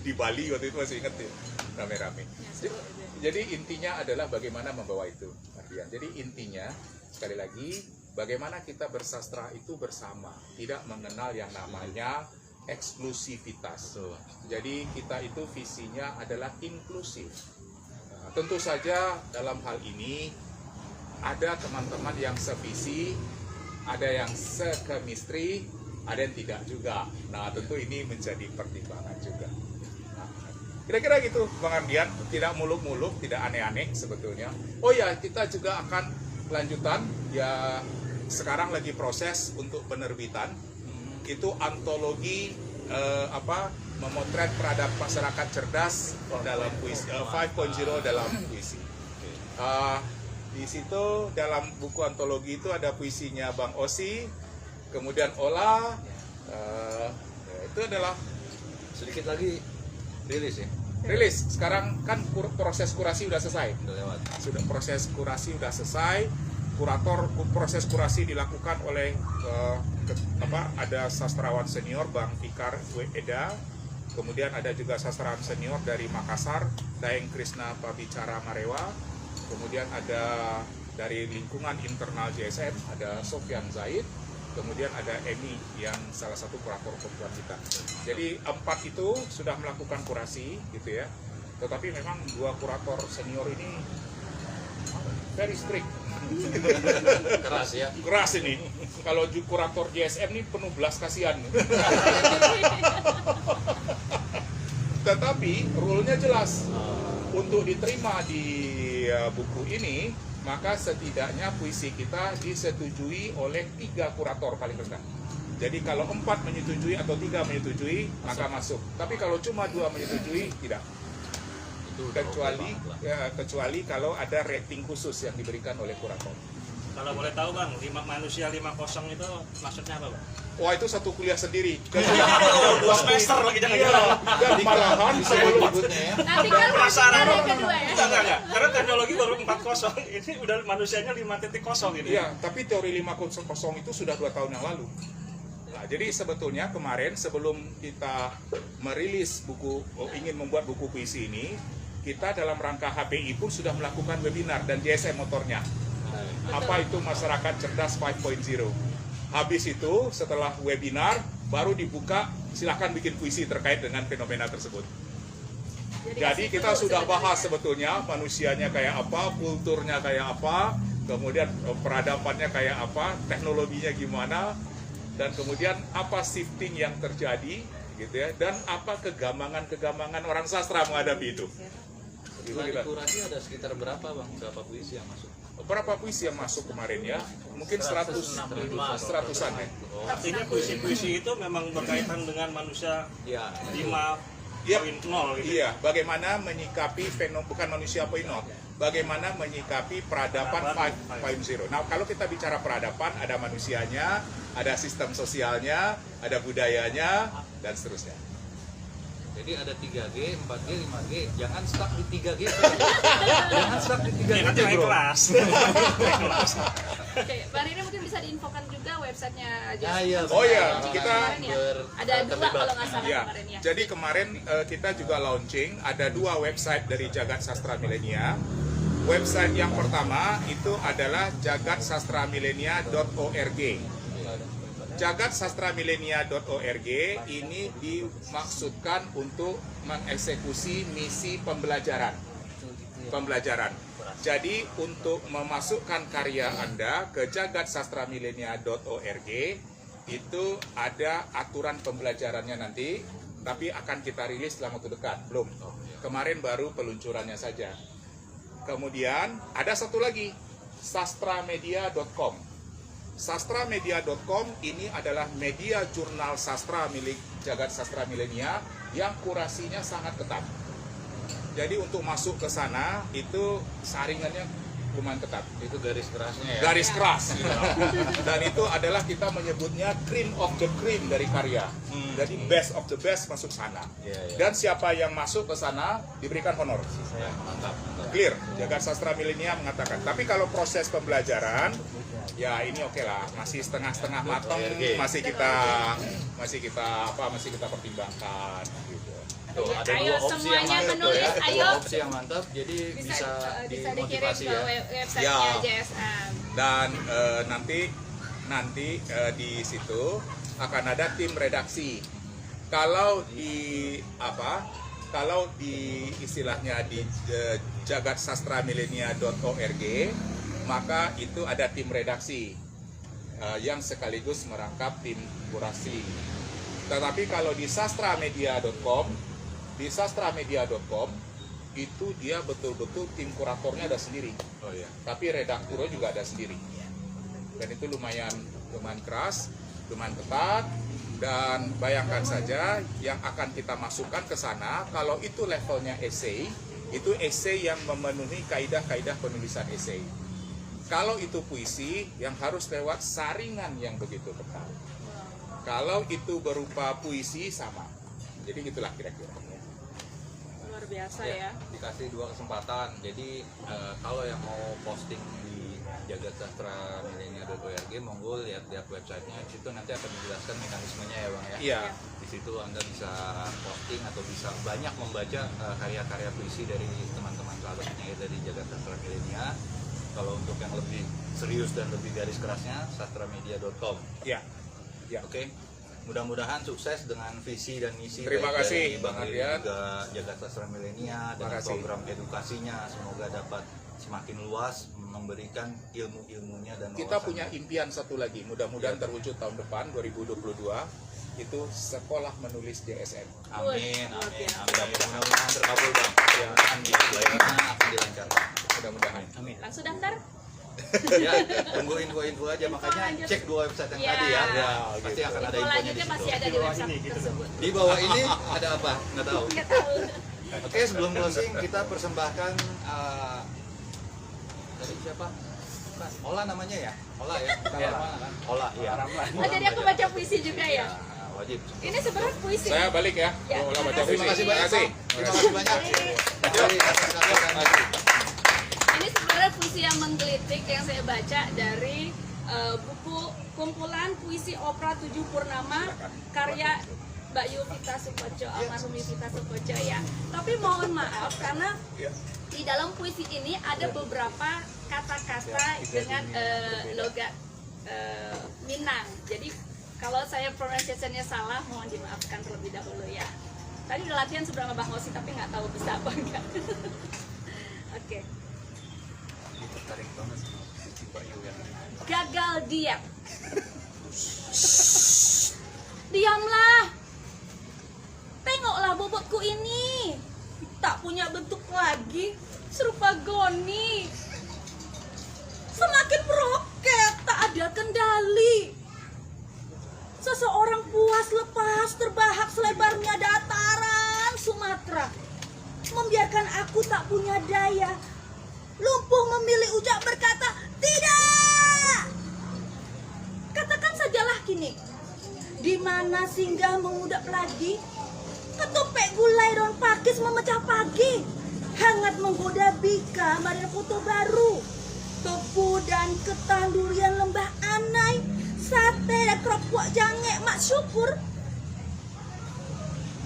[SPEAKER 2] di Bali waktu itu masih inget ya, rame-rame. Jadi intinya adalah bagaimana membawa itu, Ardian. Jadi intinya sekali lagi bagaimana kita bersastra itu bersama, tidak mengenal yang namanya eksklusivitas. Jadi kita itu visinya adalah inklusif. Nah, tentu saja dalam hal ini ada teman-teman yang sevisi, ada yang sekemistri, ada yang tidak juga. Nah, tentu ini menjadi pertimbangan juga. Nah, kira-kira gitu, Bang Ardian, tidak muluk-muluk, tidak aneh-aneh sebetulnya. Oh ya, kita juga akan lanjutan, ya sekarang lagi proses untuk penerbitan. Itu antologi memotret peradaban masyarakat cerdas dalam puisi, 5.0 dalam puisi. Di situ dalam buku antologi itu ada puisinya Bang Osi, kemudian Ola, itu adalah
[SPEAKER 9] Sedikit lagi rilis ya.
[SPEAKER 2] rilis. Sekarang kan proses kurasi sudah selesai.
[SPEAKER 9] Udah lewat.
[SPEAKER 2] Sudah proses kurasi sudah selesai. Proses kurasi dilakukan oleh ada sastrawan senior Bang Fikar Eda. Kemudian ada juga sastrawan senior dari Makassar, Daeng Krishna Pabicara Marewa. Kemudian ada dari lingkungan internal JSM, ada Sofyan Zaid. Kemudian ada Emi yang salah satu kurator perempuan kita. Jadi 4 itu sudah melakukan kurasi gitu ya. Tetapi memang 2 kurator senior ini very strict.
[SPEAKER 9] Keras ya.
[SPEAKER 2] Keras ini. Kalau kurator JSM ini penuh belas kasihan. Tetapi rule-nya jelas. Untuk diterima di buku ini, maka setidaknya puisi kita disetujui oleh 3 kurator paling rendah. Jadi kalau 4 menyetujui atau 3 menyetujui, maka masuk. Tapi kalau cuma 2 menyetujui, tidak. Kecuali kalau ada rating khusus yang diberikan oleh kurator.
[SPEAKER 8] Kalau boleh tahu Bang, 5 manusia 50 itu maksudnya apa Bang?
[SPEAKER 2] Wah, itu satu kuliah sendiri.
[SPEAKER 8] 2 semester lagi jangan-jangan.
[SPEAKER 2] Dan malahan sebelum
[SPEAKER 4] Nanti kan
[SPEAKER 8] penasaran
[SPEAKER 4] yang kedua ya.
[SPEAKER 8] Enggak. Karena teknologi baru 4.0, ini udah manusianya 5.0 ini.
[SPEAKER 2] Iya, tapi teori 5.0 itu sudah 2 tahun yang lalu. Nah, jadi sebetulnya kemarin sebelum kita merilis buku, ingin membuat buku puisi ini, kita dalam rangka HPI pun sudah melakukan webinar dan JSM motornya. Apa itu masyarakat cerdas 5.0? Habis itu setelah webinar baru dibuka, silahkan bikin puisi terkait dengan fenomena tersebut. Jadi kita sudah bahas sebetulnya manusianya kayak apa, kulturnya kayak apa, kemudian peradabannya kayak apa, teknologinya gimana, dan kemudian apa shifting yang terjadi, gitu ya, dan apa kegamangan orang sastra menghadapi itu.
[SPEAKER 9] Setelah dikurasi ada sekitar berapa bang? Berapa puisi yang masuk?
[SPEAKER 2] Berapa puisi yang masuk kemarin ya? Mungkin 100-an ya.
[SPEAKER 8] Artinya puisi-puisi itu memang berkaitan dengan manusia
[SPEAKER 9] Ya.
[SPEAKER 8] 5.0 gitu.
[SPEAKER 2] Iya, bagaimana menyikapi bukan manusia 5.0, bagaimana menyikapi peradaban 5.0. Nah, kalau kita bicara peradaban, ada manusianya, ada sistem sosialnya, ada budayanya, dan seterusnya.
[SPEAKER 9] Jadi ada 3G, 4G, 5G. Jangan stuck di 3G. Jangan stuck di 3G
[SPEAKER 8] Nanti
[SPEAKER 9] aja
[SPEAKER 8] naik
[SPEAKER 9] bro.
[SPEAKER 8] kelas. Naik kelas.
[SPEAKER 4] Oke, Bang Riri mungkin bisa diinfokan juga websitenya aja.
[SPEAKER 9] Iya,
[SPEAKER 2] Oh iya,
[SPEAKER 4] Kemarin
[SPEAKER 2] kita-
[SPEAKER 4] ya. Ada 2 kalau nggak salah
[SPEAKER 2] Ya,
[SPEAKER 4] kemarin ya.
[SPEAKER 2] jadi kemarin kita juga launching, ada 2 website dari Jagat Sastra Milenia. Website yang pertama itu adalah jagatsastramilenia.org. Jagatsastramilenia.org ini dimaksudkan untuk mengeksekusi misi pembelajaran. Jadi untuk memasukkan karya Anda ke jagatsastramilenia.org itu ada aturan pembelajarannya nanti, tapi akan kita rilis dalam waktu dekat. Belum. Kemarin baru peluncurannya saja. Kemudian ada satu lagi, sastramedia.com. Sastramedia.com ini adalah media jurnal sastra milik Jagat Sastra Milenia yang kurasinya sangat ketat. Jadi untuk masuk ke sana itu saringannya lumayan ketat.
[SPEAKER 9] Itu garis kerasnya ya.
[SPEAKER 2] Garis keras. Gitu. Dan itu adalah kita menyebutnya cream of the cream dari karya. Jadi best of the best masuk sana. Dan siapa yang masuk ke sana diberikan honor.
[SPEAKER 9] Mantap.
[SPEAKER 2] Clear. Jagat Sastra Milenia mengatakan. Tapi kalau proses pembelajaran, ya ini oke lah, masih setengah-setengah matang, masih kita pertimbangkan. Gitu.
[SPEAKER 9] Tuh, ada
[SPEAKER 4] Ayo
[SPEAKER 9] 2 opsi yang
[SPEAKER 4] semuanya
[SPEAKER 9] mantap
[SPEAKER 4] menulis,
[SPEAKER 9] ya.
[SPEAKER 4] ayo.
[SPEAKER 9] 2 opsi yang mantap. Jadi bisa
[SPEAKER 4] dikirim
[SPEAKER 9] dimotivasi
[SPEAKER 4] ke
[SPEAKER 9] ya.
[SPEAKER 4] websitenya
[SPEAKER 2] Ya.
[SPEAKER 4] JSM.
[SPEAKER 2] Dan nanti di situ akan ada tim redaksi. Kalau di istilahnya di jagatsastramilennia.org, maka itu ada tim redaksi yang sekaligus merangkap tim kurasi. Tetapi kalau di sastramedia.com, itu dia betul-betul tim kuratornya ada sendiri.
[SPEAKER 9] Oh iya.
[SPEAKER 2] Tapi redakturnya juga ada sendiri. Dan itu lumayan keras, lumayan ketat. Dan bayangkan saja yang akan kita masukkan ke sana, kalau itu levelnya esai, itu esai yang memenuhi kaidah-kaidah penulisan esai. Kalau itu puisi, yang harus lewat saringan yang begitu ketat. Kalau itu berupa puisi, sama. Jadi gitulah kira-kira.
[SPEAKER 4] Luar biasa ya.
[SPEAKER 9] Dikasih 2 kesempatan. Jadi kalau yang mau posting di jagatsastramilennia.org, monggo lihat websitenya. Di situ nanti akan dijelaskan mekanismenya ya bang ya.
[SPEAKER 2] Iya.
[SPEAKER 9] Di situ Anda bisa posting atau bisa banyak membaca karya-karya puisi dari teman-teman sahabat penyair dari Jagat Sastra Milenia. Kalau untuk yang lebih serius dan lebih garis kerasnya, sastramedia.com.
[SPEAKER 2] Iya. Ya.
[SPEAKER 9] Oke. Mudah-mudahan sukses dengan visi dan misi
[SPEAKER 2] Terima
[SPEAKER 9] baik
[SPEAKER 2] kasih,
[SPEAKER 9] dari Bang
[SPEAKER 2] Bang
[SPEAKER 9] Riri
[SPEAKER 2] Adrian.
[SPEAKER 9] juga Jagat Sastra Milenia
[SPEAKER 2] Terima
[SPEAKER 9] dengan
[SPEAKER 2] kasih.
[SPEAKER 9] program edukasinya. Semoga dapat semakin luas memberikan ilmu-ilmunya dan
[SPEAKER 2] Kita
[SPEAKER 9] wawasannya.
[SPEAKER 2] punya impian satu lagi, mudah-mudahan terwujud tahun depan 2022, itu sekolah menulis JSM.
[SPEAKER 9] Amin,
[SPEAKER 4] Luar
[SPEAKER 9] amin,
[SPEAKER 4] biasa.
[SPEAKER 9] amin. Mudah-mudahan terkabul bang. Mudah-mudahan baiknya akan dilancarkan.
[SPEAKER 2] Mudah-mudahan.
[SPEAKER 9] Amin.
[SPEAKER 4] Langsung daftar?
[SPEAKER 9] Ya, tunggu info-info aja, makanya
[SPEAKER 4] lanjut.
[SPEAKER 9] cek 2 website yang
[SPEAKER 4] Ya.
[SPEAKER 9] tadi ya.
[SPEAKER 2] Ya,
[SPEAKER 9] Pasti akan ada
[SPEAKER 4] Info
[SPEAKER 9] infonya di
[SPEAKER 4] lanjutnya masih
[SPEAKER 9] situ.
[SPEAKER 4] ada di website tersebut.
[SPEAKER 9] Di bawah ini ada apa? Nggak tahu.
[SPEAKER 4] Nggak tahu.
[SPEAKER 9] Oke, sebelum closing kita persembahkan dari siapa? Bukan. Ola namanya ya? Ola ya? Ola, iya.
[SPEAKER 4] Oh, jadi aku baca puisi juga ya?
[SPEAKER 9] Nah, wajib.
[SPEAKER 4] Ini sebenarnya puisi.
[SPEAKER 2] Saya balik ya.
[SPEAKER 4] Ya,
[SPEAKER 2] Mau baca
[SPEAKER 4] terima
[SPEAKER 2] puisi.
[SPEAKER 9] Terima kasih banyak.
[SPEAKER 2] Terima
[SPEAKER 9] Bang. Terima kasih banyak. Dari atas kalian.
[SPEAKER 4] Ini sebenarnya puisi yang menggelitik yang saya baca dari buku kumpulan puisi opera 7 Purnama karya Mbak Yuvita Sukoco, almarhum Yuvita Sukoco ya. Tapi mohon maaf karena di dalam puisi ini ada beberapa kata-kata dengan logat Minang. Jadi kalau saya pronunciation-nya salah, mohon dimaafkan terlebih dahulu ya. Tadi udah latihan seberapa Bang Osi, tapi nggak tahu bisa apa enggak. Oke.
[SPEAKER 6] Tertarik banget sama Cici Bayu yang
[SPEAKER 4] Gagal diet. Diamlah. Tengoklah bobotku ini. Tak punya bentuk lagi, serupa goni. Semakin meroket, tak ada kendali. Seseorang puas lepas terbahak selebarnya dataran Sumatera, membiarkan aku tak punya daya. Lumpuh memilih ujak berkata, tidak. Katakan sajalah kini, di mana singgah mengudap lagi? Ketopek gulai daun pakis memecah pagi, hangat menggoda bika marin foto baru. Tepu dan ketan durian lembah anai, sate dan keropok jangek mak syukur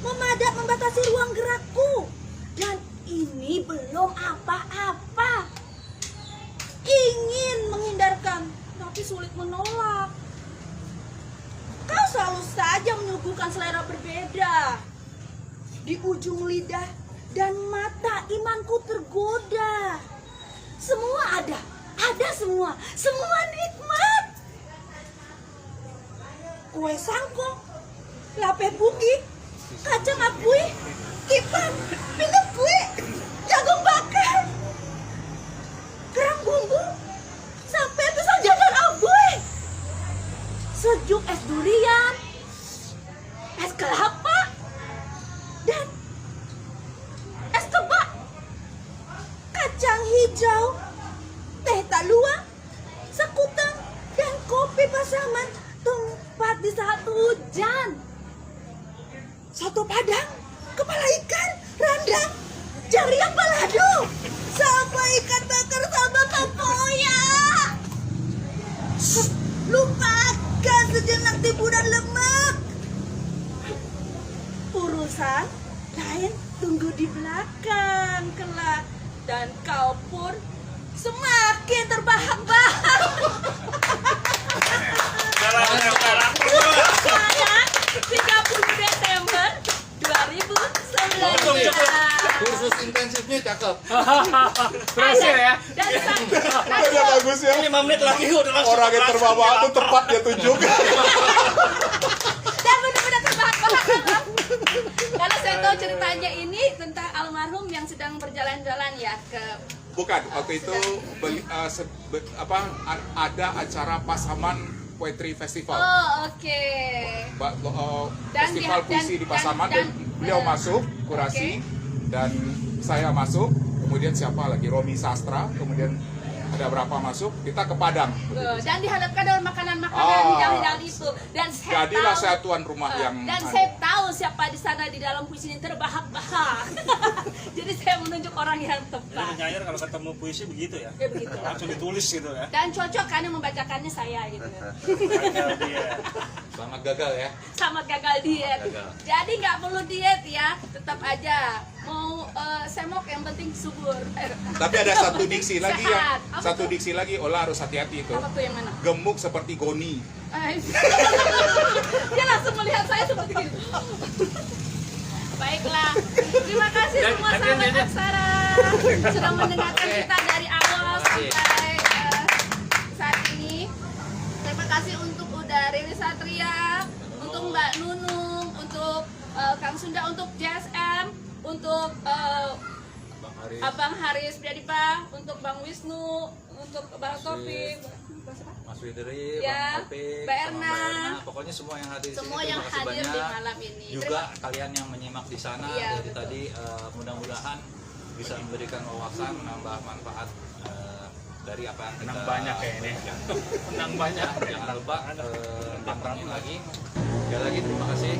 [SPEAKER 4] memadat membatasi ruang gerakku. Dan ini belum apa-apa. Ingin menghindarkan, tapi sulit menolak. Kau selalu saja menyuguhkan selera berbeda. Di ujung lidah dan mata imanku tergoda. Semua ada semua nikmat. Kue sangkong, lape buki, kacang apui, kipan, pintu kue, jagung bakar, kerang bumbu, sampai pisang jajan aboy, sejuk es durian, es kelapa, dan es kebak, kacang hijau, teh talua, sekutang, dan kopi pasaman tempat di saat hujan. Soto padang, kepala ikan, rendang, jariang balado, sama ikan bakar sama tempoyak. Lupakan sejenak tipu dan lemak. Urusan lain tunggu di belakang kelak. Dan kau pun semakin terbahak-bahak. Saya 30 Desember 2019.
[SPEAKER 3] Kursus intensifnya cakep.
[SPEAKER 6] berhasil ya.
[SPEAKER 4] Dan
[SPEAKER 2] Udah bagus ya.
[SPEAKER 6] 5 menit lagi udah langsung.
[SPEAKER 2] Orang yang terbawa itu tepat dia tunjuk.
[SPEAKER 4] dan benar-benar terbahak-bahak. Karena saya tahu ceritanya ini tentang almarhum yang sedang berjalan-jalan ya ke
[SPEAKER 2] Bukan, waktu itu ada acara Pasaman Poetry Festival.
[SPEAKER 4] Oh, oke. Dan
[SPEAKER 2] Festival puisi di Pasaman dan beliau masuk kurasi dan saya masuk, kemudian siapa lagi Romi Sastra, kemudian ada berapa masuk, kita ke Padang.
[SPEAKER 4] Dan dihadapkan dengan makanan-makanan hidangan itu. Dan saya
[SPEAKER 2] Jadilah
[SPEAKER 4] tahu,
[SPEAKER 2] saya tuan rumah yang
[SPEAKER 4] dan saya tahu siapa di sana di dalam puisi ini terbahak-bahak. Jadi saya menunjuk orang yang
[SPEAKER 8] Jadi
[SPEAKER 4] tepat.
[SPEAKER 8] penyair kalau ketemu puisi begitu ya?
[SPEAKER 4] Ya begitu.
[SPEAKER 8] Langsung ditulis gitu ya?
[SPEAKER 4] Dan cocok kan yang membacakannya saya gitu.
[SPEAKER 8] Gagal dia.
[SPEAKER 9] Sangat gagal ya.
[SPEAKER 4] Sama gagal diet. Jadi nggak perlu diet ya, tetap aja mau semok yang penting subur.
[SPEAKER 2] Tapi ada satu diksi lagi
[SPEAKER 4] Sehat.
[SPEAKER 2] yang
[SPEAKER 4] Apa
[SPEAKER 2] satu
[SPEAKER 4] tuh?
[SPEAKER 2] diksi lagi, Ola harus hati-hati itu.
[SPEAKER 4] Apa tuh yang mana?
[SPEAKER 2] Gemuk seperti Goni.
[SPEAKER 4] Dia langsung melihat saya seperti ini. Baiklah, terima kasih semua sahabat Aksara sudah mendengarkan kita dari awal sampai saat ini. Terima kasih untuk udah Riri Satria, untuk Mbak Nunung, untuk Kang Sunda, untuk JSM, untuk Abang Haris Priadipa, untuk Bang Wisnu, untuk Bang Topik,
[SPEAKER 9] Mas Widri,
[SPEAKER 4] Ya,
[SPEAKER 9] Bang Topik,
[SPEAKER 4] Mbak
[SPEAKER 9] sama
[SPEAKER 4] Erna.
[SPEAKER 9] Mbak Erna, pokoknya semua yang hadir di sini.
[SPEAKER 4] semua
[SPEAKER 9] terima
[SPEAKER 4] yang
[SPEAKER 9] kasih
[SPEAKER 4] hadir di
[SPEAKER 9] banyak.
[SPEAKER 4] malam ini.
[SPEAKER 9] Juga kalian yang menyimak di sana.
[SPEAKER 4] Iya,
[SPEAKER 9] Jadi
[SPEAKER 4] betul.
[SPEAKER 9] tadi mudah-mudahan bisa memberikan wawasan, menambah manfaat dari apa yang kita
[SPEAKER 6] Menang banyak ya ini. Menang banyak.
[SPEAKER 9] Jangan lupa pantengin lagi. Sekali lagi terima kasih.